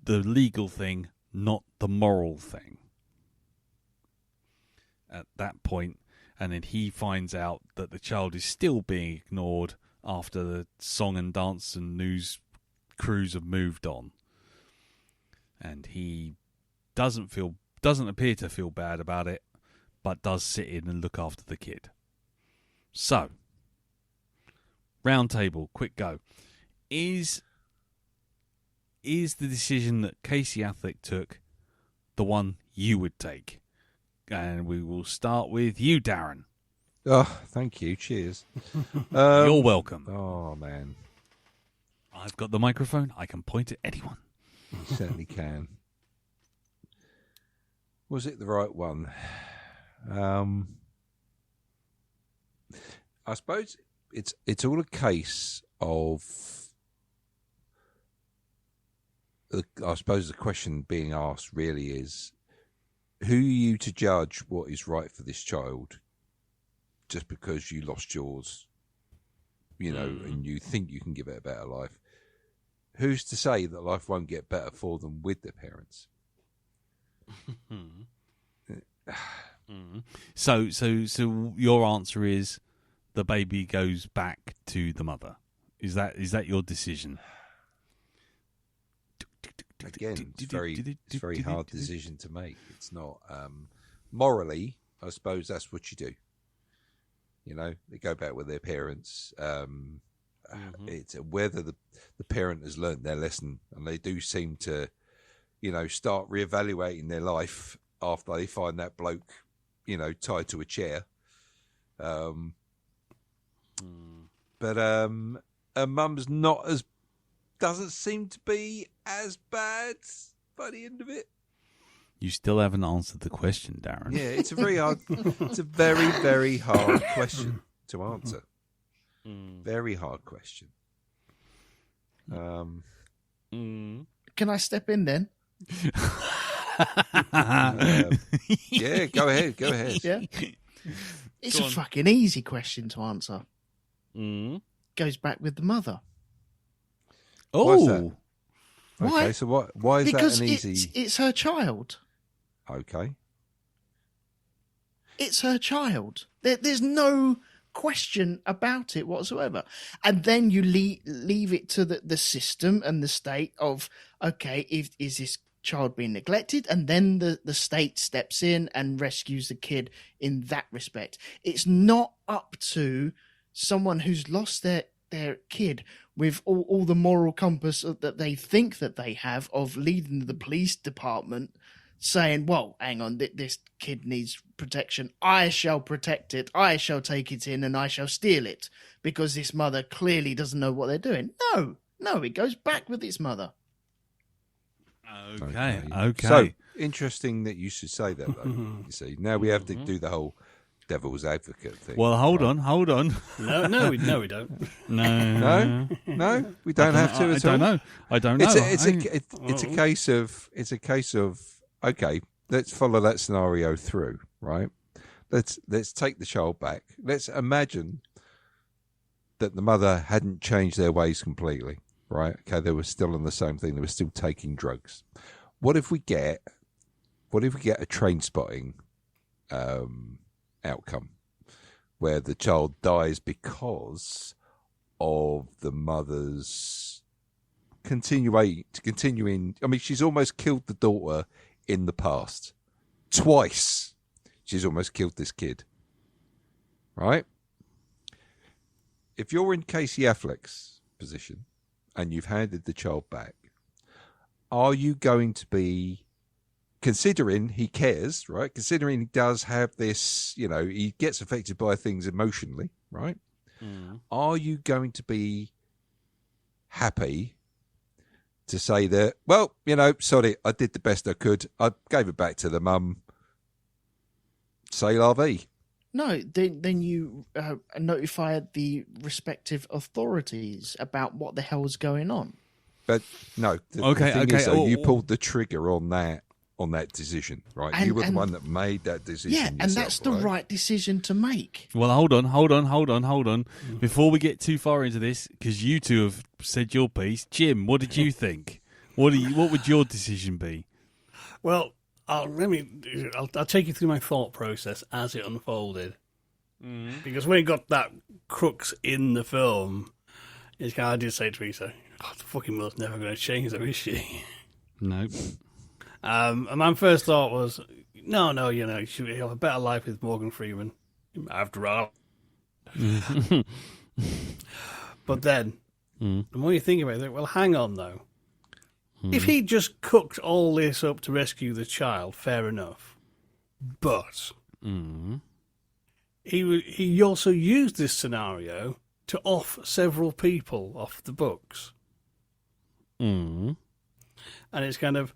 Speaker 1: legal thing, not the moral thing. At that point, and then he finds out that the child is still being ignored after the song and dance and news crews have moved on, and he doesn't appear to feel bad about it, but does sit in and look after the kid. So, round table, quick go. Is the decision that Casey Affleck took the one you would take? And we will start with you, Darren.
Speaker 2: Oh, thank you. Cheers.
Speaker 1: You're welcome.
Speaker 2: Oh, man.
Speaker 1: I've got the microphone. I can point at anyone.
Speaker 2: You certainly can. Was it the right one? I suppose it's all a case of. I suppose the question being asked really is, who are you to judge what is right for this child? Just because you lost yours, and you think you can give it a better life. Who's to say that life won't get better for them with their parents?
Speaker 1: So your answer is the baby goes back to the mother. Is that your decision?
Speaker 2: Again, it's a very hard decision to make. It's not morally. I suppose that's what you do. They go back with their parents. It's whether the parent has learnt their lesson, and they do seem to, start reevaluating their life after they find that bloke, tied to a chair. But mum's doesn't seem to be as bad by the end of it.
Speaker 1: You still haven't answered the question, Darren.
Speaker 2: Yeah, it's a very very, very hard question to answer. Very hard question.
Speaker 4: Can I step in then?
Speaker 2: Yeah, go ahead.
Speaker 4: Yeah. It's
Speaker 1: Go
Speaker 4: a
Speaker 1: on.
Speaker 4: fucking easy question to answer.
Speaker 1: Mm.
Speaker 4: Goes back with the mother.
Speaker 2: Why is that?
Speaker 1: Oh,
Speaker 4: Why?
Speaker 2: Okay, so why is
Speaker 4: Because
Speaker 2: that an easy?
Speaker 4: it's her child.
Speaker 2: Okay.
Speaker 4: It's her child. There's no question about it whatsoever. And then you leave it to the system and the state of, okay, is this child being neglected? And then the state steps in and rescues the kid in that respect. It's not up to someone who's lost their kid with all the moral compass that they think that they have of leading the police department saying, well, hang on, this kid needs protection. I shall protect it. I shall take it in and I shall steal it because this mother clearly doesn't know what they're doing. No, it goes back with its mother.
Speaker 1: okay.
Speaker 2: So interesting that you should say that, though. You see, now we have to do the whole devil's advocate thing.
Speaker 1: Well, hold
Speaker 2: right?
Speaker 1: on.
Speaker 3: No, we don't.
Speaker 1: No,
Speaker 2: No, we don't have to.
Speaker 1: I
Speaker 2: At all.
Speaker 1: don't know. I don't know.
Speaker 2: It's a case of okay. Let's follow that scenario through, right? Let's take the child back. Let's imagine that the mother hadn't changed their ways completely, right? Okay, they were still on the same thing. They were still taking drugs. What if we get a train spotting outcome where the child dies because of the mother's continuing? I mean, she's almost killed the daughter in the past. Twice she's almost killed this kid. Right? If you're in Casey Affleck's position and you've handed the child back, are you going to be, considering he cares, right? Considering he does have this, he gets affected by things emotionally, right? Are you going to be happy to say that, well, sorry, I did the best I could. I gave it back to the mum. Say la vie.
Speaker 4: No, then you notify the respective authorities about what the hell's going on.
Speaker 2: But no, the thing is, though, you pulled the trigger on that decision, right?
Speaker 4: And-
Speaker 2: you were the
Speaker 4: and-
Speaker 2: one that made that decision.
Speaker 4: Yeah, and
Speaker 2: yourself,
Speaker 4: that's the right decision to make.
Speaker 1: Well, hold on. Before we get too far into this, because you two have said your piece, Jim, what did you think? What would your decision be?
Speaker 3: Well, I'll take you through my thought process as it unfolded. Because when it got that crux in the film, I did say to Teresa, the fucking mother's never going to change though, is she?
Speaker 1: Nope.
Speaker 3: And my first thought was, no, she'll have a better life with Morgan Freeman, after all. But then, the more you think about it, well, hang on though. If he just cooked all this up to rescue the child, fair enough. But he also used this scenario to off several people off the books. And it's kind of,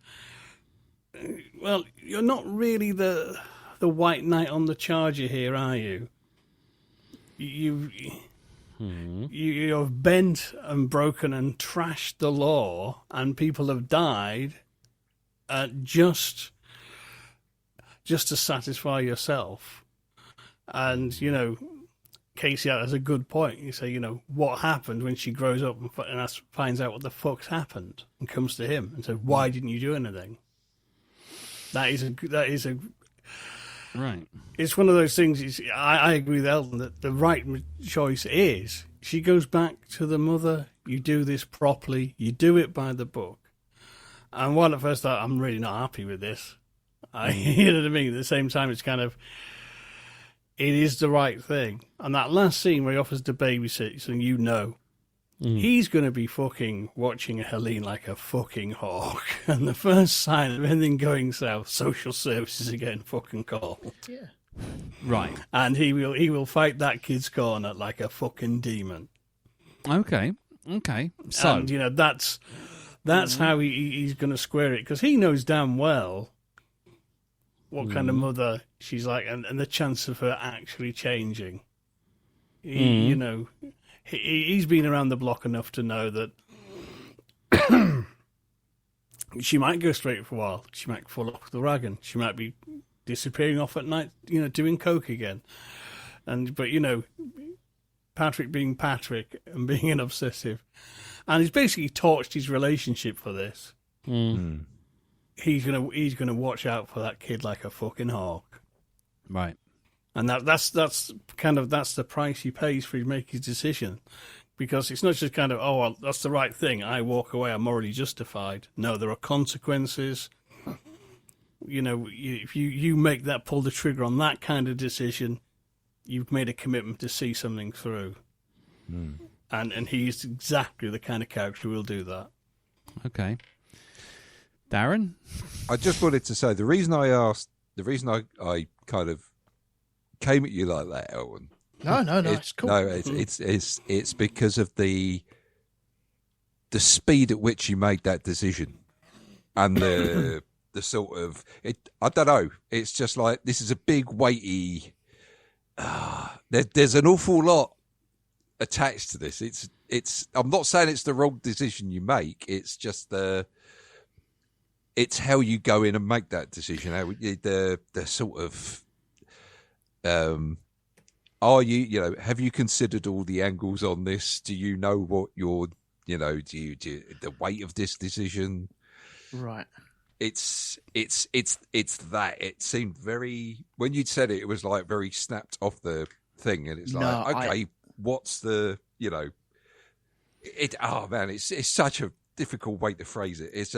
Speaker 3: well, you're not really the white knight on the charger here, are you? You have bent and broken and trashed the law, and people have died just to satisfy yourself. And, Casey has a good point. You say, what happened when she grows up and finds out what the fuck's happened and comes to him and says, why didn't you do anything? That is a
Speaker 1: Right.
Speaker 3: It's one of those things. I agree with Elton that the right choice is she goes back to the mother. You do this properly. You do it by the book. And while at first I'm really not happy with this, you know what I mean? At the same time, it's kind of, it is the right thing. And that last scene where he offers to babysit, and he's going to be fucking watching Helene like a fucking hawk. And the first sign of anything going south, social services are getting fucking called.
Speaker 4: Yeah.
Speaker 1: Right.
Speaker 3: And he will fight that kid's corner like a fucking demon.
Speaker 1: Okay. So,
Speaker 3: And, that's how he's going to square it. Because he knows damn well what kind of mother she's like and the chance of her actually changing. He's been around the block enough to know that she might go straight for a while. She might fall off the wagon. She might be disappearing off at night, doing coke again. But Patrick being Patrick and being an obsessive, and he's basically torched his relationship for this. He's gonna watch out for that kid like a fucking hawk,
Speaker 1: Right.
Speaker 3: and that's the price he pays for making his decision, because it's not just kind of, oh, well, that's the right thing, I walk away, I'm morally justified. No, there are consequences. If you make that, pull the trigger on that kind of decision, you've made a commitment to see something through. And he's exactly the kind of character who will do that.
Speaker 1: Okay. Darren?
Speaker 2: I just wanted to say the reason I kind of came at you like that, Elwyn.
Speaker 4: No, it's cool.
Speaker 2: No, it's because of the speed at which you made that decision, and the sort of I don't know. It's just like, this is a big weighty. There's an awful lot attached to this. It's. I'm not saying it's the wrong decision you make. It's just it's how you go in and make that decision. How the sort of. Are you have you considered all the angles on this? Do you know what do you the weight of this decision?
Speaker 4: Right.
Speaker 2: It's that. It seemed very, when you said it was like very snapped off the thing, and it's like, okay, what's the it's such a difficult way to phrase it. It's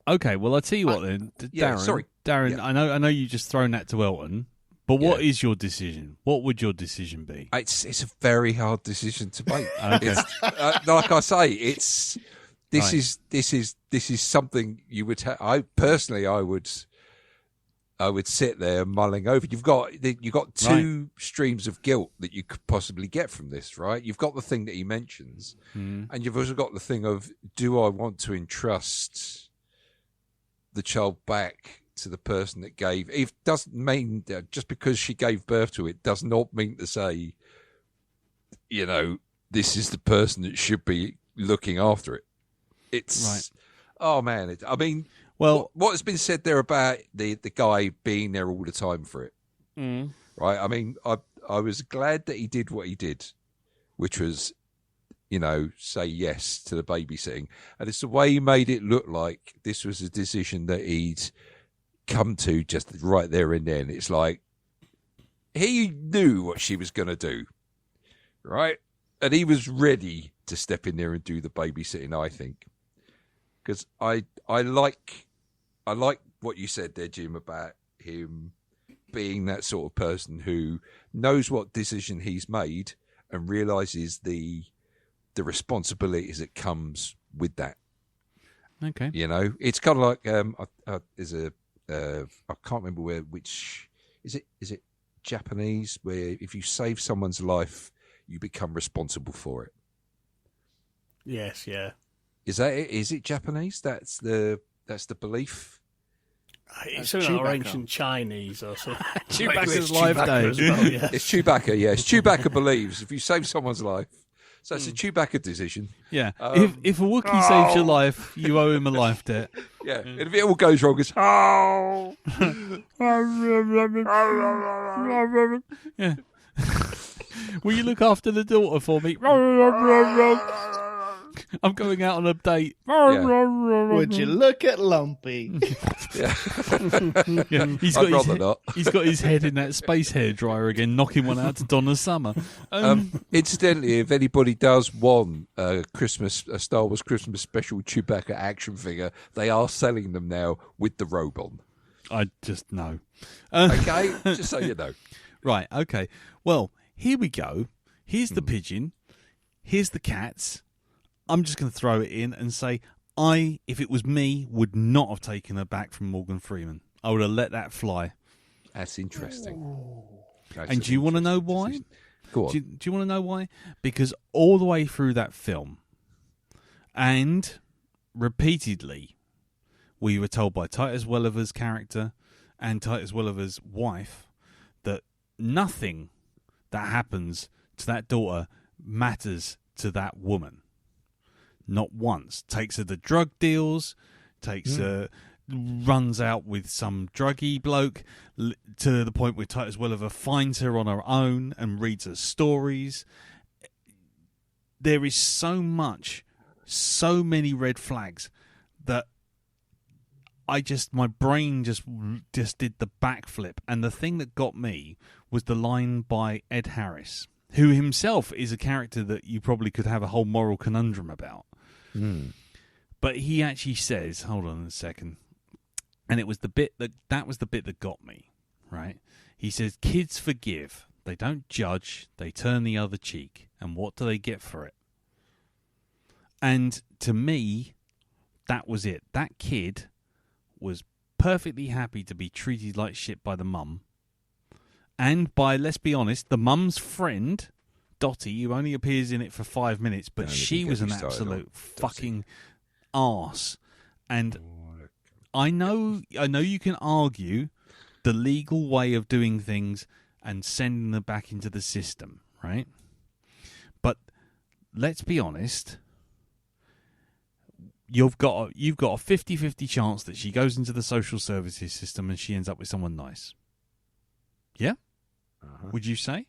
Speaker 1: Okay, well, I'll tell you what then. Darren,
Speaker 2: Yeah.
Speaker 1: I know you just thrown that to Elton, but what is your decision? What would your decision be?
Speaker 2: It's a very hard decision to make.
Speaker 1: Okay.
Speaker 2: It's, like I say, this
Speaker 1: Right.
Speaker 2: is something you would. I would sit there mulling over. You've got two streams of guilt that you could possibly get from this, right? You've got the thing that he mentions, and you've also got the thing of, do I want to entrust the child back to the person that gave? It doesn't mean that just because she gave birth to it does not mean to say, this is the person that should be looking after it. It's
Speaker 1: right.
Speaker 2: Oh man, I mean,
Speaker 1: Well,
Speaker 2: what has been said there about the guy being there all the time for it, right? I mean, I was glad that he did what he did, which was, say yes to the babysitting, and it's the way he made it look like this was a decision that he'd come to just right there and then. It's like he knew what she was going to do, right? And he was ready to step in there and do the babysitting, I think. Because I like what you said there, Jim, about him being that sort of person who knows what decision he's made and realizes the responsibilities that comes with that.
Speaker 1: okay.
Speaker 2: It's kind of like there's a I can't remember which is it Japanese, where if you save someone's life, you become responsible for it.
Speaker 3: Yes, yeah.
Speaker 2: Is that it? Is it Japanese? That's the belief.
Speaker 3: It's something like ancient Chinese or something.
Speaker 1: Chewbacca's life day.
Speaker 3: as well, yeah.
Speaker 2: It's Chewbacca, yes. Chewbacca believes if you save someone's life. So it's a Chewbacca decision.
Speaker 1: Yeah. If a Wookiee saves your life, you owe him a life debt.
Speaker 2: Yeah. And if it all goes wrong, it's
Speaker 1: Yeah. Will you look after the daughter for me? I'm going out on a date.
Speaker 4: Would you look at Lumpy?
Speaker 1: Yeah.
Speaker 2: I'd rather not.
Speaker 1: He's got his head in that space hairdryer again, knocking one out to Donna Summer.
Speaker 2: Incidentally, if anybody does want a Star Wars Christmas special Chewbacca action figure, they are selling them now with the robe on.
Speaker 1: I just know.
Speaker 2: Okay, just so you know.
Speaker 1: Right, okay. Well, here we go. Here's the pigeon. Here's the cats. I'm just going to throw it in and say, if it was me, would not have taken her back from Morgan Freeman. I would have let that fly.
Speaker 2: That's interesting.
Speaker 1: And do you want to know why?
Speaker 2: Decision. Go on.
Speaker 1: Do you want to know why? Because all the way through that film, and repeatedly, we were told by Titus Welliver's character and Titus Welliver's wife that nothing that happens to that daughter matters to that woman. Not once. Takes her to drug deals, takes her runs out with some druggy bloke to the point where Titus Welliver finds her on her own and reads her stories. There is so many red flags that my brain just did the backflip. And the thing that got me was the line by Ed Harris, who himself is a character that you probably could have a whole moral conundrum about. But he actually says, hold on a second, and it was the bit that was the bit that got me, right? He says, kids forgive, they don't judge, they turn the other cheek, and what do they get for it? And to me, that was it. That kid was perfectly happy to be treated like shit by the mum, and by, let's be honest, the mum's friend, Dottie, who only appears in it for 5 minutes, but she was an absolute fucking arse. And I know you can argue the legal way of doing things and sending them back into the system, right? But let's be honest, you've got a 50-50 chance that she goes into the social services system and she ends up with someone nice. Yeah? Would you say?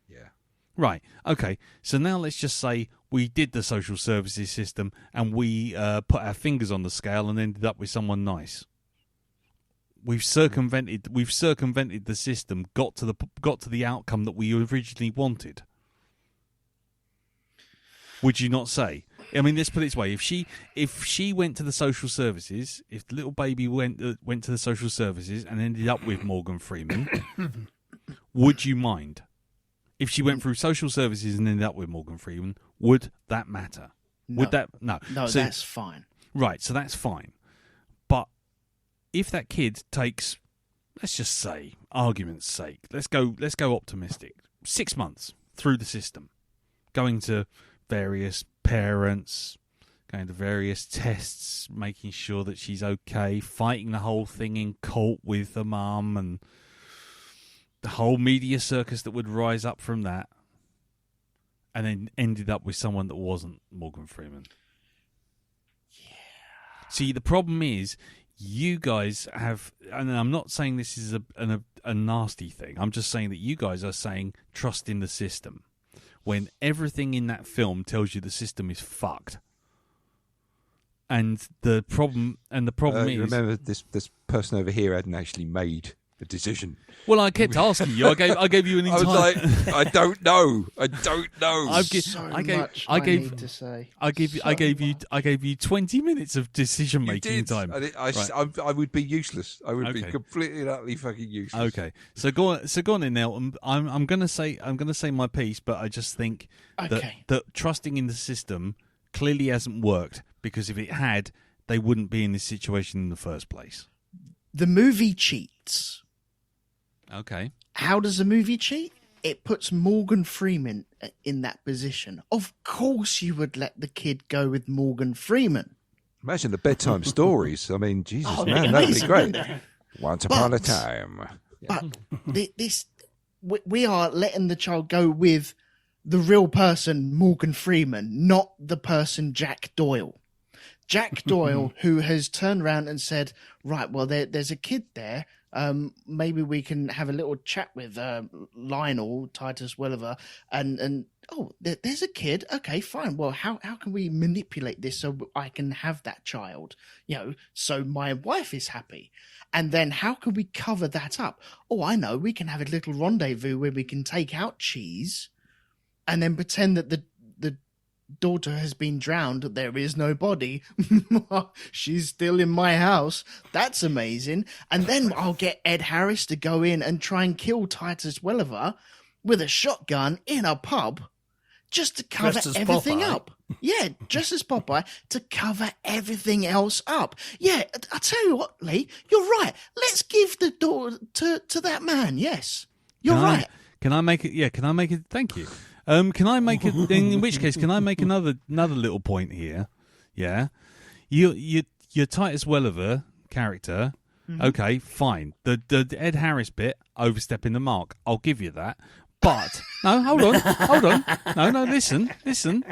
Speaker 2: Yeah.
Speaker 1: Right. Okay. So now let's just say we did the social services system and we put our fingers on the scale and ended up with someone nice. We've circumvented the system, got to the outcome that we originally wanted. Would you not say? I mean, let's put it this way: if she went to the social services, if the little baby went to the social services and ended up with Morgan Freeman, would you mind? If she went through social services and ended up with Morgan Freeman, would that matter?
Speaker 4: No.
Speaker 1: Would that no?
Speaker 4: No,
Speaker 1: So-
Speaker 4: that's fine.
Speaker 1: Right, so that's fine. But if that kid takes, let's just say, argument's sake, let's go optimistic, 6 months through the system, going to various parents, going to various tests, making sure that she's okay, fighting the whole thing in court with the mum and the whole media circus that would rise up from that, and then ended up with someone that wasn't Morgan Freeman. Yeah. See, the problem is, you guys have, and I'm not saying this is a nasty thing, I'm just saying that you guys are saying trust in the system, when everything in that film tells you the system is fucked. And the problem is,
Speaker 2: remember this person over here hadn't actually made a decision.
Speaker 1: well, I kept asking you. I gave you an
Speaker 2: I was
Speaker 1: entire.
Speaker 2: like, I don't know.
Speaker 1: I gave you 20 minutes of decision
Speaker 2: You
Speaker 1: making
Speaker 2: did.
Speaker 1: time.
Speaker 2: And
Speaker 1: Right.
Speaker 2: I would be useless. I would be
Speaker 1: Okay.
Speaker 2: completely and utterly fucking useless.
Speaker 1: Okay, so go on in now. I'm gonna say my piece, but I just think
Speaker 4: Okay.
Speaker 1: that trusting in the system clearly hasn't worked, because if it had, they wouldn't be in this situation in the first place.
Speaker 4: The movie cheats.
Speaker 1: Okay.
Speaker 4: How does the movie cheat? It puts Morgan Freeman in that position. Of course you would let the kid go with Morgan Freeman.
Speaker 2: Imagine the bedtime stories. I mean, Jesus,
Speaker 4: Oh,
Speaker 2: man, that'd be
Speaker 4: amazing,
Speaker 2: great.
Speaker 4: wouldn't it?
Speaker 2: Once upon a
Speaker 4: But-
Speaker 2: time.
Speaker 4: But we are letting the child go with the real person, Morgan Freeman, not the person Jack Doyle. Jack Doyle, who has turned around and said, right, well, there's a kid there. Maybe we can have a little chat with Lionel, Titus Welliver, and there's a kid. Okay, fine. Well, how can we manipulate this so I can have that child? So my wife is happy. And then how can we cover that up? Oh, I know. We can have a little rendezvous where we can take out Cheese and then pretend that the daughter has been drowned. There is no body. She's still in my house. That's amazing. And then I'll get Ed Harris to go in and try and kill Titus Welliver with a shotgun in a pub just to cover
Speaker 3: Dressed as
Speaker 4: everything
Speaker 3: Popeye.
Speaker 4: up. Yeah, just as Popeye, to cover everything else up. Yeah, I tell you what, Lee, you're right. Let's give the door to that man. Yes, you're right.
Speaker 1: Can I make it? Yeah. Can I make it? Thank you. Can I make it? In which case, can I make another little point here? Yeah. Your Titus Welliver character. Okay, fine. The Ed Harris bit, overstepping the mark. I'll give you that. But no, hold on. No, listen.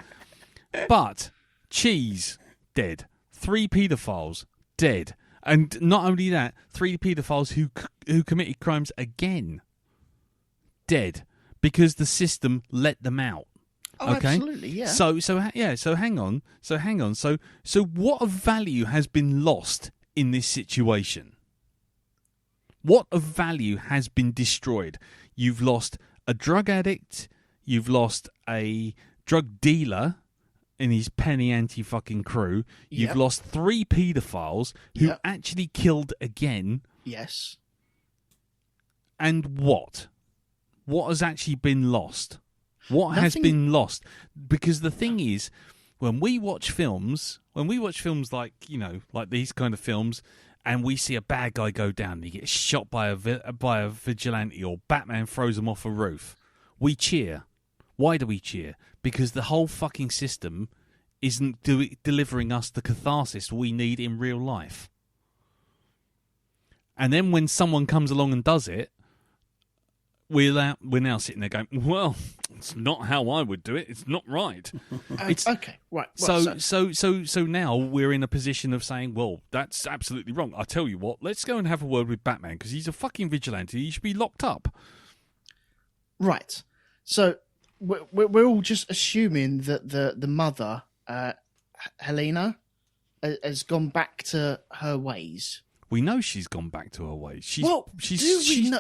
Speaker 1: But Cheese dead. 3 paedophiles dead. And not only that, 3 paedophiles who committed crimes again, dead, because the system let them out.
Speaker 4: Oh,
Speaker 1: Okay?
Speaker 4: absolutely, yeah.
Speaker 1: So hang on. So what of value has been lost in this situation? What of value has been destroyed? You've lost a drug addict, you've lost a drug dealer in his penny anti-fucking crew, you've
Speaker 4: Yep.
Speaker 1: lost 3 paedophiles who
Speaker 4: Yep.
Speaker 1: actually killed again,
Speaker 4: Yes.
Speaker 1: and what? What has actually been lost? What has
Speaker 4: Nothing-
Speaker 1: been lost? Because the thing is, when we watch films like, you know, like these kind of films, and we see a bad guy go down and he gets shot by a vigilante, or Batman throws him off a roof, we cheer. Why do we cheer? Because the whole fucking system isn't delivering us the catharsis we need in real life. And then when someone comes along and does it, we're now sitting there going, well, it's not how I would do it. It's not right. It's
Speaker 4: Okay, right. Well,
Speaker 1: so now we're in a position of saying, well, that's absolutely wrong. I tell you what, let's go and have a word with Batman because he's a fucking vigilante. He should be locked up.
Speaker 4: Right. So we're all just assuming that the mother, Helena, has gone back to her ways.
Speaker 1: We know she's gone back to her ways.
Speaker 4: Do we know?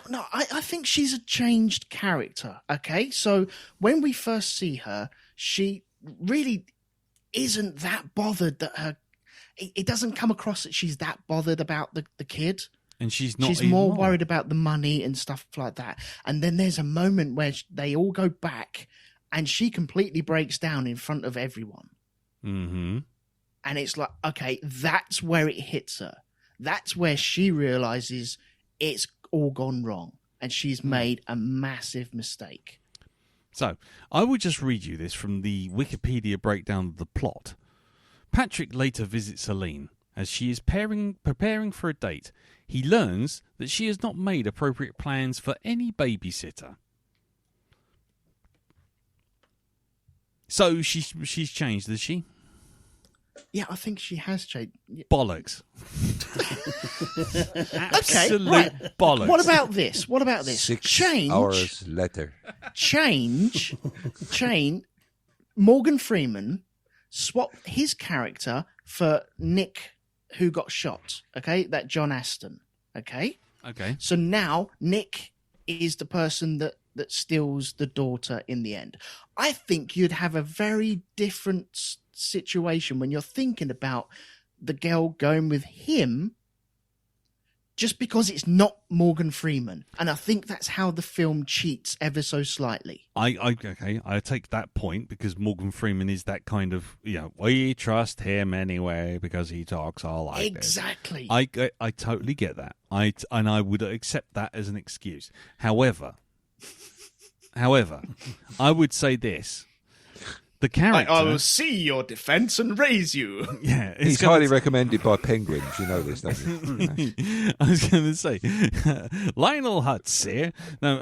Speaker 4: No. I think she's a changed character. Okay, so when we first see her, she really isn't that bothered that her. It doesn't come across that she's that bothered about the kid.
Speaker 1: And she's not.
Speaker 4: She's
Speaker 1: even
Speaker 4: more worried about the money and stuff like that. And then there's a moment where they all go back, and she completely breaks down in front of everyone.
Speaker 1: Mm-hmm.
Speaker 4: And it's like, okay, that's where it hits her. That's where she realizes it's all gone wrong and she's made a massive mistake.
Speaker 1: So, I will just read you this from the Wikipedia breakdown of the plot. Patrick later visits Helene. As she is preparing for a date, he learns that she has not made appropriate plans for any babysitter. So, she's changed, has she?
Speaker 4: Yeah, I think she has changed.
Speaker 1: Bollocks. Absolute
Speaker 4: right.
Speaker 1: bollocks.
Speaker 4: What about this?
Speaker 2: 6 hours later.
Speaker 4: Change. Morgan Freeman swapped his character for Nick, who got shot. Okay, that John Aston. Okay,
Speaker 1: Okay.
Speaker 4: so now Nick is the person that steals the daughter in the end. I think you'd have a very different situation when you're thinking about the girl going with him just because it's not Morgan Freeman. And I think that's how the film cheats ever so slightly.
Speaker 1: I take that point because Morgan Freeman is that kind of, you know, we trust him anyway because he talks all like
Speaker 4: Exactly.
Speaker 1: this. I totally get that. I would accept that as an excuse. However, I would say this. The character...
Speaker 4: I will see your defense and raise you.
Speaker 1: Yeah,
Speaker 2: He's highly recommended by penguins. You know this, don't you?
Speaker 1: I was going to say Lionel Hutz here. No,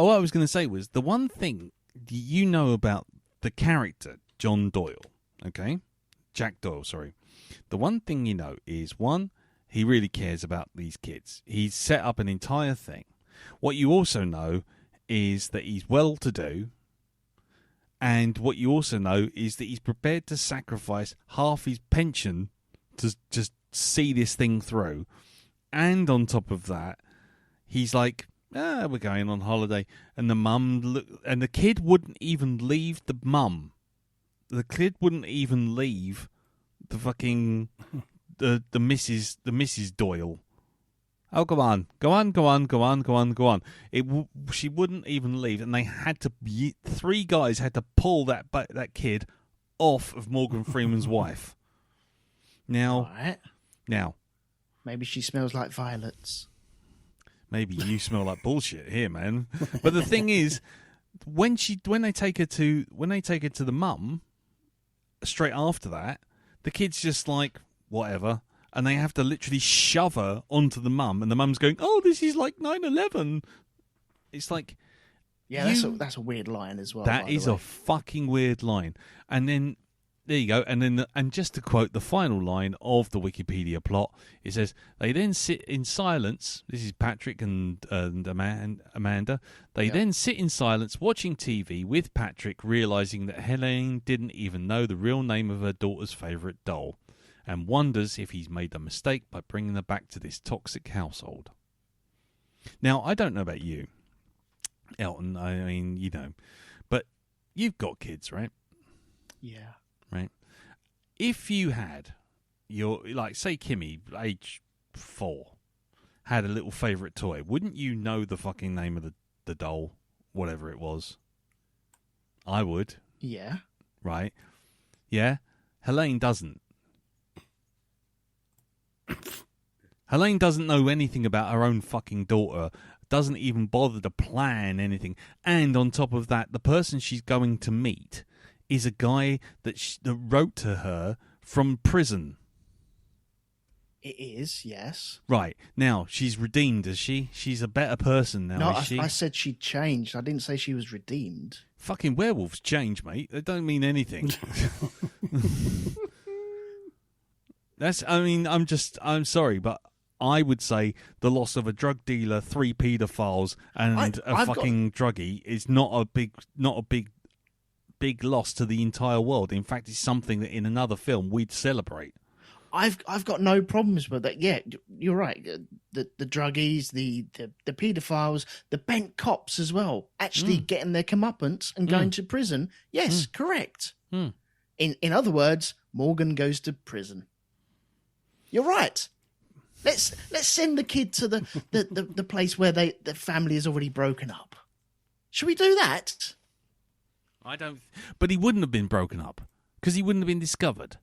Speaker 1: what I was going to say was the one thing you know about the character John Doyle, okay, Jack Doyle. Sorry, the one thing you know is one, he really cares about these kids. He's set up an entire thing. What you also know is that he's well-to-do. And what you also know is that he's prepared to sacrifice half his pension to just see this thing through. And on top of that, he's like, we're going on holiday. And the kid wouldn't even leave the mum. The kid wouldn't even leave the fucking, the Mrs. Doyle. Oh, go on. She wouldn't even leave, and they had to. 3 guys had to pull that kid off of Morgan Freeman's wife. Now,
Speaker 4: Maybe she smells like violets.
Speaker 1: Maybe you smell like bullshit here, man. But the thing is, when they take her to the mum, straight after that, the kid's just like whatever. And they have to literally shove her onto the mum, and the mum's going, "Oh, this is like 9/11." It's like,
Speaker 4: yeah, that's a weird line as well.
Speaker 1: That is a fucking weird line. And then there you go. And then, and just to quote the final line of the Wikipedia plot, it says they then sit in silence. This is Patrick and Amanda. They then sit in silence watching TV with Patrick, realizing that Helene didn't even know the real name of her daughter's favorite doll, and wonders if he's made a mistake by bringing her back to this toxic household. Now, I don't know about you, Elton. I mean, you know, but you've got kids, right?
Speaker 4: Yeah.
Speaker 1: Right. If you had your, like, say Kimmy, age 4, had a little favourite toy, wouldn't you know the fucking name of the doll, whatever it was? I would.
Speaker 4: Yeah.
Speaker 1: Right. Yeah. Helene doesn't. Helene doesn't know anything about her own fucking daughter, doesn't even bother to plan anything. And on top of that, the person she's going to meet is a guy that wrote to her from prison.
Speaker 4: It is, yes.
Speaker 1: Right. Now, she's redeemed, is she? She's a better person now,
Speaker 4: No,
Speaker 1: is she?
Speaker 4: I said she changed. I didn't say she was redeemed.
Speaker 1: Fucking werewolves change, mate. They don't mean anything. I'm sorry, but I would say the loss of a drug dealer, 3 paedophiles, and a fucking druggie is not a big loss to the entire world. In fact, it's something that in another film we'd celebrate.
Speaker 4: I've got no problems with that. Yeah, you're right. The druggies, the paedophiles, the bent cops as well, actually getting their comeuppance and going to prison. Yes, correct. In other words, Morgan goes to prison. You're right. Let's send the kid to the place where the family is already broken up. Should we do that?
Speaker 1: I don't. But he wouldn't have been broken up because he wouldn't have been discovered.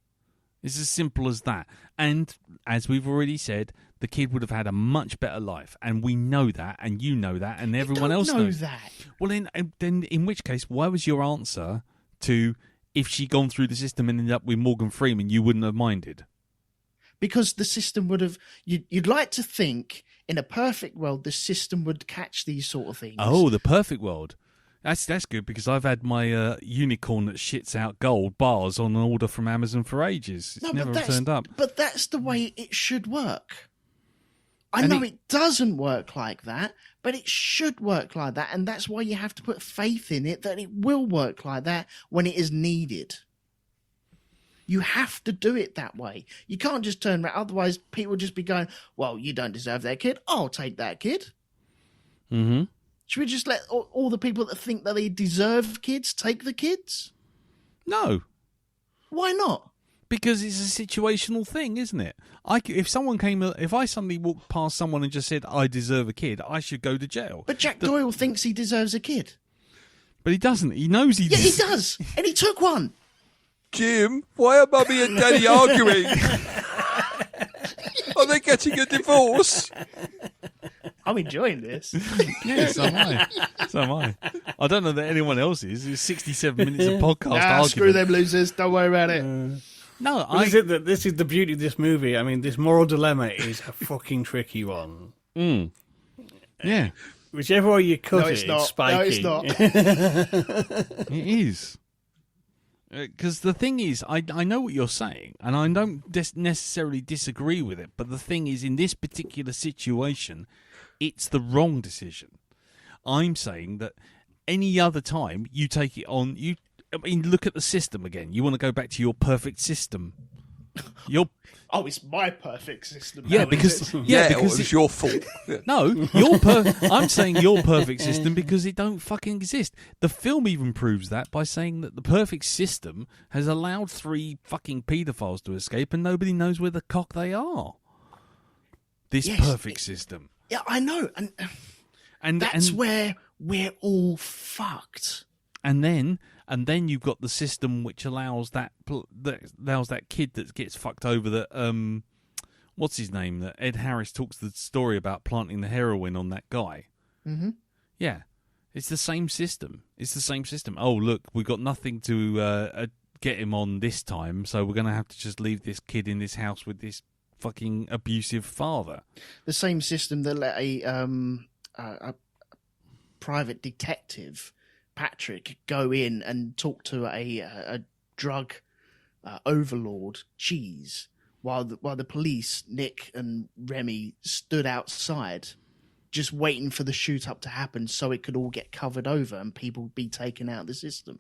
Speaker 1: It's as simple as that. And as we've already said, the kid would have had a much better life, and we know that, and you know that, and everyone else knows
Speaker 4: that.
Speaker 1: Well, then, in which case, why was your answer to if she'd gone through the system and ended up with Morgan Freeman, you wouldn't have minded?
Speaker 4: Because the system would have. You'd like to think in a perfect world, the system would catch these sort of things.
Speaker 1: Oh, the perfect world. That's good, because I've had my unicorn that shits out gold bars on an order from Amazon for ages. It's never turned up.
Speaker 4: But that's the way it should work. I know it doesn't work like that, but it should work like that, and that's why you have to put faith in it that it will work like that when it is needed. You have to do it that way. You can't just turn around, otherwise people will just be going, well, you don't deserve that kid, I'll take that kid.
Speaker 1: Mm-hmm.
Speaker 4: Should we just let all the people that think that they deserve kids take the kids?
Speaker 1: No.
Speaker 4: Why not?
Speaker 1: Because it's a situational thing, isn't it? If I suddenly walked past someone and just said, I deserve a kid, I should go to jail.
Speaker 4: But Jack Doyle thinks he deserves a kid.
Speaker 1: But he doesn't. He knows he
Speaker 4: he does. And he took one.
Speaker 2: Jim, why are Mummy and Daddy arguing? Are they getting a divorce?
Speaker 4: I'm enjoying this.
Speaker 1: Yeah, so am I. So am I. I don't know that anyone else is. It's 67 minutes of podcast argument.
Speaker 4: Screw them losers. Don't worry about it.
Speaker 1: No,
Speaker 3: this is the beauty of this movie. I mean, this moral dilemma is a fucking tricky one.
Speaker 1: Yeah.
Speaker 3: Whichever way you cut
Speaker 4: it's
Speaker 3: it,
Speaker 4: not.
Speaker 3: it's spiky.
Speaker 4: No, it's not.
Speaker 1: It is. Because the thing is, I know what you're saying, and I don't necessarily disagree with it, but the thing is, in this particular situation, it's the wrong decision. I'm saying that any other time you take it on, look at the system again. You want to go back to your perfect system.
Speaker 4: Oh, it's my perfect system.
Speaker 1: Yeah,
Speaker 4: now,
Speaker 1: because
Speaker 4: is it?
Speaker 2: Because it's your fault.
Speaker 1: No, I'm saying your perfect system because it don't fucking exist. The film even proves that by saying that the perfect system has allowed 3 fucking paedophiles to escape and nobody knows where the cock they are. This perfect system.
Speaker 4: Yeah, I know. And that's where we're all fucked.
Speaker 1: And then you've got the system which allows that kid that gets fucked over that what's his name, that Ed Harris talks the story about planting the heroin on that guy.
Speaker 4: Mm-hmm.
Speaker 1: Yeah, it's the same system. Oh, look, we've got nothing to get him on this time, so we're going to have to just leave this kid in this house with this fucking abusive father.
Speaker 4: The same system that let a private detective, Patrick, go in and talk to a drug Overlord, Cheese, while the police, Nick and Remy, stood outside just waiting for the shoot-up to happen so it could all get covered over and people be taken out of the system.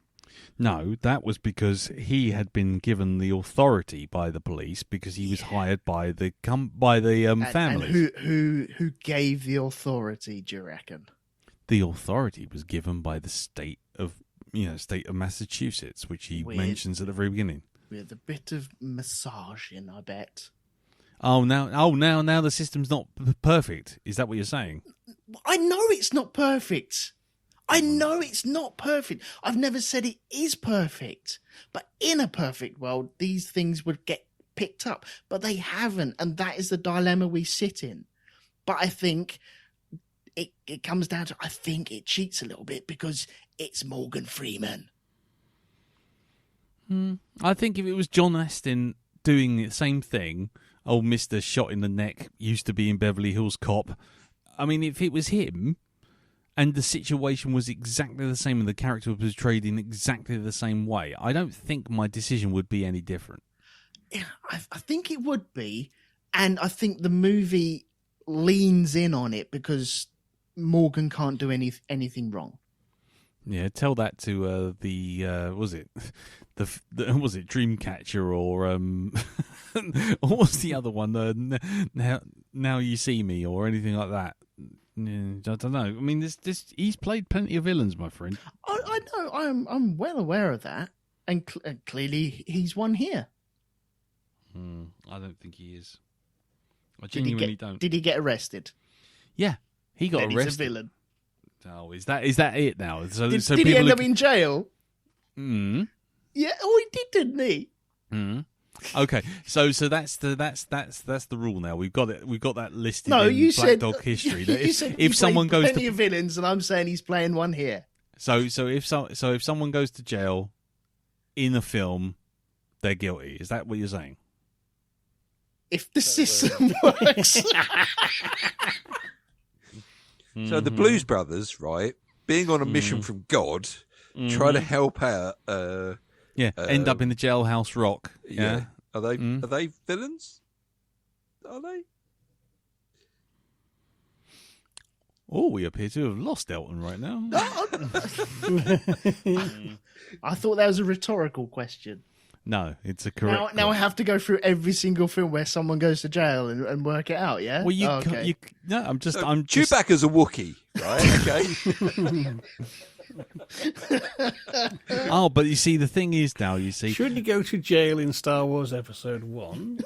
Speaker 1: No, that was because he had been given the authority by the police because he was hired by the family.
Speaker 4: And who gave the authority, do you reckon?
Speaker 1: The authority was given by the state of Massachusetts, which he mentions at the very beginning.
Speaker 4: With a bit of massaging, I bet.
Speaker 1: Now the system's not perfect. Is that what you're saying?
Speaker 4: I know it's not perfect. I've never said it is perfect. But in a perfect world, these things would get picked up. But they haven't, and that is the dilemma we sit in. But I think it comes down to, I think it cheats a little bit because it's Morgan Freeman.
Speaker 1: I think if it was John Astin doing the same thing, old Mr. Shot in the Neck used to be in Beverly Hills Cop. I mean, if it was him and the situation was exactly the same and the character was portrayed in exactly the same way, I don't think my decision would be any different.
Speaker 4: Yeah, I think it would be. And I think the movie leans in on it because Morgan can't do anything wrong.
Speaker 1: Yeah, tell that to was it Dreamcatcher or what was the other one? Now You See Me or anything like that. I don't know. I mean, he's played plenty of villains, my friend.
Speaker 4: I know. I'm well aware of that, and clearly he's one here.
Speaker 1: I don't think he is. I genuinely don't.
Speaker 4: Did he get arrested?
Speaker 1: Yeah, he got arrested.
Speaker 4: He's a villain.
Speaker 1: Oh, is that it now? So
Speaker 4: did
Speaker 1: people
Speaker 4: he end up in jail?
Speaker 1: Mm.
Speaker 4: Yeah. Oh, he did, didn't he?
Speaker 1: Mm. Okay, so that's the rule now. We've got it. We've got that listed.
Speaker 4: No,
Speaker 1: in
Speaker 4: you
Speaker 1: Black
Speaker 4: said
Speaker 1: Dog history.
Speaker 4: If someone goes plenty of villains, and I'm saying he's playing one here.
Speaker 1: So if someone goes to jail in a film, they're guilty. Is that what you're saying?
Speaker 4: If the system works.
Speaker 2: So the Blues Brothers, right, being on a mission from God, trying to help out.
Speaker 1: End up in the jailhouse rock. Yeah.
Speaker 2: Are they villains? Are they?
Speaker 1: Oh, we appear to have lost Elton right now.
Speaker 4: I thought that was a rhetorical question.
Speaker 1: No, it's a correct.
Speaker 4: Now I have to go through every single film where someone goes to jail and work it out. Yeah.
Speaker 1: Well, I'm just.
Speaker 2: Chewbacca's a Wookiee, right?
Speaker 1: Okay. Oh, but you see, the thing is now,
Speaker 3: should he go to jail in Star Wars Episode 1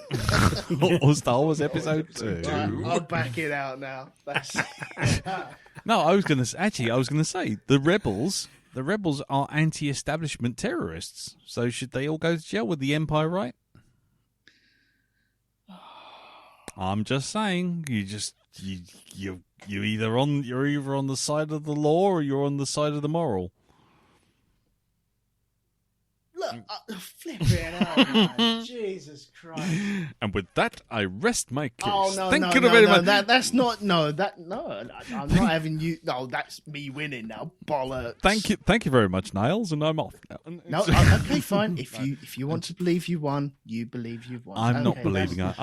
Speaker 1: or Star Wars Episode 2?
Speaker 4: I'll back it out now.
Speaker 1: No, I was going to say the rebels. The rebels are anti-establishment terrorists. So should they all go to jail with the Empire, right? I'm just saying. You're either on the side of the law or you're on the side of the moral.
Speaker 4: Look, flipping out, man. Jesus Christ.
Speaker 1: And with that, I rest my case.
Speaker 4: Oh, no,
Speaker 1: Thank
Speaker 4: no,
Speaker 1: you
Speaker 4: no,
Speaker 1: very
Speaker 4: no,
Speaker 1: much.
Speaker 4: that's not, no, that, no, I'm not having you, no, that's me winning now, bollocks.
Speaker 1: Thank you very much, Niles, and I'm off now.
Speaker 4: No, okay, fine. If you want to believe you won, you believe you won.
Speaker 1: I'm not believing I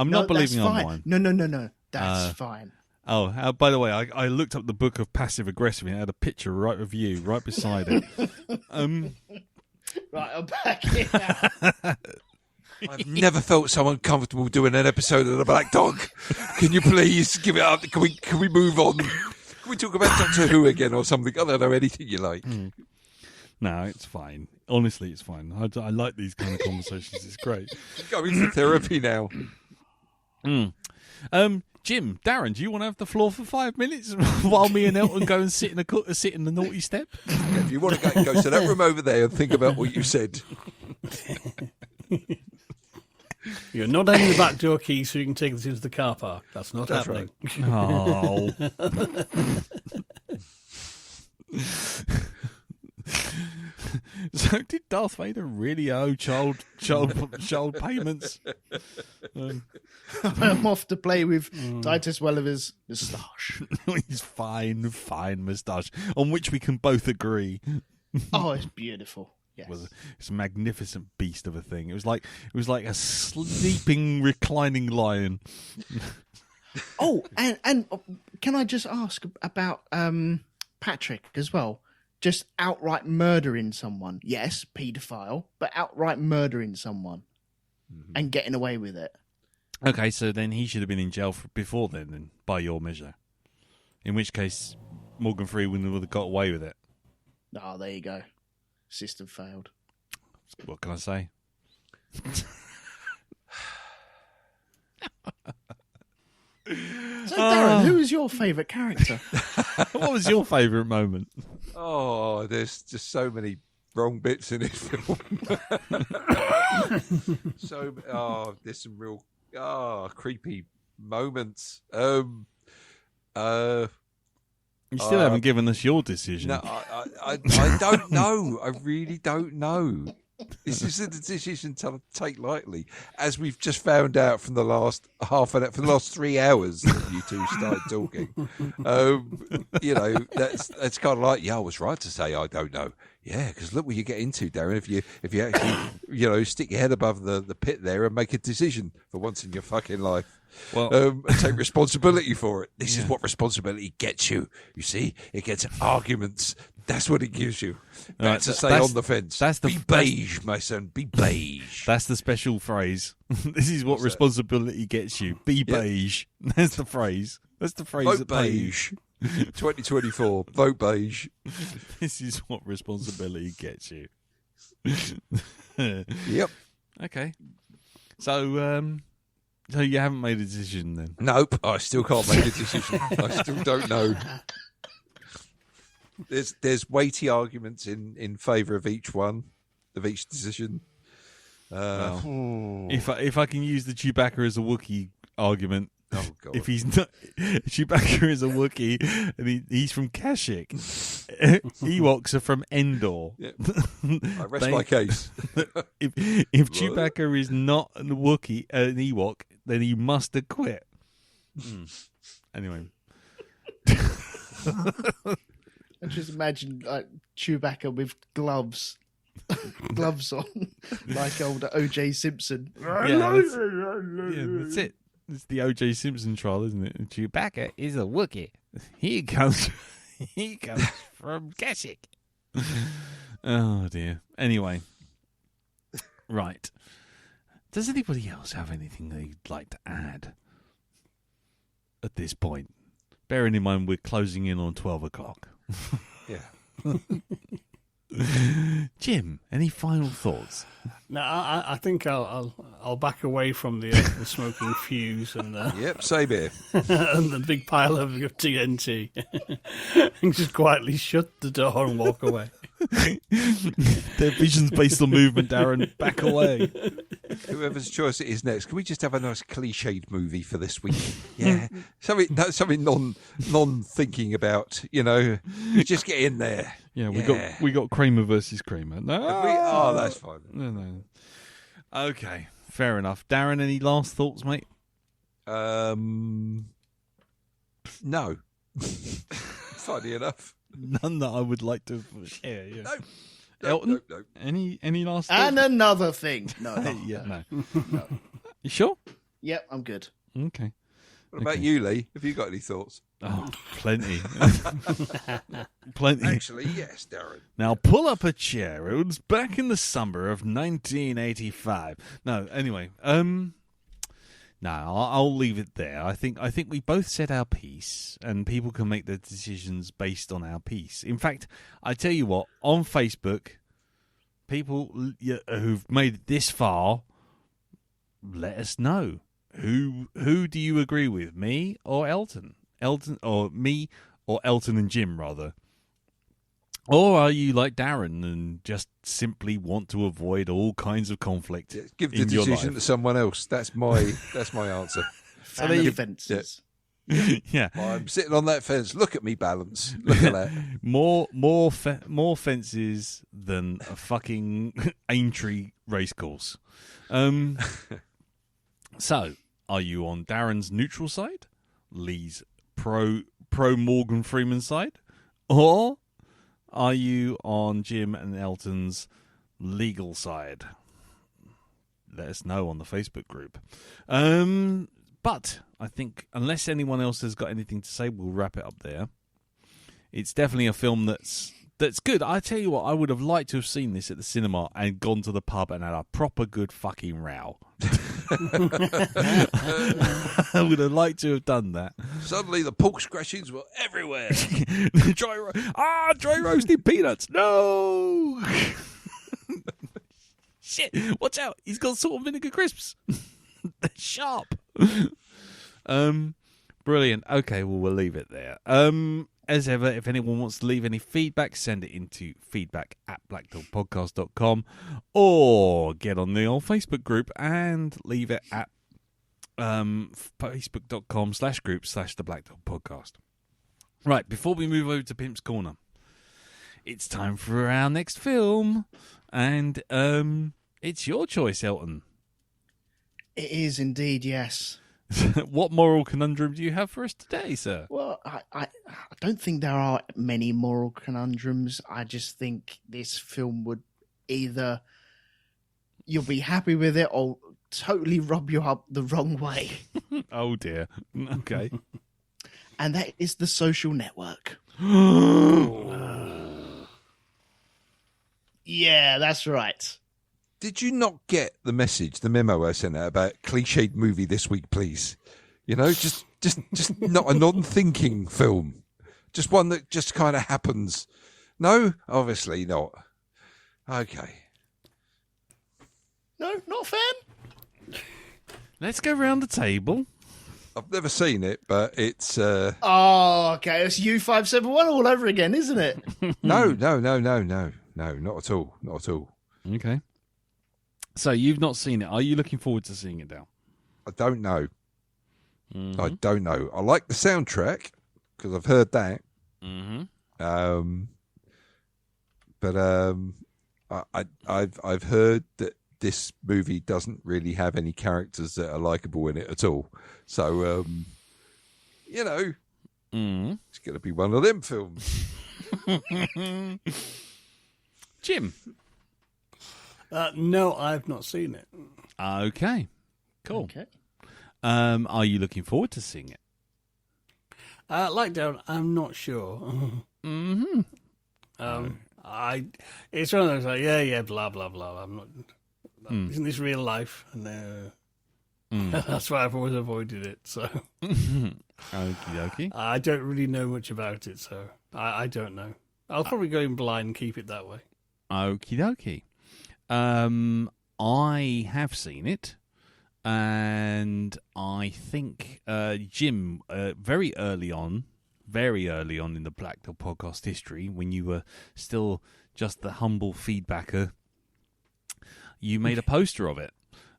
Speaker 1: won.
Speaker 4: No, that's fine.
Speaker 1: Oh, by the way, I looked up the book of passive aggressive and it had a picture right of you right beside it.
Speaker 4: Right, I'm back here now.
Speaker 2: I've never felt so uncomfortable doing an episode of The Black Dog. Can you please give it up? Can we move on? Can we talk about Doctor Who again or something? I don't know, anything you like.
Speaker 1: No, it's fine. Honestly, it's fine. I like these kind of conversations. It's great.
Speaker 2: Going to therapy now.
Speaker 1: Jim, Darren, do you want to have the floor for 5 minutes while me and Elton go and sit in the naughty step?
Speaker 2: Yeah, if you want to go to that room over there and think about what you said.
Speaker 3: You're not having the back door key so you can take this into the car park. That's not happening.
Speaker 1: Right. Oh. So did Darth Vader really owe child payments?
Speaker 4: I'm off to play with Titus Welliver's moustache.
Speaker 1: His fine moustache, on which we can both agree.
Speaker 4: Oh, it's beautiful. Yes.
Speaker 1: It's a magnificent beast of a thing. It was like a sleeping, reclining lion.
Speaker 4: Oh, and can I just ask about Patrick as well? Just outright murdering someone. Yes, paedophile, but outright murdering someone and getting away with it.
Speaker 1: Okay, so then he should have been in jail before then, by your measure. In which case, Morgan Freeman would have got away with it.
Speaker 4: Oh, there you go. System failed.
Speaker 1: What can I say?
Speaker 4: So, Darren, who was your favourite character?
Speaker 1: What was your favourite moment?
Speaker 2: Oh, there's just so many wrong bits in this film. There's some real creepy moments.
Speaker 1: You still haven't given us your decision.
Speaker 2: No, I don't know. I really don't know. This isn't a decision to take lightly, as we've just found out from the last for the last 3 hours that you two started talking. That's kind of like, I was right to say I don't know. Yeah, because look what you get into, Darren. If you actually stick your head above the pit there and make a decision for once in your fucking life.
Speaker 1: Well,
Speaker 2: And take responsibility for it. This is what responsibility gets you. You see, it gets arguments. That's what it gives you. That's to stay on the fence. Be beige, my son. Be beige.
Speaker 1: That's the special phrase. This is what responsibility gets you. Be beige. That's the phrase. That's the phrase.
Speaker 2: Vote beige. 2024. Vote beige.
Speaker 1: This is what responsibility gets you.
Speaker 2: Yep.
Speaker 1: Okay. So you haven't made a decision then?
Speaker 2: Nope. I still can't make a decision. I still don't know. There's weighty arguments in favour of each decision.
Speaker 1: If I can use the Chewbacca as a Wookiee argument,
Speaker 2: oh god,
Speaker 1: if he's not Chewbacca is a Wookiee and he's from Kashyyyk, Ewoks are from Endor.
Speaker 2: Yep. I rest my case.
Speaker 1: If Chewbacca is not a Wookiee, an Ewok, then he must have quit. Anyway.
Speaker 4: I just imagine like Chewbacca with gloves on, like old O.J. Simpson.
Speaker 1: That's it. It's the O.J. Simpson trial, isn't it? Chewbacca is a Wookiee. He comes from Kashyyyk. Oh dear. Anyway, right. Does anybody else have anything they'd like to add at this point? Bearing in mind we're closing in on 12 o'clock.
Speaker 2: Yeah.
Speaker 1: Jim, any final thoughts?
Speaker 3: No, I think I'll back away from the smoking fuse and
Speaker 2: Yep, same here.
Speaker 3: and the big pile of TNT, and just quietly shut the door and walk away.
Speaker 1: Their vision's based on movement, Darren. Back away.
Speaker 2: Whoever's choice it is next, can we just have a nice cliched movie for this week? Yeah, something non-thinking about. You just get in there.
Speaker 1: Yeah, we got Kramer versus Kramer. No,
Speaker 2: that's fine.
Speaker 1: No. Okay, fair enough. Darren, any last thoughts, mate?
Speaker 2: No. Funny enough.
Speaker 1: None that I would like to share. Yeah.
Speaker 2: No.
Speaker 1: Elton,
Speaker 2: No.
Speaker 1: any last thoughts?
Speaker 4: And another thing. No.
Speaker 1: No. You sure?
Speaker 4: Yep, I'm good.
Speaker 1: Okay.
Speaker 2: What about you, Lee? Have you got any thoughts?
Speaker 1: Oh, plenty. Plenty.
Speaker 2: Actually, yes, Darren.
Speaker 1: Now pull up a chair. It was back in the summer of 1985. No, anyway. No, I'll leave it there. I think we both said our piece, and people can make their decisions based on our piece. In fact, I tell you what, on Facebook, people who've made it this far, let us know. Who do you agree with, me or Elton? Me or Elton and Jim, rather? Or are you like Darren and just simply want to avoid all kinds of conflict?
Speaker 2: Give the decision to someone else. That's my answer.
Speaker 4: Fan of fences.
Speaker 1: Yeah,
Speaker 2: I'm sitting on that fence. Look at me balance. Look at that.
Speaker 1: more fences than a fucking Aintree racecourse. So, are you on Darren's neutral side, Lee's pro Morgan Freeman side, or are you on Jim and Elton's legal side. Let us know on the Facebook group. But I think unless anyone else has got anything to say, we'll wrap it up there. It's definitely a film that's good. I tell you what, I would have liked to have seen this at the cinema and gone to the pub and had a proper good fucking row. I would have liked to have done that.
Speaker 2: Suddenly the pork scratchings were everywhere.
Speaker 1: Dry roasted peanuts. No. Shit, watch out. He's got salt and vinegar crisps. They're sharp. Brilliant. Okay, well, we'll leave it there. As ever, if anyone wants to leave any feedback, send it into feedback@blackdogpodcast.com or get on the old Facebook group and leave it at facebook.com/group/the Black Dog Podcast. Right, before we move over to Pimp's Corner, it's time for our next film, and it's your choice, Elton.
Speaker 4: It is indeed, yes.
Speaker 1: What moral conundrum do you have for us today, sir?
Speaker 4: Well, I don't think there are many moral conundrums. I just think this film would either you'll be happy with it or totally rub you up the wrong way.
Speaker 1: Oh, dear. Okay.
Speaker 4: And that is The Social Network. Yeah, that's right.
Speaker 2: Did you not get the message, the memo I sent out about cliched movie this week, please? You know, just not a non-thinking film, just one that just kind of happens. No, obviously not. Okay.
Speaker 4: No, not a fan.
Speaker 1: Let's go round the table.
Speaker 2: I've never seen it, but it's
Speaker 4: Oh, okay. It's U571 all over again, isn't it?
Speaker 2: no, not at all, not at all.
Speaker 1: Okay. So you've not seen it. Are you looking forward to seeing it now?
Speaker 2: I don't know.
Speaker 1: Mm-hmm.
Speaker 2: I don't know. I like the soundtrack because I've heard that.
Speaker 1: Mm-hmm.
Speaker 2: I've heard that this movie doesn't really have any characters that are likable in it at all. So you know, it's going to be one of them films.
Speaker 1: Jim.
Speaker 3: No, I've not seen it.
Speaker 1: Okay. Cool.
Speaker 4: Okay.
Speaker 1: Are you looking forward to seeing it?
Speaker 3: Lockdown, I'm not sure.
Speaker 1: Mm-hmm.
Speaker 3: It's one of those like, yeah, blah blah blah. I'm not. Isn't this real life? No. That's why I've always avoided it. So.
Speaker 1: Okie dokie.
Speaker 3: I don't really know much about it, so I don't know. I'll probably go in blind and keep it that way.
Speaker 1: Okie dokie. I have seen it, and I think Jim, very early on in the Black Dog Podcast history, when you were still just the humble feedbacker, you made a poster of it,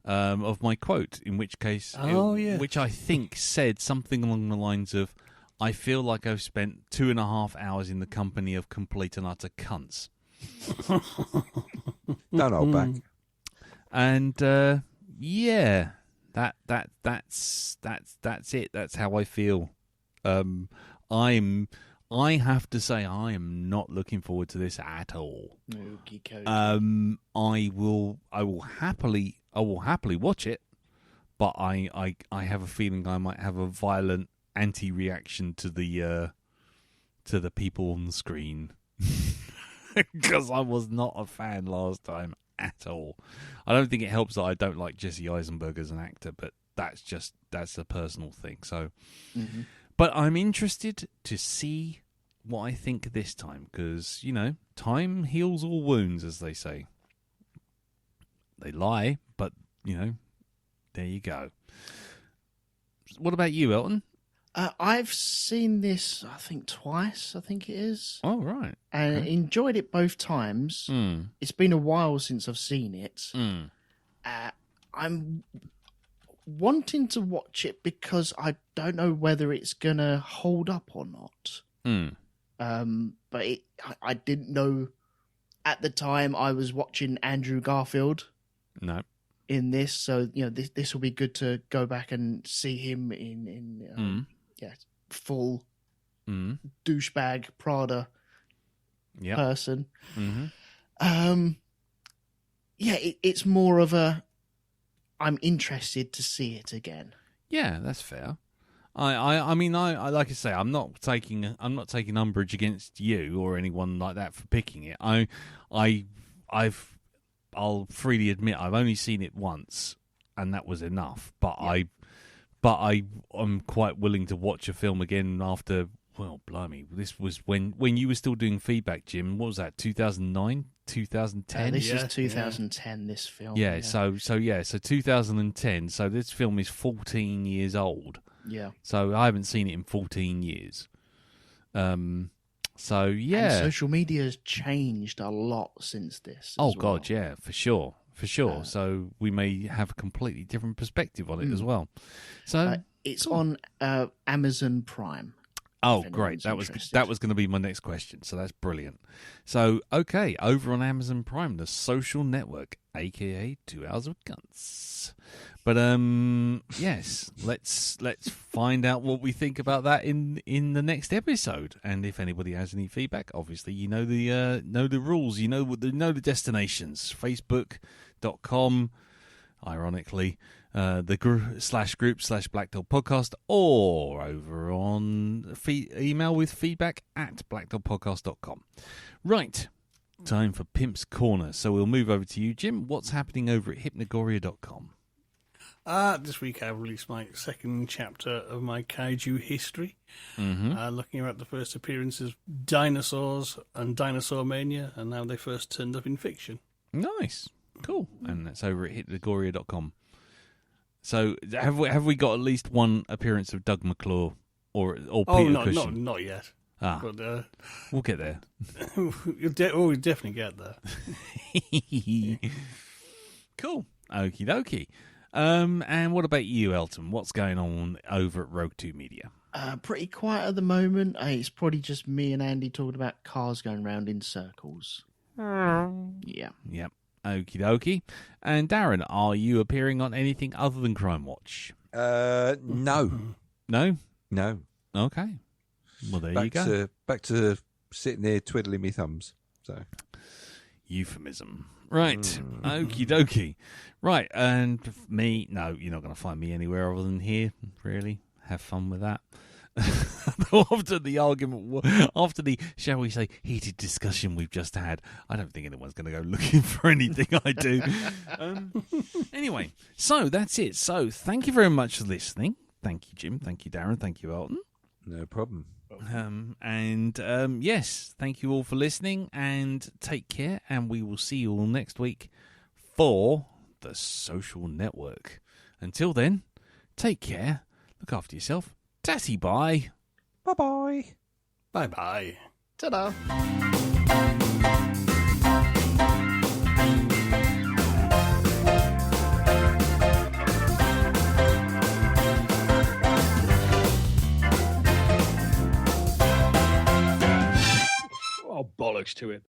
Speaker 1: of my quote, in which case, which I think said something along the lines of, "I feel like I've spent 2.5 hours in the company of complete and utter cunts."
Speaker 2: Don't hold back.
Speaker 1: And yeah, that's it. That's how I feel. I have to say I am not looking forward to this at all. I will happily watch it, but I have a feeling I might have a violent anti-reaction to the people on the screen. Because I was not a fan last time at all. I don't think it helps that I don't like Jesse Eisenberg as an actor, but that's a personal thing. So, But I'm interested to see what I think this time, because, you know, time heals all wounds, as they say. They lie, but, you know, there you go. What about you, Elton?
Speaker 4: I've seen this, I think, twice, I think it is.
Speaker 1: Oh, right.
Speaker 4: And enjoyed it both times. It's been a while since I've seen it. I'm wanting to watch it because I don't know whether it's going to hold up or not. But I didn't know at the time I was watching Andrew Garfield.
Speaker 1: No.
Speaker 4: In this, so you know this will be good to go back and see him in full douchebag Prada person. yeah, it's more of a I'm interested to see it again.
Speaker 1: Yeah, that's fair. I mean, I like I say, I'm not taking umbrage against you or anyone like that for picking it. I'll freely admit I've only seen it once, and that was enough. But I'm quite willing to watch a film again after. Well, blimey, this was when you were still doing feedback, Jim. What was that? 2009, 2010.
Speaker 4: This is 2010. This film.
Speaker 1: Yeah. So 2010. So this film is 14 years old.
Speaker 4: Yeah.
Speaker 1: So I haven't seen it in 14 years. So yeah.
Speaker 4: And social media has changed a lot since this.
Speaker 1: Oh
Speaker 4: as well.
Speaker 1: God, yeah, for sure. So we may have a completely different perspective on it as well. So
Speaker 4: it's on Amazon Prime.
Speaker 1: Oh, great! That was going to be my next question. So that's brilliant. So okay, over on Amazon Prime, The Social Network, aka 2 Hours of Guns. But yes, let's find out what we think about that in the next episode. And if anybody has any feedback, obviously you know the rules. You know the destinations. Facebook.com, ironically. The /group/Black Dog Podcast, or over on email with feedback at blackdogpodcast.com. Right, time for Pimp's Corner. So we'll move over to you, Jim. What's happening over at hypnagoria.com?
Speaker 3: This week I released my second chapter of my kaiju history, looking at the first appearances of dinosaurs and Dinosaur Mania, and how they first turned up in fiction.
Speaker 1: Nice, cool, and that's over at hypnagoria.com. So have we got at least one appearance of Doug McClure or Peter Cushing?
Speaker 3: Not yet. But
Speaker 1: we'll get there.
Speaker 3: we'll definitely get there.
Speaker 1: Cool. Okie dokie. And what about you, Elton? What's going on over at Rogue 2 Media?
Speaker 4: Pretty quiet at the moment. It's probably just me and Andy talking about cars going round in circles. Yeah.
Speaker 1: Yep. Okie dokie. And Darren, are you appearing on anything other than Crime Watch?
Speaker 2: No.
Speaker 1: No?
Speaker 2: No.
Speaker 1: Okay. Well, there you go.
Speaker 2: Back to sitting there twiddling my thumbs. So,
Speaker 1: euphemism. Right. Okie dokie. Right. And me, no, you're not going to find me anywhere other than here, really. Have fun with that. After the shall we say, heated discussion we've just had, I don't think anyone's going to go looking for anything I do. Anyway, so that's it. So thank you very much for listening. Thank you, Jim. Thank you, Darren. Thank you, Elton.
Speaker 2: No problem.
Speaker 1: Yes, thank you all for listening, and take care, and we will see you all next week for The Social Network. Until then, take care, look after yourself, tatty bye.
Speaker 2: Bye-bye.
Speaker 3: Bye-bye.
Speaker 4: Ta-da.
Speaker 8: Oh, bollocks to it.